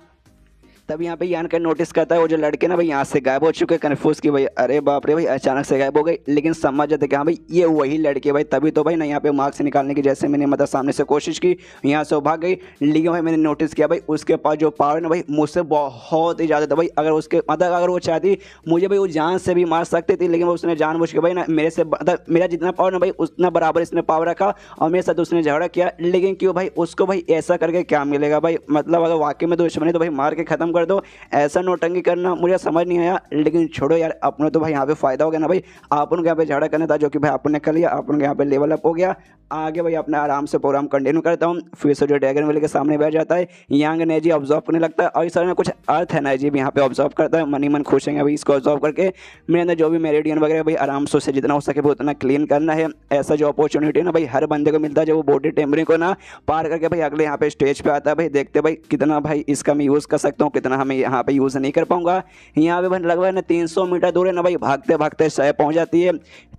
तब यहाँ पे यान का नोटिस करता है वो जो लड़के ना भाई यहाँ से गायब हो चुके हैं, कन्फ्यूज की भाई अरे बाप रे भाई अचानक से गायब हो गई, लेकिन समझ जाते कि हाँ भाई ये वही लड़के भाई, तभी तो भाई ना यहाँ पे मार्क्स निकालने की जैसे मैंने मतलब सामने से कोशिश की यहाँ से वो भाग गई। लेकिन भाई मैंने नोटिस किया भाई उसके पास जो पावर ना भाई मुझसे बहुत ही ज़्यादा था भाई, अगर उसके मतलब अगर वो चाहती मुझे भाई वो जान से भी मार सकती थी, लेकिन उसने जानबूझ के भाई ना मेरे से मतलब मेरा जितना पावर ना भाई उतना बराबर इसने पावर रखा और मेरे साथ उसने झगड़ा किया। लेकिन क्यों भाई उसको भाई ऐसा करके क्या मिलेगा भाई, मतलब अगर वाकई में दुश्मनी तो भाई मार के ख़त्म कर दो, ऐसा नोटंकी करना मुझे समझ नहीं आया। लेकिन छोड़ो यार अपने तो भाई यहाँ पे फायदा हो गया ना भाई, अपन को यहाँ पे झगड़ा करना था जो कि भाई अपन ने कर लिया, अपन को यहाँ पे लेवल अप हो गया। आगे भाई अपना आराम से प्रोग्राम कंटिन्यू करता हूँ। फिर से जो ड्रैगन वैली के सामने बैठ जाता है, यांग एनर्जी ऑब्जर्व करने लगता है और इस तरह में कुछ अर्थ एनर्जी भी यहाँ पे ऑब्जर्व करता है। मनी मन खुश है अभी इसको ऑब्जर्व करके मेरे अंदर जो भी मेरिडियन वगैरह भाई आराम से उससे जितना हो सके भाई उतना क्लीन करना है। ऐसा जो अपॉर्चुनिटी है ना भाई हर बंदे को मिलता है जो वो बॉडी टेम्परिंग को ना पार करके भाई अगले यहाँ पे स्टेज पे आता है। भाई देखते भाई कितना भाई इसका मैं यूज़ कर सकता हूँ, इतना हमें यहाँ पे यूज़ नहीं कर पाऊंगा। यहाँ पे भाई लगभग ना 300 मीटर दूर है ना भाई, भागते भागते शायद पहुँच जाती है,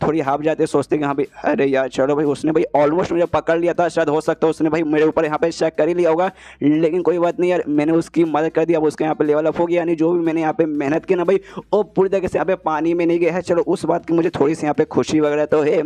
थोड़ी हाफ जाते सोचते कि हाँ भाई अरे यार चलो भाई, उसने भाई ऑलमोस्ट मुझे पकड़ लिया था, शायद हो सकता है उसने भाई मेरे ऊपर यहाँ पे चेक कर ही लिया होगा, लेकिन कोई बात नहीं यार, मैंने उसकी मदद कर दी। अब उसके यहाँ पे लेवल अप हो गया, यानी जो भी मैंने यहाँ पे मेहनत की ना भाई वो पूरी तरीके से यहाँ पे पानी में नहीं गया है। चलो उस बात की मुझे थोड़ी सी यहाँ पे खुशी वगैरह तो है,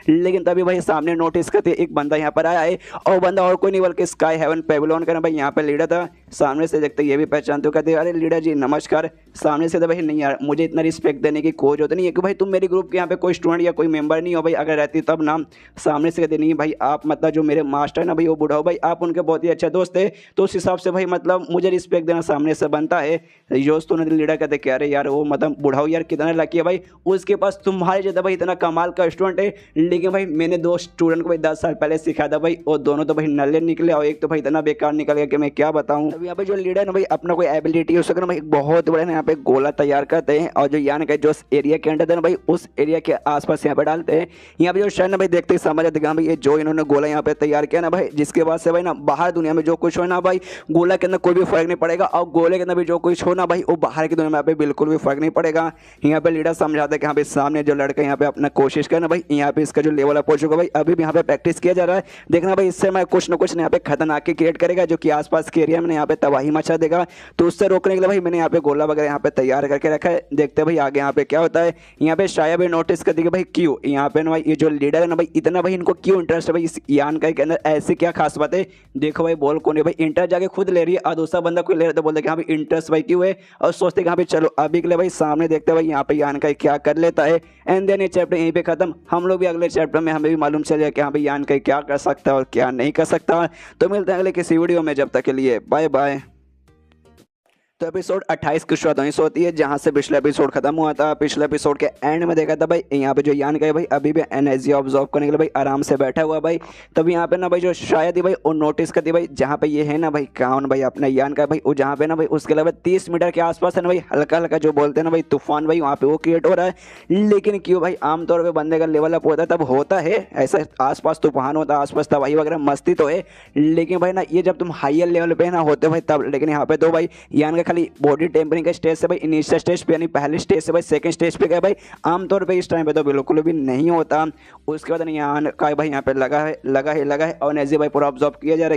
लेकिन तभी भाई सामने नोटिस करते एक बंदा यहाँ पर आया है, और बंदा और कोई नहीं बल्कि स्काई हेवन पेविलियन का ना भाई यहाँ पे लीडर था। सामने से देखते ये भी पहचान तो कहते अरे लीडर जी नमस्कार। सामने से तो भाई नहीं यार, मुझे इतना रिस्पेक्ट देने की कोई जरूरत नहीं है कि भाई तुम मेरे ग्रुप के यहाँ पे कोई स्टूडेंट या कोई मेंबर नहीं हो भाई, अगर रहती तब नाम। सामने से कहते नहीं भाई आप मतलब जो मेरे मास्टर ना भाई वो बूढ़ा हो भाई, आप उनके बहुत ही अच्छे दोस्त है, तो उस हिसाब से भाई मतलब मुझे रिस्पेक्ट देना सामने से बनता है। जोश तो लीडर कहते कह रहे यार वो मतलब बूढ़ा हो यार कितना लकी है भाई, उसके पास तुम्हारे जैसा भाई इतना कमाल का स्टूडेंट है। लेकिन भाई मैंने 2 स्टूडेंट को भाई 10 साल पहले सिखाया था भाई, और दोनों तो भाई नल्ले निकले, और एक तो भाई इतना बेकार निकल गया कि मैं क्या बताऊं। अब यहाँ पे जो लीडर ना भाई अपना कोई एबिलिटी हो सके ना भाई बहुत बड़ा ना यहाँ पे गोला तैयार करते हैं, और जो यान का जो एरिया के अंदर ना भाई उस एरिया के आसपास यहाँ पे डालते हैं। यहाँ पे जो शायद ना भाई देखते ही समझ आते हैं भाई ये जो इन्होंने गोला यहाँ पे तैयार किया ना भाई, जिसके बाद से भाई ना बाहर दुनिया में जो कुछ हो ना भाई गोला के अंदर कोई भी फर्क नहीं पड़ेगा, और गोले के अंदर भी जो कुछ हो ना भाई वो बाहर की दुनिया में यहाँ पे बिल्कुल भी फर्क नहीं पड़ेगा। यहाँ पे लीडर समझाते हैं कि हाँ भाई सामने जो लड़का यहाँ पे अपना कोशिश करना भाई, यहाँ पे इसका जो लेवल अप हो चुका भाई, अभी भी यहाँ पे प्रैक्टिस किया जा रहा है। देखना भाई इससे मैं कुछ ना कुछ यहाँ पे खतरनाक क्रिएट करेगा, जो कि आसपास के एरिया में यहाँ पे तबाही मचा देगा। तो उससे रोकने के लिए भाई मैंने यहाँ पे गोला वगैरह यहाँ पे तैयार करके रखा है। देखते भाई आगे यहाँ पे क्या होता है। यहाँ पे शायद भाई नोटिस कर देगा भाई क्यों यहाँ पे ना भाई ये जो लीडर है ना भाई इतना भाई इनको क्यों इंटरेस्ट है भाई इस यान का के अंदर, ऐसी क्या खास बात है। देखो भाई बोल कौन है भाई, इंटरेस्ट जाके खुद ले रही है, और दूसरा बंदा कोई ले रहा है तो बोलते कि हाँ भाई इंटरेस्ट भाई क्यों है, और सोचते कि हाँ भाई चलो अभी के लिए भाई सामने देखते भाई यहाँ पे यान का क्या कर लेता है। एंड देन ये चैप्टर यहीं पे खत्म। हम लोग भी अगले चैप्टर में हमें भी मालूम चल जाए कि हाँ भाई यान का क्या कर सकता है और क्या नहीं कर सकता। तो मिलते हैं अगले किसी वीडियो में, जब तक के लिए बाय बाय। तो एपिसोड 28 की शुरुआत वहीं से होती है जहां से पिछला एपिसोड खत्म हुआ था। पिछले एपिसोड के एंड में देखा था भाई यहाँ पे जो यान का है भाई अभी भी एनर्जी ऑब्जर्व करने के लिए भाई आराम से बैठा हुआ भाई। तब यहाँ पे ना भाई जो शायद ही भाई वो नोटिस करती भाई जहाँ पे ये है ना भाई कौन भाई अपना यान का भाई, वो जहाँ पे ना भाई उसके अलावा 30 मीटर के आसपास है ना भाई हल्का हल्का जो बोलते हैं ना भाई तूफान भाई वहाँ पे वो क्रिएट हो रहा है। लेकिन क्यों भाई आमतौर पर बंदे का लेवल अप होता है तब होता है ऐसा, आसपास तूफान होता है, आसपास तबाही वगैरह मस्ती तो है, लेकिन भाई ना ये जब तुम हायर लेवल पे ना होते भाई तब। लेकिन यहाँ पे तो भाई यान का खाली बॉडी टेम्परिंग का स्टेज से भाई इनिशियल स्टेज पे यानी पहले स्टेज से भाई सेकंड स्टेज पे गए भाई, आमतौर पे इस टाइम पे तो बिल्कुल भी नहीं होता। उसके बाद यहाँ का भाई यहाँ पे लगा है और एनर्जी भाई पूरा ऑब्जॉर्व किया जा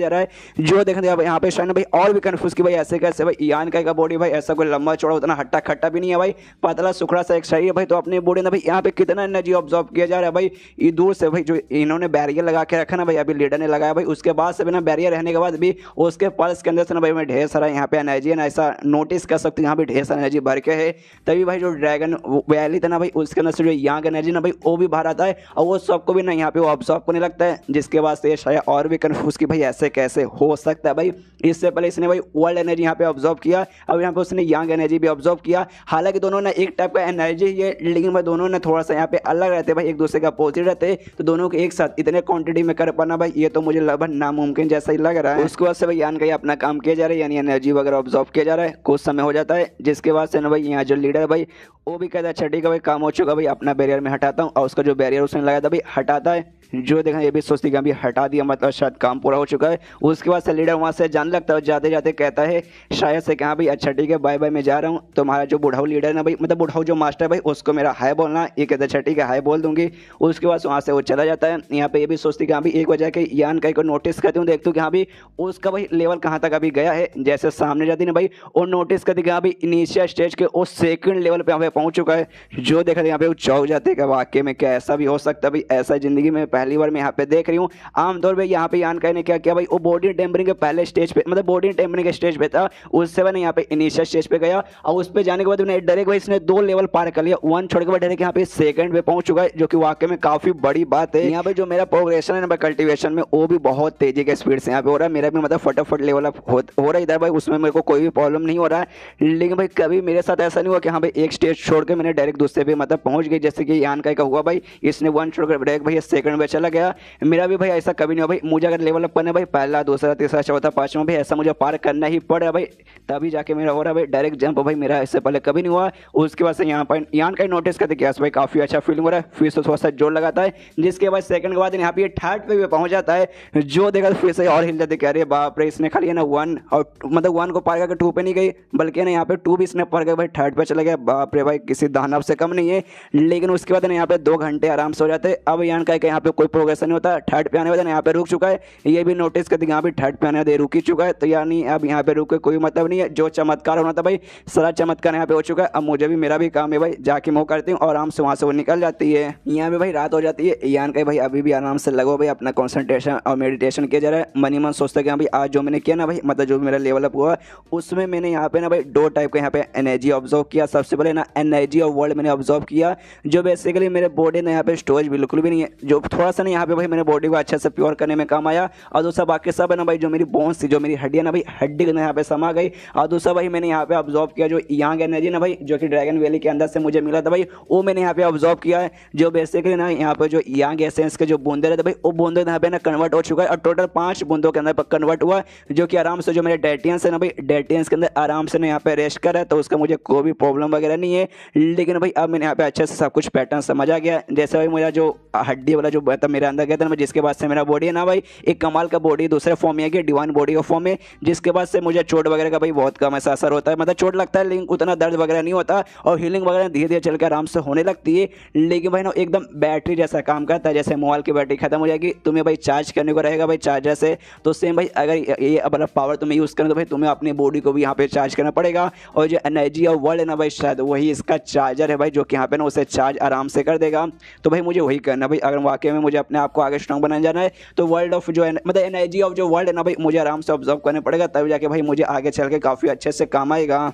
रहा है। जो देखते हैं यहाँ पे शायद भाई और भी कंफ्यूज की भाई ऐसे कैसे भाई यान का बॉडी भाई ऐसा कोई लंबा चौड़ा उतना हट्टा खट्टा भी नहीं है भाई, पतला सुखड़ा सा एक सही है भाई। तो अपने बॉडी ने भाई यहाँ पे कितना एनर्जी ऑब्जॉर्व किया जा रहा है भाई ये दूर से भाई, जो इन्होंने बैरियर लगा के रखा ना भाई अभी लीडर ने लगाया भाई, उसके बाद से बिना बैरियर रहने के बाद भी उसके पल्स के अंदर से ना भाई मैं ढेर सारा यहाँ पे एनर्जी है ना ऐसा नोटिस कर सकते हैं, यहाँ पे ढेर सारा एनर्जी भर के है। तभी भाई जो ड्रैगन वैली था ना भाई उसके अंदर से जो यहाँ का एनर्जी ना भाई वो भी बाहर आता है और वो सबको भी ना यहाँ पे वो ऑब्जॉर्व करने लगता है, जिसके बाद से शायद और भी कंफ्यूज कि भाई ऐसे कैसे हो सकता है भाई। इससे पहले इसने भाई वर्ल्ड एनर्जी यहाँ पे ऑब्जॉर्व किया, अब यहाँ पे उसने यांग एनर्जी भी ऑब्जॉर्व किया। हालांकि दोनों ने एक टाइप का एनर्जी है, लेकिन भाई दोनों ने थोड़ा सा यहाँ पे अलग रहते भाई, एक दूसरे का अपोजिट रहते, तो दोनों को एक साथ इतने क्वांटिटी में कर पाना भाई ये तो मुझे लगभग नामुमकिन जैसा ही लग रहा है। उसके बाद से भाई यान का अपना काम किया जा रहा है, यानी एनर्जी वगैरह ऑब्जॉर्व किया जा रहा है। कुछ समय हो जाता है जिसके बाद से ना भाई यहाँ जो लीडर है भाई वो भी कहता है अच्छा ठीक है भाई काम हो चुका भाई अपना बैरियर में हटाता हूँ, और उसका जो बैरियर उसने लगाया था भाई हटाता है। जो देखा ये भी सोचती कि अभी हटा दिया मतलब शायद काम पूरा हो चुका है। उसके बाद से लीडर वहाँ से जाने लगता है, जाते जाते कहता है शायद से कहा भाई अच्छा ठीक है बाय बाय मैं जा रहा हूँ। तुम्हारा जो बुढ़ाऊ लीडर है ना भाई मतलब बुढ़ाऊ जो मास्टर है भाई उसको मेरा हाय बोलना, ये कहता है अच्छा ठीक है हाय बोल दूंगी। उसके बाद वहाँ से वो चला जाता है। यहाँ पे ये भी सोचती कि हाँ भाई एक वजह के यान का को नोटिस करती हूँ, देखती हूँ कि हाँ भाई उसका भाई लेवल कहाँ तक अभी गया है। जैसे सामने जाती ना भाई और नोटिस करती कि हाँ भाई इनिशियल स्टेज के उस सेकंड लेवल पे यहाँ पे पहुँच चुका है। जो देखा यहाँ पे वो चौंक जाते हैं वाकई में क्या ऐसा भी हो सकता है भाई, ऐसा जिंदगी में पहली बार मैं यहाँ पे देख रही हूँ। आमतौर पे यहाँ पे यान का ने क्या किया भाई वो बॉडी टेम्परिंग के पहले स्टेज पे मतलब बॉडी टेम्परिंग के स्टेज पे था, उससे मैंने यहाँ पे इनिशियल स्टेज पे गया और उस पे जाने के बाद उन्हें डायरेक्ट भाई इसने 2 लेवल पार कर लिया, 1 छोड़ के बाद डायरेक्ट यहाँ पे सेकंड पे पहुंच चुका है, जो कि वाकई में काफी बड़ी बात है। यहाँ पे जो मेरा प्रोग्रेशन है ना कल्टिवेशन में वो भी बहुत तेजी के स्पीड से यहाँ पे हो रहा है। मेरा भी मतलब फटाफट लेवल अप हो रहा है इधर भाई, उसमें मेरे को कोई भी प्रॉब्लम नहीं हो रहा है। लेकिन भाई कभी मेरे साथ ऐसा नहीं हुआ कि हाँ भाई एक स्टेज छोड़ के मैंने डायरेक्ट दूसरे पे मतलब पहुंच गई, जैसे कि यान का हुआ भाई इसने 1 छोड़ कर डायरेक्ट भाई सेकंड पे चला गया। मेरा भी भाई ऐसा कभी नहीं हुआ भाई, मुझे अगर लेवल अप करना है भाई पहला दूसरा तीसरा चौथा पाँचवा भाई ऐसा मुझे पार करना ही पड़ा भाई, तभी जाके मेरा हो रहा है भाई डायरेक्ट जंप भाई, मेरा इससे पहले कभी नहीं हुआ। उसके बाद से यहाँ पर यहाँ का नोटिस करते क्या भाई काफ़ी अच्छा फीलिंग हो रहा है, फिर से थोड़ा सा जोर लगाता है, जिसके बाद सेकंड के बाद यहाँ पे थर्ड पे भी पहुंच जाता है, जो देखा फिर से और हिल जाते कह रहे बाप रे इसने खाली है ना 1 और मतलब 1 को पार करके 2 पे नहीं गई, बल्कि ना यहाँ पे 2 भी इसने पार करके भाई थर्ड पे चला गया। बाप रे भाई किसी दानव से कम नहीं है। लेकिन उसके बाद ना यहाँ पे 2 घंटे आराम से हो जाते। अब यान का यहाँ पे कोई प्रोग्रेस नहीं होता, थर्ड पे आने वाला यहाँ पे रुक चुका है, ये भी नोटिस करते यहाँ पे थर्ड पे आने वाले रुक ही चुका है, तो यानी अब यहाँ पे रुक के कोई मतलब नहीं है, जो चमत्कार होना था भाई सारा चमत्कार यहाँ पे हो चुका है। अब मुझे भी मेरा भी काम है भाई, जाके मैं करती हूँ और आराम से वहाँ से वो निकल जाती है। यहाँ पे भाई रात हो जाती है, यान का भाई अभी भी आराम से लगो भाई अपना कंसंट्रेशन और मेडिटेशन किया जा रहा है। मनी मन सोचता है कि हाँ भाई आज जो मैंने किया ना भाई मतलब जो मेरा लेवल अप हुआ उसमें मैंने यहाँ पे ना भाई 2 टाइप का यहाँ पे एनर्जी ऑब्जर्व किया। सबसे पहले ना एनर्जी ऑफ वर्ल्ड मैंने ऑब्जर्व किया, जो बेसिकली मेरे बॉडी ने यहाँ पे स्टोरेज बिल्कुल भी नहीं है, जो थोड़ा सा ना यहाँ पे भाई मेरे बॉडी को अच्छे से प्योर करने में काम आया। और दूसरा बाकी सब है ना भाई जो मेरी बोन्स थी जो मेरी हड्डियाँ ना भाई हड्डी यहाँ पे समा गई। और दूसरा भाई मैंने यहाँ पे ऑब्जर्व किया जो यांग एनर्जी ना भाई जो कि ड्रैगन वैली के अंदर से मुझे मिला था भाई, वो मैंने यहाँ पे ऑब्जर्व किया है, जो बेसिकली ना यहाँ पे जो यांग एसेंस के जो बूंदे रहते भाई वो बूंदे यहाँ पे ना कन्वर्ट हो चुका है, और टोटल 5 बूंदों के अंदर कन्वर्ट हुआ, जो कि आराम से जो मेरे डेटियंस है ना भाई डेटियंस के अंदर आराम से ना यहाँ पे रेस्ट कर रहा है, तो उसका मुझे कोई भी प्रॉब्लम वगैरह नहीं है। लेकिन भाई अब मैंने यहाँ पे अच्छे से सब कुछ पैटर्न समझ आ गया। जैसे भाई मेरा जो हड्डी वाला जो मतलब मेरे अंदर गया था ना, जिसके बाद से मेरा बॉडी है ना भाई एक कमाल का बॉडी दूसरे फॉर्म में है, डिवाइन बॉडी का फॉर्म में, जिसके बाद से मुझे चोट वगैरह का भाई बहुत कम ऐसा असर होता है, मतलब चोट लगता है लेकिन उतना दर्द वगैरह नहीं होता, और हीलिंग वगैरह धीरे धीरे चल के आराम से होने लगती है। लेकिन भाई ना एकदम बैटरी जैसा काम करता है, जैसे मोबाइल की बैटरी खत्म हो जाएगी तुम्हें भाई चार्ज करने को रहेगा भाई चार्जर से, तो सेम भाई अगर ये अब पावर तुम्हें यूज़ करें तो भाई तुम्हें अपनी बॉडी को भी यहाँ पे चार्ज करना पड़ेगा। और जो एनर्जी ऑफ वर्ल्ड है ना भाई शायद वही इसका चार्जर है भाई, जो कि यहाँ पे ना उसे चार्ज आराम से कर देगा। तो भाई मुझे वही करना भाई, अगर वाकई में मुझे अपने आप को आगे स्ट्रॉन्ग बनाने जाना है तो वर्ल्ड ऑफ जो मतलब एनर्जी ऑफ जो वर्ल्ड है ना भाई मुझे आराम से ऑब्जर्व करना पड़ेगा, तब जाके भाई मुझे आगे चल के काफ़ी अच्छे से काम आएगा।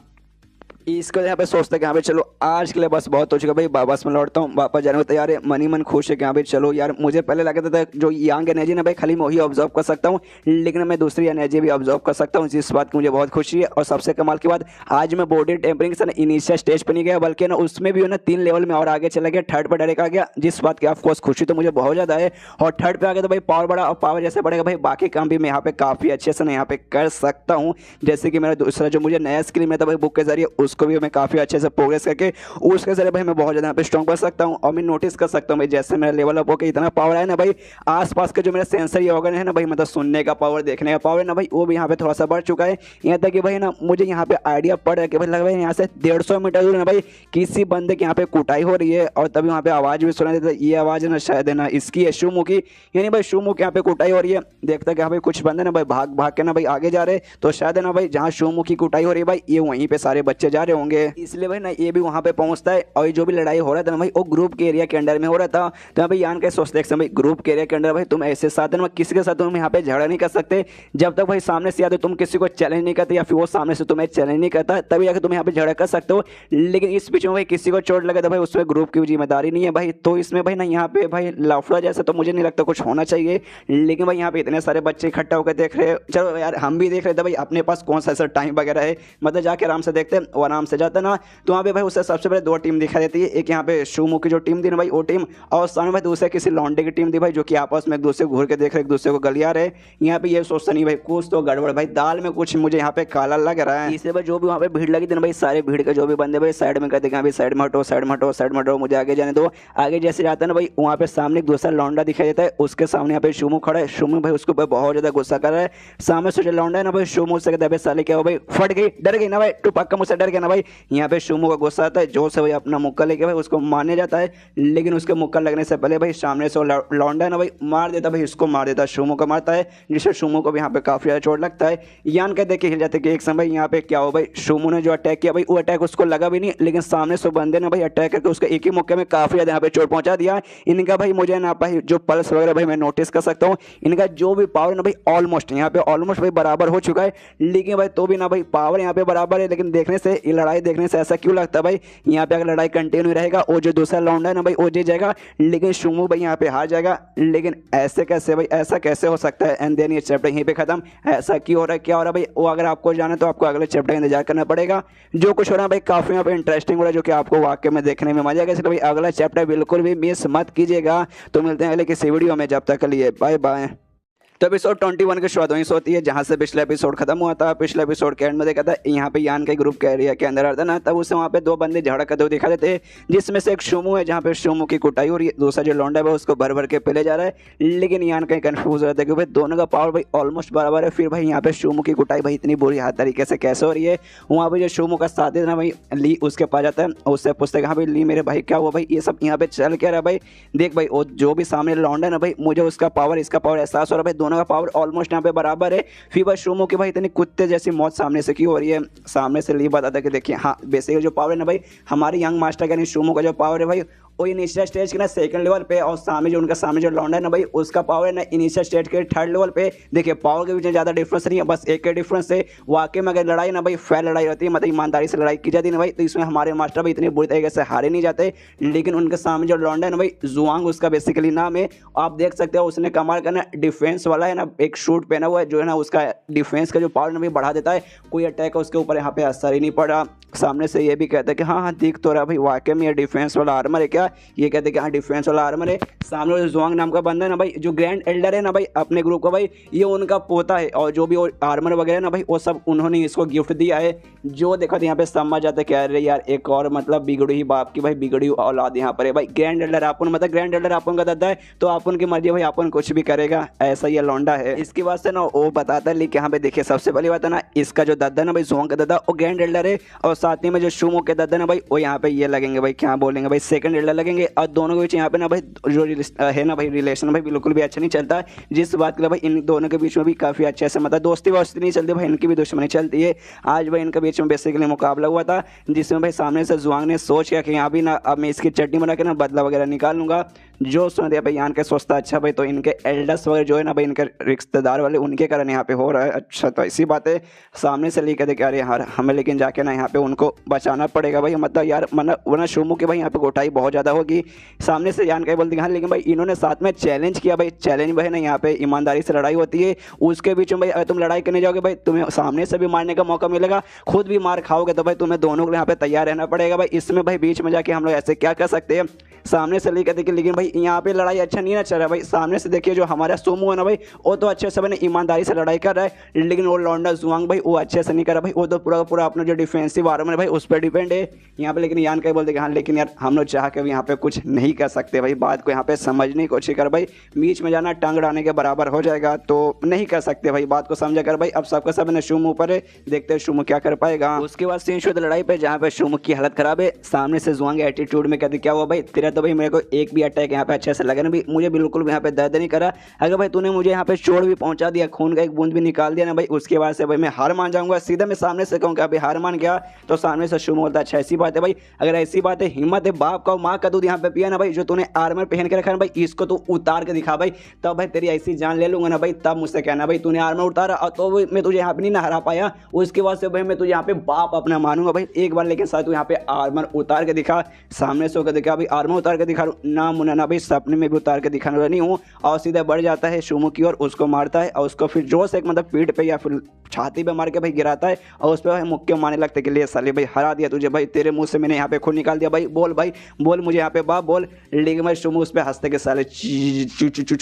इसको यहाँ पे सोचते हैं कि यहाँ पे चलो आज के लिए बस बहुत हो चुका भाई, वापस मैं लौटता हूँ, वापस जाने को तैयार है। मनी मन खुश है कि यहाँ पे चलो यार, मुझे पहले लगा था जो यांग एनर्जी ना भाई खाली मैं वही ऑब्जर्व कर सकता हूँ, लेकिन मैं दूसरी एनर्जी भी ऑब्जर्व कर सकता हूँ, जिस बात की मुझे बहुत खुशी है। और सबसे कमाल की बात आज मैं बॉडी टेम्परिंग से इनिशियल स्टेज पर नहीं गया, बल्कि ना उसमें भी ना 3 लेवल में और आगे चला गया, थर्ड पर डायरेक्ट आ गया, जिस बात की ऑफकोर्स खुशी तो मुझे बहुत ज़्यादा है। और थर्ड पे आ गया तो भाई पावर बढ़ा, और पावर जैसे बढ़ेगा भाई बाकी काम भी मैं यहाँ पे काफ़ी अच्छे से ना यहाँ पे कर सकता हूँ। जैसे कि मेरा दूसरा जो मुझे नया स्किल में था भाई बुक के जरिए, उसको भी मैं काफ़ी अच्छे से प्रोग्रेस करके उसके जरिए भाई मैं बहुत ज़्यादा यहाँ पे स्ट्रॉन्ग बन सकता हूँ। और मैं नोटिस कर सकता हूँ भाई जैसे मेरा लेवल अप होकर इतना पावर है ना भाई, आसपास के जो मेरा सेंसरी ऑर्गन है ना भाई, मतलब सुनने का पावर देखने का पावर है ना भाई, वो भी यहाँ पे थोड़ा सा बढ़ चुका है। यहाँ तक कि भाई ना मुझे यहाँ पे आइडिया पड़ रहा है कि भाई लग रहा है यहाँ से 150 मीटर दूर ना भाई किसी बंदे के यहाँ पे कुटाई हो रही है, और तभी वहाँ पे आवाज़ भी सुनाई देता है। ये आवाज़ है ना शायद है ना इसकी है शुमू की, यानी भाई शुमू के यहाँ पे कुटाई हो रही है। देखता है कि हाँ भाई कुछ बंदे ना भाई भाग भाग के ना भाई आगे जा रहे, तो शायद है ना भाई जहाँ शुमू की कुटाई हो रही है भाई ये वहीं पे सारे बच्चे जा रहे होंगे, इसलिए भाई ना ये भी वहाँ पे पहुँचता है। और जो भी लड़ाई हो रहा था ना भाई वो ग्रुप के एरिया के अंडर में हो रहा था, तो भाई यान के सोचते हैं भाई ग्रुप के एरिया के अंडर भाई तुम ऐसे साथ में किसी के साथ तुम यहाँ पे झगड़ा नहीं कर सकते जब तक भाई सामने से या तो तुम किसी को चैलेंज नहीं करते या फिर वो सामने से तुम्हें चैलेंज नहीं करता, तभी जाकर तुम यहाँ पे झगड़ा कर सकते हो। लेकिन इस बीच में भाई किसी को चोट लगे तो भाई उसमें ग्रुप की जिम्मेदारी नहीं है भाई, तो इसमें भाई ना यहाँ पे भाई लफड़ा जैसा तो मुझे नहीं लगता कुछ होना चाहिए। लेकिन भाई यहाँ पे इतने सारे बच्चे इकट्ठा होकर देख रहे, चलो यार हम भी देख रहे थे भाई अपने पास कौन सा ऐसा टाइम वगैरह है, मतलब जाके आराम से देखते हैं और आराम से जाते ना। तो वहाँ पे भाई उससे सबसे पहले 2 टीम दिखाई देती है, एक यहाँ पे शुमू की जो टीम थी ना भाई वो टीम, और सामने भाई दूसरे किसी लॉन्डे की टीम थी भाई, जो कि आपस में एक दूसरे को घूर के देख रहे एक दूसरे को गलिया रहे। यहाँ पे ये सोचता नहीं भाई कुछ तो गड़बड़ भाई, दाल में कुछ मुझे यहाँ पे काला लग रहा है। इसलिए भाई जो भी वहाँ पे भीड़ लगी थी ना भाई सारे भीड़ के जो भी बंदे भाई साइड में कहते हैं साइड में हटो साइड में हटो साइड में हटो, मुझे आगे जाने दो। आगे जैसे जाता है ना भाई वहाँ पे सामने एक दूसरा लौंडा दिखाई देता है, उसके सामने यहाँ पे शुमू खड़ा है, शुमू भाई उसके ऊपर बहुत ज्यादा गुस्सा कर रहा है। सामने से जो लौंडा है ना भाई शुमू से कहता है साले क्या हो भाई, फट गई डर गई ना भाई, तू पक्का मुझसे डर गया ना भाई। यहाँ पे शुमू का गुस्सा आता है, जोर से भाई अपना मुक्का लेके भाई उसको मारने जाता है, लेकिन उसके मुक्का लगने से पहले भाई सामने से लौंडा है ना भाई मार देता भाई, इसको मार देता, शुमू को मारता है, जिससे शुमू को भी यहाँ पे काफी ज्यादा चोट लगता है। यान के देख के हिल जाते कि एक समय यहाँ पे क्या हो भाई, शुमू ने जो अटैक किया भाई वो अटैक उसको लगा भी नहीं, लेकिन सामने से बंदे ने भाई अटैक करके उसके एक ही मुक्के में काफी ज्यादा यहाँ पे चोट पहुंचा दिया। इनका भाई मुझे ना भाई जो पल्स वगैरह भाई मैं नोटिस कर सकता हूँ, इनका जो भी पावर ना भाई ऑलमोस्ट यहाँ पे ऑलमोस्ट भाई बराबर हो चुका है, लेकिन भाई तो भी ना भाई पावर यहाँ पे बराबर है, लेकिन देखने से लड़ाई देखने से ऐसा क्यों लगता है भाई यहाँ पे अगर लड़ाई कंटिन्यू रहेगा और जो दूसरा लौंडा है ना भाई वो जीत जाएगा, लेकिन सुमो भाई यहाँ पे हार जाएगा। लेकिन ऐसे कैसे भाई, ऐसा कैसे हो सकता है? एंड देन ये चैप्टर यहीं पे खत्म। ऐसा क्यों हो रहा है, क्या हो रहा है भाई, वो अगर आपको जाना तो आपको अगले चैप्टर का इंतजार करना पड़ेगा। जो कुछ हो रहा है भाई काफी यहाँ पे इंटरेस्टिंग हो रहा है, जो कि आपको वाकई में देखने में मजा आएगा। इसलिए भाई अगला चैप्टर बिल्कुल भी मिस मत कीजिएगा। तो मिलते हैं अगले किसी वीडियो में, जब तक के लिए बाय बाय। तो एपिसोड 21 की शुरुआत वहीं से होती है जहाँ से पिछला एपिसोड खत्म हुआ था। पिछले एपिसोड के एंड में देखा था यहाँ पे यान का ग्रुप के एरिया के अंदर आता ना, तब उससे वहाँ पे दो बंदे झगड़ा करते हुए दिखा देते, जिसमें से एक शुमू है जहाँ पे शुमू की कुटाई हो रही है, दूसरा जो लौंडा है उसको भर भर के पीले जा रहा है। लेकिन यान कहीं कन्फ्यूज हो जाता है कि भाई दोनों का पावर भाई ऑलमोस्ट बराबर है। फिर भाई यहाँ पे शुमू की कुटाई भाई इतनी बुरी हाथ तरीके से कैसे हो रही है। वहाँ पे जो शुमू का साथी है ना भाई ली, उसके पास जाता है, उससे पूछते हैं हाँ भाई ली मेरे भाई क्या हुआ भाई, ये सब यहाँ पे चल क्या रहा है भाई। देख भाई जो भी सामने लौंडा है ना भाई, मुझे उसका पावर इसका पावर एहसास हो रहा है भाई, दोनों का पावर ऑलमोस्ट यहाँ पे बराबर है। फिर भाई शुमो की भाई इतनी कुत्ते जैसी मौत सामने से क्यों हो रही है। सामने से ली बताता है कि देखिए हाँ बेसिकली जो पावर है ना भाई हमारे यंग मास्टर का यानी शुमो का जो पावर है भाई वो इनिशियल स्टेज के ना सेकंड लेवल पे, और सामने जो उनका सामने जो लौंडा है ना भाई उसका पावर है ना इनिशियल स्टेज के थर्ड लेवल पे। देखिए पावर के बीच में ज़्यादा डिफरेंस नहीं है, बस एक के डिफरेंस है। वाकई में अगर लड़ाई ना भाई फेयर लड़ाई होती है, मतलब ईमानदारी से लड़ाई की जाती है ना भाई, तो इसमें हमारे मास्टर भाई इतनी बुरी तरीके से हारे नहीं जाते। लेकिन उनके सामने जो लौंडा है ना भाई जुआंग उसका बेसिकली नाम है, आप देख सकते हो उसने कमाल का ना डिफेंस वाला है ना एक शूट पहना हुआ है जो है ना उसका डिफेंस का जो पावर ना भाई बढ़ा देता है। कोई अटैक है उसके ऊपर यहाँ पे असर ही नहीं पड़ा। सामने से ये भी कहते हैं कि हाँ हाँ दिख तो रहा भाई वाकई में ये डिफेंस वाला आर्मर है क्या, ये कहते हैं कि हाँ डिफेंस वाला आर्मर है। सामने जो जुआंग नाम का बंदा है ना भाई जो ग्रैंड एल्डर है ना भाई अपने ग्रुप का भाई, ये उनका पोता है, और जो भी आर्मर वगैरह ना भाई वो सब उन्होंने इसको गिफ्ट दिया है। जो देखो यहाँ पे समझ जाता है कह रहे यार एक और मतलब बिगड़ी ही बाप की भाई बिगड़ी औलाद यहाँ पर है भाई। ग्रैंड एल्डर अपन मतलब ग्रैंड एल्डर अपन का दादा है तो अपन की मर्जी भाई अपन कुछ भी करेगा, ऐसा ये लौंडा है। इसके बाद से ना वो बताता है लेकिन यहाँ पे देखिए सबसे पहली बात है ना इसका जो दादा ना भाई जुआंग का दादा वो ग्रैंड एल्डर है, और साथ ही में जो शुमो के दादा ना भाई वो यहाँ पे ये लगेंगे भाई क्या बोलेंगे भाई सेकंड एल्डर लगेंगे। और दोनों के बीच यहाँ पे ना भाई जो है ना भाई रिलेशन भाई बिल्कुल भी अच्छा नहीं चलता है, जिस बात के लिए भाई इन दोनों के बीच में भी काफी अच्छे से मतलब दोस्ती वोस्ती नहीं चलती भाई, इनकी भी दुश्मनी चलती है। आज भाई इनके बीच में बेसिकली मुकाबला हुआ था जिसमें भाई सामने से जुआंग ने सोच किया कि यहाँ भी ना अब मैं इसकी चट्टी बना के ना बदला वगैरह निकाल लूंगा। जो सुन दिया भाई यान के सोचता अच्छा भाई तो इनके एल्डर्स वगैरह जो है ना भाई इनके रिश्तेदार वाले उनके कारण यहाँ पे हो रहा है। अच्छा तो ऐसी बात है सामने से लेकर देखे अरे यार हमें लेकिन जाके ना यहाँ पे उनको बचाना पड़ेगा भाई, मतलब यार वरना शुमो की भाई यहाँ पे गोटाई बहुत ज़्यादा होगी। सामने से यान का बोलते हैं हाँ लेकिन भाई इन्होंने साथ में चैलेंज किया भाई, चैलेंज भाई ना यहाँ पे ईमानदारी से लड़ाई होती है। उसके बीच में भाई अगर तुम लड़ाई करने जाओगे भाई तुम्हें सामने से भी मारने का मौका मिलेगा, खुद भी मार खाओगे, तो भाई तुम्हें दोनों को यहाँ पे तैयार रहना पड़ेगा भाई। इसमें भाई बीच में जाके हम लोग ऐसे क्या कर सकते हैं। सामने से लेकर देखिए लेकिन भाई यहाँ पे लड़ाई अच्छा नहीं ना चल रहा भाई। सामने से देखिए जो हमारा सोमू है ना भाई वो तो अच्छे से मैंने ईमानदारी से लड़ाई कर रहा है, लेकिन वो लौंडा जुआंग भाई वो अच्छे से नहीं कर रहा भाई, वो तो पूरा पूरा अपना जो डिफेंसिव आर्मर है भाई उस पर डिपेंड है यहाँ पे। लेकिन यान का बोलते कि हाँ लेकिन यार हम लोग चाह के यहाँ पे कुछ नहीं कर सकते भाई, बात को यहाँ पे समझने की कोशिश कर भाई, बीच में जाना टांग अड़ाने के बराबर हो जाएगा तो नहीं कर सकते भाई, बात को समझा कर भाई। अब सबका सब ने शुमू ऊपर है, देखते हैं शुमू क्या कर पाएगा। उसके बाद सीन शुद्ध लड़ाई पे जहाँ पे शुमू की हालत खराब है, सामने से जुआंग एटीट्यूड में कहते क्या हुआ भाई तेरा तो भाई मेरे को एक भी अटैक यहाँ पे अच्छे से लगा ना भाई, मुझे बिल्कुल भी यहाँ पे दर्द नहीं करा। अगर भाई तूने मुझे यहाँ पे चोट भी पहुंचा दिया, खून का एक बूंद भी निकाल दिया ना भाई, उसके बाद से भाई मैं हार मान जाऊंगा। सीधा मैं सामने से कहूँगा अभी हार मान गया तो सामने से शुमू बोलता अच्छा ऐसी बात है भाई, अगर ऐसी बात है हिम्मत है बाप का माँ का दूध यहाँ पे पिया ना भाई, जो तूने आर्मर पहन के रखा है भाई इसको तू उतार के दिखा भाई, तब भाई तेरी ऐसी जान ले लूंगा ना भाई, तब मुझसे कहना भाई तूने आर्मर उतारा और तो मैं तुझे यहाँ पे नहीं ना हरा पाया, उसके बाद से भाई मैं तुझे यहाँ पे बाप अपना मानूंगा भाई एक बार, लेकिन साथ तू यहाँ पे आर्मर उतार के दिखा। सामने से होकर दिखा भाई आर्मर उतार के दिखा ना मुना ना भाई सपने में भी उतार के दिखाने वाला नहीं हूँ। और सीधा बढ़ जाता है शुमू की ओर, उसको मारता है और उसको फिर जोर से मतलब पीठ पे या फिर छाती पे मार के भाई गिराता है और उस पर मुक्के मारने लगते कि ले साले भाई हरा दिया तुझे भाई, तेरे मुंह से मैंने यहाँ पे खून निकाल दिया भाई, बोल मुझे यहाँ पे बाप बोल। लेकिन भाई शुमू उस पर हंसते के साले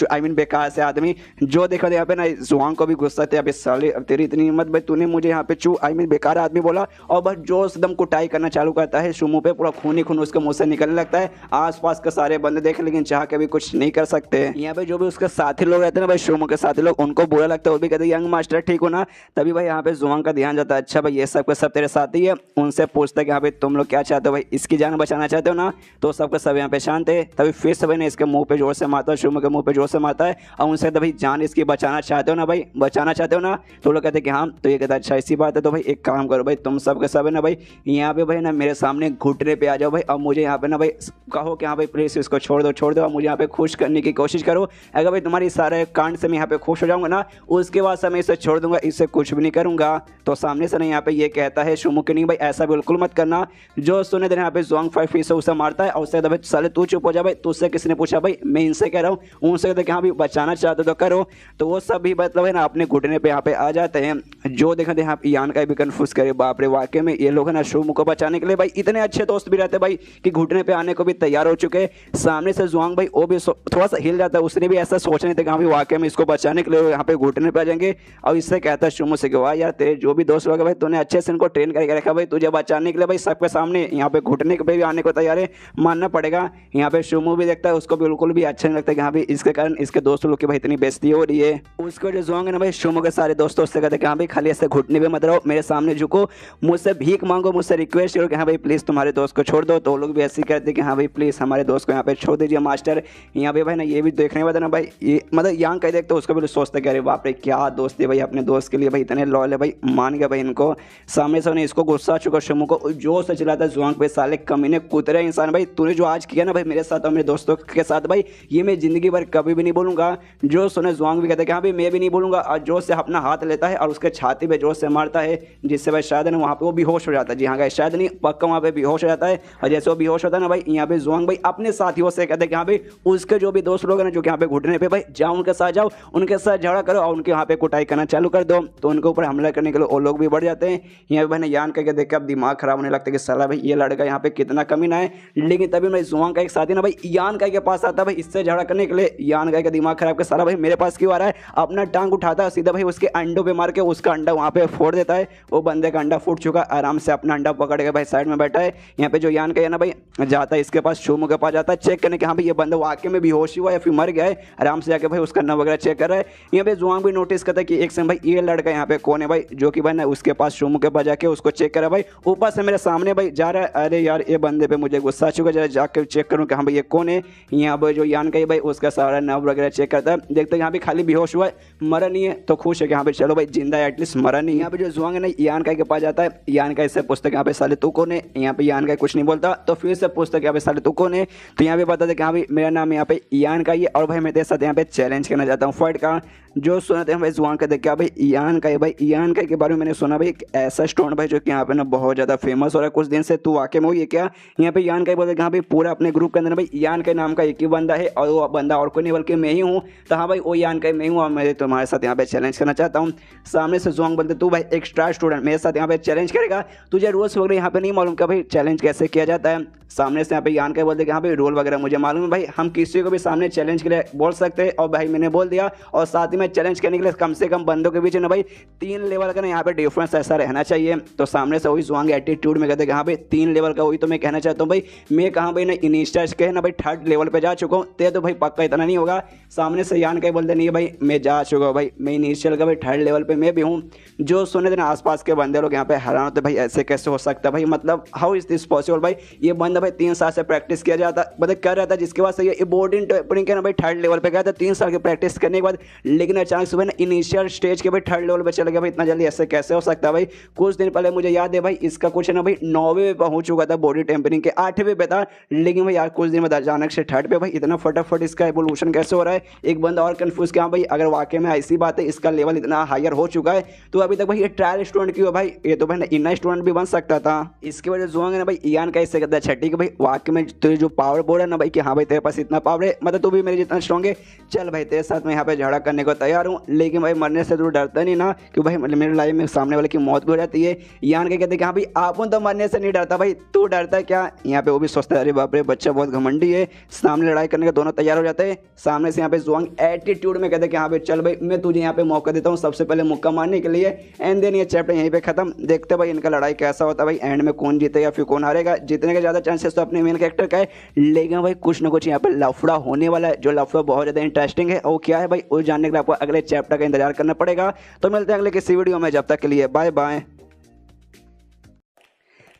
आई मीन बेकार से आदमी जो देखो यहाँ पे ना जुआंग को भी गुस्सा थे अभी साले तेरी इतनी हिम्मत भाई तूने मुझे यहाँ पे आई मीन बेकार आदमी बोला, और बस जोर से एकदम कुटाई करना चालू करता है शुमू पे, पूरा खून ही खून उसके मुंह से निकलने लगता है। आसपास के सारे बंदे देखे लेकिन चाह के भी कुछ नहीं कर सकते। यहाँ पे जो भी उसके साथी लोग रहते हैं ना भाई शुमू के साथी लोग, उनको बुरा लगता है, वो भी कहते हैं यंग मास्टर ठीक हो ना। तभी भाई यहाँ पे जुआंग का ध्यान जाता है अच्छा भाई ये सब के सब तेरे साथी है, उनसे पूछता है कि हाँ भाई तुम लोग क्या चाहते हो भाई, इसकी जान बचाना चाहते हो ना, तो सबके सब यहाँ पे शांत है। तभी फिर से भाई ने इसके मुंह पे जोर से मारता है, शुमू के मुंह पे जोर से मारता है और उनसे भाई जान इसकी बचाना चाहते हो ना भाई, बचाना चाहते हो ना, तो लोग कहते हैं कि हाँ, तो ये कहता है अच्छा ऐसी बात है तो भाई एक काम करो भाई तुम सब के सब है ना भाई यहाँ पे भाई ना मेरे सामने घुटने पे आ जाओ भाई, और मुझे यहाँ पे ना भाई कहो कि हाँ भाई प्लीज इसको छोड़ छोड़ दो, मुझे यहाँ पे खुश करने की कोशिश करो। अगर भाई तुम्हारी सारे कांड से मैं यहाँ पे खुश हो जाऊंगा ना, उसके बाद से मैं इसे छोड़ दूंगा, इससे कुछ भी नहीं करूंगा। तो सामने से ना यहाँ पे ये कहता है शुमो कि नहीं भाई ऐसा बिल्कुल मत करना। जो सुने देना यहाँ पे ज़ोंग फाई फिर से उसे मारता है और उससे कहता भाई साले तू चुप हो जा भाई, तुझसे किसने पूछा भाई, मैं इनसे कह रहा हूँ। उनसे कहते कि हाँ भाई बचाना चाहते तो करो। तो वो सब भी मतलब है ना अपने घुटने पे यहाँ पे आ जाते हैं। जो देखते हैं यहाँ पे यान का भी कन्फ्यूज करे, बाप रे वाकई में ये लोग है ना शुमो को बचाने के लिए भाई इतने अच्छे दोस्त भी रहते भाई कि घुटने पे आने को भी तैयार हो चुके। सामने से ज़ोंग भाई वो भी थोड़ा सा हिल जाता है, उसने भी ऐसा सोच रहे थे कि हाँ भाई वाकई में इसको बचाने के लिए यहाँ पे घुटने पे आ जाएंगे। और इससे कहता है शुमो से कि वाह यार तेरे जो भी दोस्त लोग है भाई तूने अच्छे से इनको ट्रेन करके रखा भाई, तुझे बचाने के लिए भाई सबके सामने यहाँ पे घुटने पे भी आने को तैयार है, मानना पड़ेगा। यहाँ पे शुमो भी देखता है, उसको बिल्कुल भी अच्छा नहीं लगता कि हाँ भाई इसके कारण इसके दोस्त लोग की भाई इतनी बेइज्जती हो रही है। उसको जो ज़ोंग है ना भाई शुमो के सारे दोस्तों से कहते हैं कि हाँ भाई खाली ऐसे घुटने पे मत रहो, मेरे सामने झुको, मुझसे भीख मांगो, मुझसे रिक्वेस्ट करो कि हाँ भाई प्लीज़ तुम्हारे दोस्त को छोड़ दो। तो लोग भी ऐसे ही कहते हैं कि हाँ भाई प्लीज़ हमारे दोस्त को यहाँ पे छोड़ दीजिए मास्टर। यहाँ पे भाई ना ये भी देखने वाला ना भाई, ये मतलब यांग कह देखते उसको भी सोचते कि अरे बाप रे क्या दोस्त है भाई, अपने दोस्त के लिए भाई इतने लॉयल है भाई, मान गया भाई इनको। सामने से उन्हें इसको गुस्सा आ चुका शुमो को, जो से चिल्लाता ज़ोंग पे साले कमीने कुतरे इंसान भाई, तूने जो आज किया ना भाई मेरे साथ और मेरे दोस्तों के साथ भाई, ये मैं जिंदगी भर कभी भी नहीं बोलूँगा। जो सुने ज़ोंग भी कहता है कि हाँ भाई मैं भी नहीं बोलूँगा, और जो से अपना हाथ लेता है और उसके छाती पे जोर से मारता है, जिससे भाई शायद ना वहाँ पे वो बेहोश हो जाता है। जी हाँ गाइस, शायद नहीं पक्का वहाँ पे बेहोश हो जाता है। और जैसे वो बेहोश होता है ना भाई, यहाँ पे ज़ोंग भाई अपने साथियों से कहते हैं कि हाँ भाई उसके जो भी दोस्त लोग हैं ना जो कि यहाँ पे घुटने पे भाई जाओ उनके साथ जाओ, उनके साथ झगड़ा करो और उनके यहाँ पे कुटाई करना चालू कर दो। तो उनके ऊपर हमला करने के लिए वो लोग भी बढ़ जाते हैं। यहाँ पे भाई यान करके देख के अब दिमाग खराब होने लगता है कि साला भाई ये लड़का यहाँ पे कितना कमीना है। लेकिन तभी मैं ज़ोंग का एक साथी ना भाई यान का के पास आता है भाई इससे झगड़ा करने के लिए। यान का दिमाग खराब के साला भाई मेरे पास क्यों आ रहा है, अपना टांग उठाता है सीधा भाई उसके अंडों पे मार के उसका अंडा वहाँ पे फोड़ देता है। वो बंदे का अंडा फूट चुका, आराम से अपना अंडा पकड़ के भाई साइड में बैठा है। यहाँ पे जो यान का है ना भाई जाता है इसके पास, शुमो के पास जाता है चेक करने के हाँ भाई ये बंदा वाकई में बेहोश हुआ या फिर मर गया है। आराम से जाके भाई उसका अंडा वगैरह चेक कर रहा है। यहाँ पे ज़ोंग भी नोटिस करता है कि एक समय भाई ये लड़का यहाँ पे कौन है भाई, जो कि भाई ना उसके पास शुमो के पास जाके उसको चेक करा भाई, ऊपर से मेरे सामने भाई जा रहा है। अरे यार ये बंदे पे मुझे गुस्सा आ चुका, जरा जाकर चेक करूँ कि हाँ भाई ये कौन है। यहाँ पर जो यान का है भाई उसका सारा नर्व वगैरह चेक करता है, देखते हैं यहाँ पे खाली बेहोश हुआ है, मरा नहीं है। तो खुश है कि यहाँ पे चलो भाई जिंदा है, एटलीस्ट मरा नहीं। यहाँ पे जो ज़ोंग है ना यान का के पास जाता है, यान का इससे पूछता है यहाँ पे साले तू कौन है। यहाँ पे यान का कुछ नहीं बोलता, तो फिर से पूछता है यहाँ पे साले तू कौन है। तो यहाँ पे बताते हैं कि हाँ भाई मेरा नाम यहाँ पे यान का ही है और भाई मैं तेरे साथ यहाँ पे चैलेंज करना चाहता हूँ फाइट का। जो सुनाते हैं भाई ज़ोंग का देख के भाई यान का है भाई, यान का के बारे में मैंने सुना भाई एक ऐसा स्टोन भाई जो कि यहाँ पे ना बहुत ज़्यादा फेमस हो रहा है कुछ दिन से, तू वाकई में हुई है क्या। यहाँ पे यान का बोलते हैं कि हाँ भाई पूरा अपने ग्रुप के अंदर भाई यान के नाम का एक ही बंदा है और वो बंदा और कोई नहीं बल्कि मैं ही हूँ। तो हाँ भाई वो यान का मैं हूँ और मैं तुम्हारे साथ यहाँ पे चैलेंज करना चाहता हूँ। सामने से ज़ोंग बोलते तू भाई एक्स्ट्रा स्टूडेंट मेरे साथ यहाँ पे चैलेंज करेगा, तुझे रूल्स वगैरह यहाँ पे नहीं मालूम का भाई चैलेंज कैसे किया जाता है। सामने से यहाँ पे यान का बोलते कि हाँ भाई रोल वगैरह मुझे मालूम है भाई, हम किसी को भी सामने चैलेंज के लिए बोल सकते हैं और भाई मैंने बोल दिया। और साथ ही में चैलेंज करने के लिए कम से कम बंदों के बीच ना भाई 3 लेवल का ना यहाँ पे डिफरेंस ऐसा रहना चाहिए। तो सामने से वही ज़ोंग एटीट्यूड में कहते हैं हाँ भाई 3 लेवल का, वही तो मैं कहना चाहता हूँ भाई। मैं कहाँ भाई ना इनिस्टा के ना भाई 3rd लेवल पे जा चुका हूँ, ते तो भाई पक्का इतना नहीं होगा। सामने से यान का बोलते नहीं भाई मैं जा चुका हूँ भाई, मैं इनिशियल का भाई 3rd लेवल पे मैं भी हूँ। जो सुने थे ना आसपास के बंदे लोग यहाँ पे हैरान होते भाई ऐसे कैसे हो सकता है भाई, मतलब हाउ इज दिस पॉसिबल भाई। ये बंदा भाई 3 साल से प्रैक्टिस किया जाता मतलब कर रहा था, जिसके बाद से ये बोर्डिंग टेपरिंग के ना भाई 3rd लेवल पे गया था 3 साल की प्रैक्टिस करने के बाद। लेकिन अचानक से भाई ना इनिशियल स्टेज के भाई 3rd लेवल पे चला गया भाई, इतना जल्दी ऐसे कैसे हो सकता है भाई। कुछ दिन पहले मुझे याद है भाई इसका कुछ ना भाई 9वें पे पहुंच चुका था, बॉडी टेम्परिंग के 8वें पे था। लेकिन भाई यार कुछ दिन बाद अचानक से 3rd पे भाई इतना फटाफट इसका एवोल्यूशन कैसे हो रहा है। एक बंदा और कंफ्यूज किया भाई अगर वाकई में ऐसी बात है इसका लेवल इतना हायर हो चुका है तो अभी तक भाई ये ट्रायल स्टूडेंट क्यों है भाई, ये तो भाई ना इनर स्टूडेंट भी बन सकता था। इसकी वजह से ज़ोंग है ना भाई यान का इससे कहता है छठी कि भाई वाकई में तुझे जो पावर बोर्ड है ना भाई कि हाँ भाई तेरे पास इतना पावर है, मतलब तू भी मेरे जितना स्ट्रॉन्ग है, चल भाई तेरे साथ मैं यहाँ पे झगड़ा करने को तैयार हूँ। लेकिन भाई मरने से तू डरता नहीं ना, क्यों भाई मेरे लाइफ में सामने वाले की मौत भी हो जाती है। यान के कहते हैं कि हाँ भाई आप तो मरने से नहीं डरता भाई, तू डरता है क्या। यहाँ पे वो भी सोचता है अरे बाप रे बच्चा बहुत घमंडी है, सामने लड़ाई करने के दोनों तैयार हो जाते हैं। सामने से यहाँ पे ज़ोंग एटीट्यूड में कहते हैं कि हाँ भाई चल भाई मैं तुझे यहाँ पे मौका देता हूँ सबसे पहले मुक्का मारने के लिए। एंड देन ये चैप्टर यहीं पे खत्म। देखते भाई इनका लड़ाई कैसा होता है भाई, एंड में कौन जीते या फिर कौन हारेगा। जीतने के ज़्यादा चांसेस तो अपने मेन कैरेक्टर का है, लेकिन भाई कुछ ना कुछ यहाँ पे लफड़ा होने वाला है, जो लफड़ा बहुत ज़्यादा इंटरेस्टिंग है। और क्या है भाई वो जानने के लिए आपको अगले चैप्टर का इंतजार करना पड़ेगा। तो मिलते हैं अगले किसी वीडियो में, जब तक के लिए बाय बाय।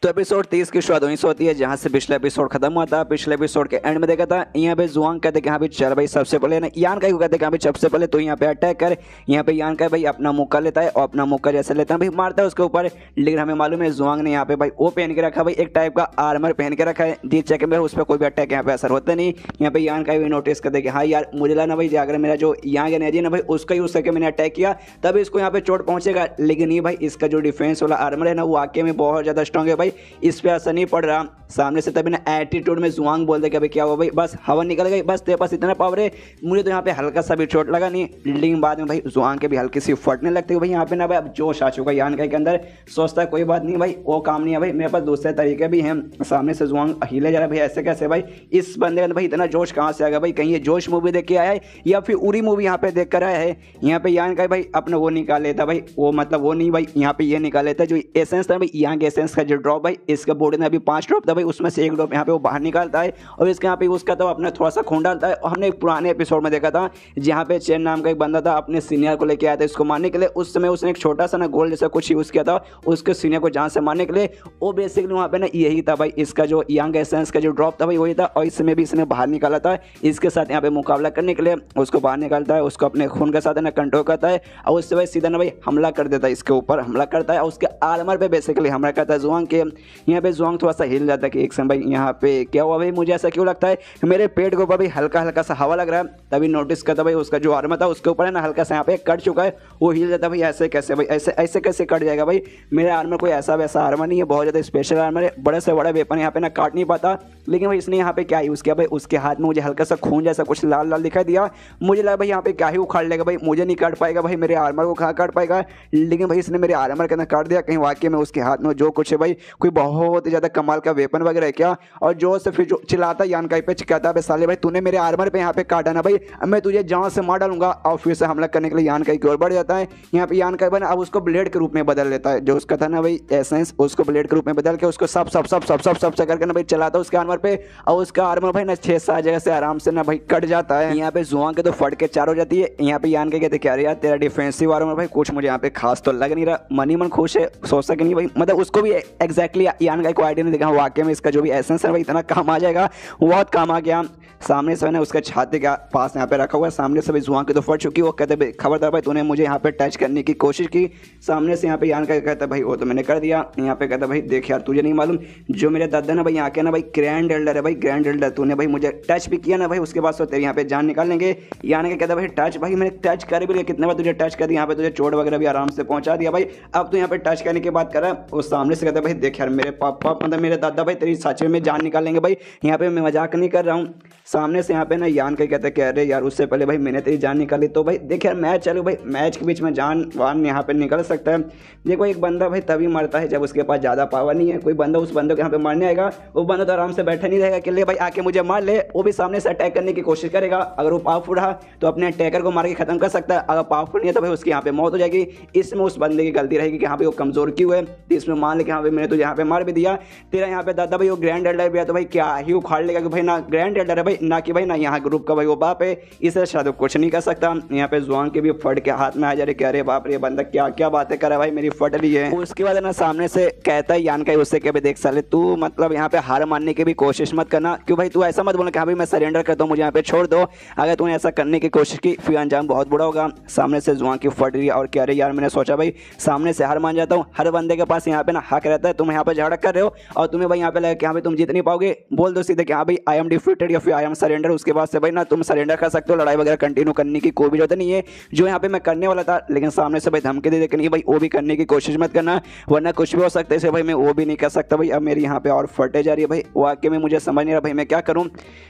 तो एपिसोड 30 की शुरुआत वहीं से होती है जहां से पिछला एपिसोड खत्म हुआ था। पिछले एपिसोड के एंड में देखा था यहाँ पे जुआंग कहते कि हाँ भाई चल भाई सबसे पहले ना यान काई को कहते कि हाँ भाई सबसे पहले तो यहाँ पे अटैक कर। यहाँ पे यान काई भाई अपना मुक्का लेता है और अपना मुक्का जैसे लेता है भाई मारता है उसके ऊपर। लेकिन हमें मालूम है जुआंग ने यहाँ पे भाई वो पहन के रखा भाई एक टाइप का आर्मर पहन के रखा है जिस चक्कर में उस पर कोई भी अटैक यहाँ पे असर होता नहीं। यहाँ पे यान काई भी नोटिस करते कि हाँ यार मुझे लगा ना भाई अगर मेरा जो यांग एनर्जी ना भाई उसका यूज करके मैंने अटैक किया तब इसको यहाँ पे चोट पहुंचेगा। लेकिन ये भाई इसका जो डिफेंस वाला आर्मर है ना वो वाकई में बहुत ज्यादा स्ट्रॉन्ग है भाई, इस पे असर नहीं पड़ रहा सामने से। तभी ना एटीट्यूड में जुआंग बोलते कि अभी क्या हुआ भाई बस हवा निकल गई, बस तेरे पास इतना पावर है, मुझे तो यहाँ पे हल्का सा भी चोट लगा नहीं। लेकिन बाद में भाई जुआंग के भी हल्की सी फटने लगती है भाई यहाँ पे ना भाई अब जोश आ चुका यान के अंदर। सोचता है कोई बात नहीं भाई वो काम नहीं है भाई, मेरे पास दूसरे तरीके भी हैं। सामने से जुआंग हिले जा रहा भाई ऐसे कैसे भाई, इस बंदे का भाई इतना जोश कहाँ से आ गया भाई, कहीं ये जोश मूवी देख के आया है या फिर उरी मूवी यहाँ पे देख कर आया है। यहाँ पे यान का भाई अपना वो निकाल लेता भाई, वो मतलब वो नहीं भाई यहाँ पे ये निकाल लेता जो एसेंस था भाई यहाँ के एसेंस का जो ड्रॉप भाई इसका बॉडी में अभी 5 ड्रॉप था भाई उसमें से 1 ड्रॉप यहाँ पे वो बाहर निकालता है और इसके यहाँ पे उसका तो अपना थोड़ा सा खून डालता है। और हमने एक पुराने एपिसोड में देखा था जहाँ पे चेन नाम का एक बंदा था अपने सीनियर को लेके आया था इसको मारने के लिए। उस समय उसने एक छोटा सा ना गोल जैसा कुछ यूज किया था उसके सीनियर को जान से मारने के लिए। वो बेसिकली वहाँ पे ना यही था भाई इसका जो यंग एसेंस का जो ड्रॉप था भाई वही था और इसमें भी इसने बाहर निकाला था इसके साथ यहाँ पे मुकाबला करने के लिए। उसको बाहर निकालता है, उसको अपने खून के साथ ना कंट्रोल करता है और उससे भाई सीधा ना भाई हमला कर देता है, इसके ऊपर हमला करता है और उसके आर्मर पे बेसिकली हमला करता है जुआंग के। यहाँ पे जुआंग थोड़ा सा हिल जाता है कि एक समय भाई यहाँ पे क्या हुआ भाई, मुझे ऐसा क्यों लगता है मेरे पेट के ऊपर भाई हल्का हल्का सा हवा लग रहा है। तभी नोटिस करता भाई उसका जो आर्मर था उसके ऊपर है ना हल्का सा यहाँ पे कट चुका है, वो हिल जाता है भाई ऐसे कैसे भाई, ऐसे ऐसे कैसे कट जाएगा भाई, मेरे आर्मर कोई ऐसा वैसा आर्मर नहीं है, बहुत ज़्यादा स्पेशल आर्मर है, बड़े से बड़ा वेपन यहाँ पे ना काट नहीं पाता। लेकिन भाई इसने यहाँ पे क्या यूज़ किया भाई, उसके हाथ में मुझे हल्का सा खून जैसा कुछ लाल लाल दिखाई दिया, मुझे लगा भाई यहाँ पे क्या ही उखाड़ लेगा भाई, मुझे नहीं काट पाएगा भाई, मेरे आर्मर को कहाँ काट पाएगा। लेकिन भाई इसने मेरे आर्मर के अंदर काट दिया, कहीं वाकई में उसके हाथ में जो कुछ है भाई कोई बहुत ही ज़्यादा कमाल का वेपन वगैरह है क्या। और जो से फिर जो चिल्लाता यान काई पे कहता है साले भाई तूने मेरे आर्मर पे यहाँ पे काटा ना भाई, अब मैं तुझे जान से मार डालूंगा। और फिर से हमला करने के लिए यान काई की ओर बढ़ जाता है। यहाँ पे यान काई बना अब उसको ब्लेड के रूप में बदल लेता है, जो उसका था ना भाई एसेंस उसको ब्लेड के रूप में बदल के उसको सब सब सब सब सब सब करके ना भाई चलाता है उसके आर्मर पे और उसका आर्मर भाई ना 6-7 जगह से आराम से ना भाई कट जाता है। यहाँ पे जुआंग के तो फट के 4 हो जाती है। यहाँ पे यान के कहते क्या यार तेरा डिफेंसिव आर्मर भाई कुछ मुझे यहाँ पे खास तो लग नहीं रहा, मनी मन खुश है, सोच सके नहीं भाई, मतलब उसको भी एग्जैक्टली यान का कोई आइडिया नहीं देखा वाकई में इसका जो भी एसेंस है भाई इतना काम आ जाएगा, बहुत काम आ गया। सामने से मैंने उसका छाती के पास यहाँ पे रखा हुआ है, सामने से भी जुआंग की तो फट चुकी, वो कहते खबरदार भाई तूने मुझे यहाँ पे टच करने की कोशिश की। सामने से यहाँ पे यान का कहता भाई वो तो मैंने कर दिया। यहाँ पे कहता भाई देख यार तुझे नहीं मालूम जो मेरे दादा ना भाई यहाँ के ना भाई ग्रैंड एल्डर है भाई, ग्रैंड एल्डर, तूने भाई मुझे टच भी किया ना भाई उसके बाद तो तेरे यहाँ पे जान निकाल लेंगे। यान के कहता भाई टच भाई मैंने टच कर भी लिया, कितने बार तुझे टच कर दिया, यहाँ पे तुझे चोट वगैरह भी आराम से पहुंचा दिया भाई, अब तो यहाँ पे टच करने की बात कर रहा है। वो सामने से कहता भाई देख यार मेरे पापा मतलब मेरे दादा भाई तेरी सच में जान निकाल लेंगे भाई, यहाँ पे मैं मजाक नहीं कर रहा हूँ। सामने से यहाँ पे ना यान के कहते कह रहे यार उससे पहले भाई मैंने तेरी जान निकाली, तो भाई देख यार मैच चलो भाई, मैच के बीच में जान वान यहाँ पे निकल सकता है। देखो एक बंदा भाई तभी मरता है जब उसके पास ज़्यादा पावर नहीं है, कोई बंदा उस बंदे को यहाँ पे मारने आएगा, वो बंदा तो आराम से बैठा नहीं रहेगा कि ले भाई आके मुझे मार ले, वो भी सामने से अटैक करने की कोशिश करेगा। अगर वो पावरफुल रहा तो अपने अटैकर को मार के खत्म कर सकता है, अगर पावरफुल नहीं है तो भाई उसकी यहाँ पे मौत हो जाएगी। इसमें उस बंदे की गलती रहेगी कि यहाँ पे वो कमजोर क्यों है, तो इसमें मान ले कि हाँ भाई मैंने तो यहाँ पे मार भी दिया, तेरा यहाँ पे दादा भाई वो ग्रैंड एल्डर भी है तो भाई क्या ही उखाड़ लेगा कि भाई ना ग्रैंड एल्डर है भाई ना कि भाई ना यहाँ ग्रुप का भाई वो बाप है, इसे शायद कुछ नहीं कर सकता। यहाँ पे जुआंग के भी फट के हाथ में आ जा रहे कि अरे बाप रे बंदा क्या क्या बातें कर रहा है भाई मेरी फट रही है। उसके बाद ना सामने से कहता है यान का उससे कि भाई देख साले तू मतलब यहाँ पे हार मानने की भी कोशिश मत करना, क्यों भाई तू ऐसा मत बोलना कि हाँ भाई मैं सरेंडर करता हूँ मुझे यहाँ पे छोड़ दो, अगर तूने ऐसा करने की कोशिश की फिर अंजाम बहुत बुरा होगा। सामने से जुआंग की फट रही है और कह रहे यार मैंने सोचा भाई सामने से हार मान जाता हूँ, हर बंदे के पास यहाँ पे ना हक रहता है, तुम यहाँ पे झगड़ा कर रहे हो और तुम्हें भाई यहाँ पे लगा कि हाँ भाई तुम जीत नहीं पाओगे, बोल दो सीधे कि हाँ भाई आई एम डिफीटेड या फिर आई एम सरेंडर, उसके बाद से भाई ना तुम सरेंडर कर सकते हो, लड़ाई वगैरह कंटिन्यू करने की कोई भी जरूरत नहीं है, जो यहाँ पे मैं करने वाला था। लेकिन सामने से भाई धमकी दे कि नहीं भाई वो भी करने की कोशिश मत करना वरना कुछ भी हो सकता है, इसे भाई मैं वो भी नहीं कर सकता भाई, अब मेरी यहाँ पे और फटे जा रही है भाई, वाकई में मुझे समझ नहीं रहा भाई मैं क्या करूँ।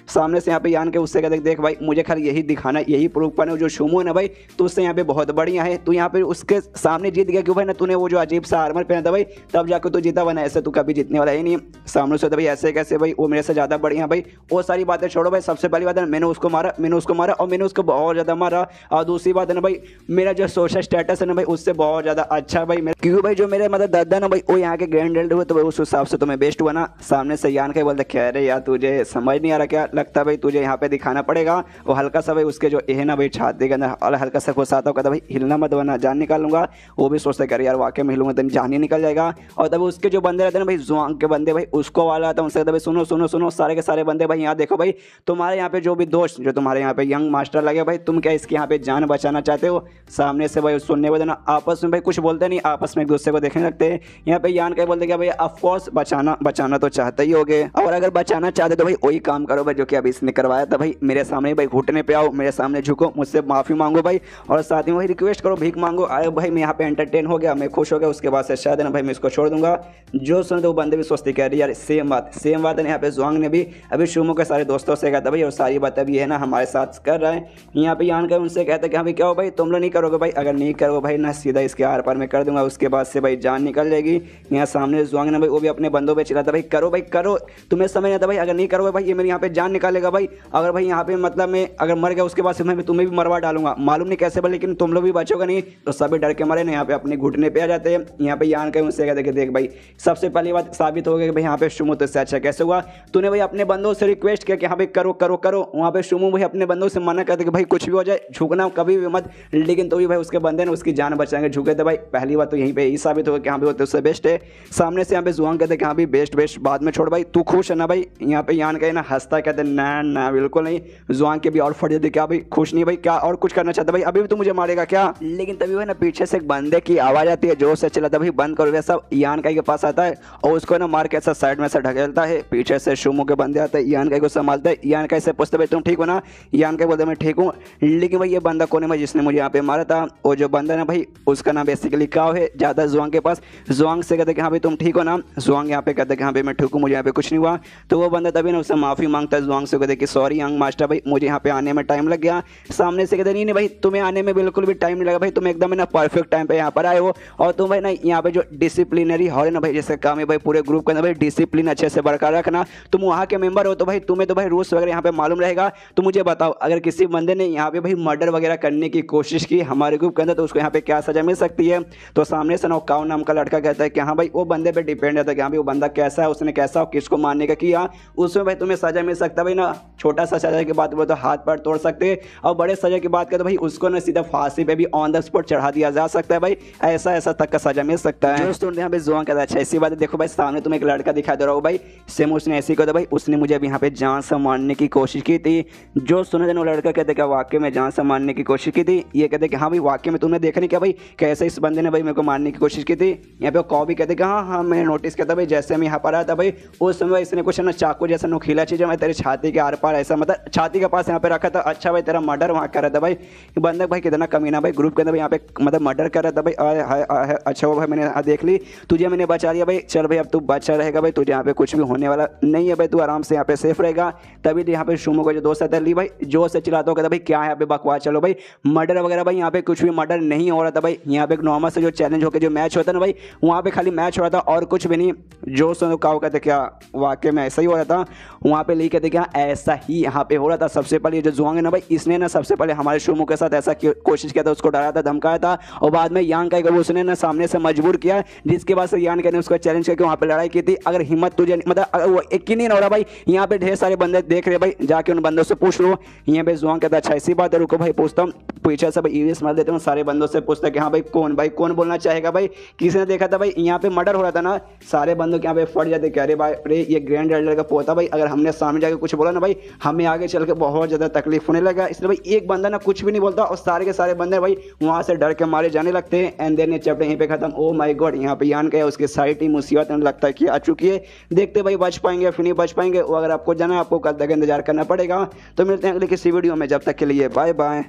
सामने से यहाँ पे यान के उससे कहते देख भाई मुझे खाली यही दिखाना यही प्रूव करना जो शुमू है ना भाई तो उससे यहाँ पे बहुत बढ़िया है, तू यहाँ पे उसके सामने जीत गया क्यों भाई ना तूने वो जो अजीब सा आर्मर पहना था भाई तब जाकर तू जीता, वरना ऐसे तू कभी जीतने वाला ही नहीं। सामने से तो भाई ऐसे कैसे भाई वो मेरे से ज़्यादा बढ़िया भाई, वो सारी बातें छोड़ छोड़ो भाई, सबसे पहली बात है मैंने उसको मारा और मैंने उसको बहुत ज़्यादा मारा। और दूसरी बात है ना भाई, मेरा जो सोशल स्टेटस है ना भाई उससे बहुत ज़्यादा अच्छा भाई मेरा, क्योंकि भाई जो मेरे मतलब दादा ना भाई वो यहाँ के ग्रैंड एल्डर हुए, तो भाई उस हिसाब से तुम्हें बेस्ट हुआ ना। सामने से यान के बोलते कह रहे यार तुझे समझ नहीं आ रहा क्या, लगता है भाई तुझे यहाँ पे दिखाना पड़ेगा। वो हल्का सा भाई उसके जो है ना भाई छाती के अंदर और हल्का सा घुसाता कहता भाई हिलना मत वरना जान निकाल लूंगा। वो भी सोचते कर यार वाकई में हिलूंगा तो जान ही निकल जाएगा। और तब उसके जो बंदे रहते हैं ना भाई जुआंग के बंदे भाई उसको वाला आता है, उनसे कहता भाई सुनो सुनो सुनो सारे के सारे बंदे भाई यहाँ देखो भाई, तुम्हारे यहाँ पे जो भी दोस्त जो तुम्हारे यहाँ पे यंग मास्टर लगे भाई, तुम क्या इसके यहाँ पे जान बचाना चाहते हो। सामने से भाई सुनने को देना, आपस में भाई कुछ बोलते नहीं, आपस में एक दूसरे को देखने लगते हैं। यहाँ पे यान क्या बोलते क्या भाई ऑफकोर्स बचाना तो चाहते ही होगे, और अगर बचाना चाहते तो भाई वही काम करो भाई जो कि अभी इसने करवाया था भाई। मेरे सामने भाई घुटने पे आओ, मेरे सामने झुको, मुझसे माफी मांगो भाई, और साथ में वही रिक्वेस्ट करो, भीख मांगो। अरे भाई मैं यहाँ पे एंटरटेन हो गया, मैं खुश हो गया, उसके बाद से शायद ना भाई मैं इसको छोड़ दूंगा। जो सुन तो वो बंदे भी सोचते कह रही यार सेम बात है। यहाँ पे जुआंग ने भी अभी शुमो के सारे दोस्तों से कहा था भाई, और सारी बात अभी है ना हमारे साथ कर रहा है। यहाँ पे यान का उनसे कहता है कि हाँ भाई क्या हो भाई तुम लोग नहीं करोगे भाई, अगर नहीं करोगे भाई ना सीधा इसके आर पार में कर दूंगा, उसके बाद से भाई जान निकल जाएगी। यहाँ सामने जुआंग ने भाई वो भी अपने बंदों पे चिल्लाता भाई करो, तुम्हें समझ नहीं आता भाई, अगर नहीं करोगे भाई ये मेरे यहाँ पे जान निकालेगा भाई। अगर भाई यहाँ पे मतलब मैं अगर मर गया उसके बाद से मैं तुम्हें भी मरवा डालूंगा, मालूम नहीं कैसे भाई, लेकिन तुम लोग भी बचोगे नहीं। तो सभी डर के मारे ना यहाँ पे अपने घुटने पे आ जाते हैं। यहाँ पे यान का उनसे कहते देख भाई सबसे पहली बात साबित हो गया कि भाई यहाँ पे शुमो तो इससे अच्छा कैसे हुआ, तूने भाई अपने बंदों से रिक्वेस्ट किया कि हाँ भाई करो। वहाँ पे शुमो भाई अपने बंदों से मना करते कि भाई कुछ भी हो जाए झुकना कभी भी मत, लेकिन तो भी भाई उसके बंदे ने उसकी जान बचाएंगे, झुके थे भाई। पहली बात तो यहीं पे यही साबित होगा कि हाँ भाई वो तो उससे बेस्ट है। सामने से यहाँ पे जुआंग कहते कि हाँ भाई बेस्ट बाद में छोड़ भाई, तू खुश है ना भाई। यहाँ पे यान का ना हंसता कहते ना बिल्कुल नहीं। जुआंग के भी और फट जाते क्या भाई खुश नहीं भाई, क्या और कुछ करना चाहता भाई, अभी भी तू मुझे मारेगा क्या। लेकिन तभी भाई ना पीछे से एक बंदे की आवाज आती है, जोर से चिल्लाता भाई बंद करो वैसा। यान का के पास आता है और उसको ना मार के ऐसा साइड में से ढकेलता है। पीछे से शुमो के बंदे आते हैं, यान का को संभालते हैं। यान का से पूछते भाई तुम ठीक हो ना, यान का बोलते मैं ठीक हूँ, लेकिन भाई ये बंदा कौन है भाई जिसने मुझे यहाँ पे मारा था। और जो बंदा ना भाई उसका नाम बेसिकली क्या है जाता जुआंग के पास। जुआंग से कहते कि हाँ भाई तुम ठीक हो ना, जुआंग यहाँ पे कहते कि हाँ भाई मैं ठीक हूँ, मुझे यहाँ पे कुछ नहीं हुआ। तो वो बंदा तभी ना उससे माफी मांगता है जुआंग से, कहते कि सॉरी यंग मास्टर भाई मुझे यहाँ पे आने में टाइम लग गया। सामने से कहते नहीं भाई तुम्हें आने में बिल्कुल भी टाइम नहीं लगा भाई, तुम एकदम ना परफेक्ट टाइम पे यहाँ पर आए हो। और तुम भाई ना यहाँ पे जो डिसिप्लिनरी हॉल है ना भाई जैसे काम है भाई पूरे ग्रुप के अंदर भाई डिसिप्लिन अच्छे से बरकरार रखना, तुम वहाँ के मेंबर हो तो भाई तुम्हें तो भाई रूल्स वगैरह यहाँ पे मालूम रहेगा। तो मुझे बताओ अगर किसी बंदे ने यहाँ पे भाई मर्डर वगैरह करने की कोशिश की हमारे ग्रुप के अंदर तो उसको यहाँ पे क्या सजा मिल सकती है। तो सामने से नौकाव नाम का लड़का कहता है कि हाँ भाई वो बंदे पे डिपेंड रहता है कि हाँ भाई वो बंदा कैसा है, उसने कैसा किसको मारने का किया, उसमें भाई तुम्हें सजा मिल सकता है भाई ना। छोटा सा सजा की बात बोले तो हाथ पैर तोड़ सकते हैं, और बड़े सजा की बात करें तो भाई उसको ना सीधा फांसी पे भी ऑन द स्पॉट चढ़ा दिया जा सकता है भाई, ऐसा तक का सजा मिल सकता है। दोस्तों यहाँ पे जुआंग कहता है अच्छा ऐसी बात है, देखो भाई सामने तुम्हें एक लड़का दिखाई दे रहा हो भाई सेम उसने ऐसी कहता भाई उसने मुझे अभी यहाँ पे जान से मारने की कोशिश की थी। जो सुने वो लड़का कहते क्या वाकई में जान से मारने की कोशिश की थी, ये कहते कि हाँ भाई वाकई में तुमने देखा नहीं क्या भाई कैसे इस बंदे ने भाई मेरे को मारने की कोशिश की थी। यहाँ पे कौ भी कहते कि हाँ मैंने नोटिस किया था भाई, जैसे मैं यहाँ पर आया था भाई उस समय इसने कुछ ना चाकू जैसा नुकीला चीज़ मैं तेरे छाती के आर पार ऐसा मतलब छाती के पास यहाँ पे रखा था। अच्छा भाई तेरा मर्डर वहाँ कर रहा था भाई, बंदा भाई कितना कमीना भाई ग्रुप के अंदर यहाँ पे मतलब मर्डर कर रहा था भाई। अच्छा वो भाई मैंने देख ली तुझे मैंने बचा लिया भाई, चल भाई अब तू बचा रहेगा भाई, तुझे यहाँ पे कुछ भी होने वाला नहीं है भाई, तू आराम से यहाँ पे सेफ रहेगा। तभी यहाँ पे शुमो का जो दोस्त आता है ली भाई जोर से चिल्लाता हो कहता भाई क्या है यहाँ पे बकवास, चलो भाई मर्डर वगैरह भाई यहाँ पे कुछ भी मर्डर नहीं हो रहा था भाई। यहाँ पे एक नॉर्मल से जो चैलेंज होकर जो मैच होता है ना भाई वहाँ पे खाली मैच हो रहा था और कुछ भी नहीं। जो सुनो काओ कहते क्या वाकई में ऐसा ही हो रहा था, वहाँ पे ली कहते क्या ऐसा ही यहाँ पे हो रहा था। सबसे पहले जो जुआंग है ना भाई इसने ना सबसे पहले हमारे शुमो के साथ ऐसा कोशिश किया था, उसको डराया था धमकाया था, और बाद में यांग का उसने ना सामने से मजबूर किया, जिसके बाद से यान ने उसको चैलेंज करके वहाँ पे लड़ाई की थी। अगर हिम्मत तुझे मतलब अगर वो एक ही नहीं हो रहा भाई, यहाँ पे ढेर सारे बंदे देख रहे भाई, जाके उन बंदों से पूछ लो। यहाँ पे जुआंग कहता अच्छा ऐसी बात है, रुको भाई पूछता हूँ। पीछे से भाई ईवीएस मार देते हूँ, सारे बंदों से पूछता कि हाँ भाई कौन बोलना चाहेगा भाई, किसने देखा था भाई यहाँ पे मर्डर हो रहा था ना। सारे बंदों के यहाँ पे फट जाते कह रहे भाई अरे ये ग्रैंड एल्डर का पोता भाई, अगर हमने सामने जाके कुछ बोला ना भाई हमें आगे चल के बहुत ज़्यादा तकलीफ होने लगा। इसलिए भाई एक बंदा ना कुछ भी नहीं बोलता और सारे के सारे बंदे भाई वहाँ से डर के मारे जाने लगते हैं। एंड देन ये चैप्टर यहीं पे खत्म। ओ माय गॉड, यहाँ पे यान का उसकी सारी टीम मुसीबत में लगता है कि आ चुकी है। देखते भाई बच पाएंगे फिर नहीं बच पाएंगे, वो अगर आपको जाना है आपको कल तक इंतजार करना पड़ेगा। तो मिलते हैं अगले किसी वीडियो में, जब तक के लिए बाय बाय।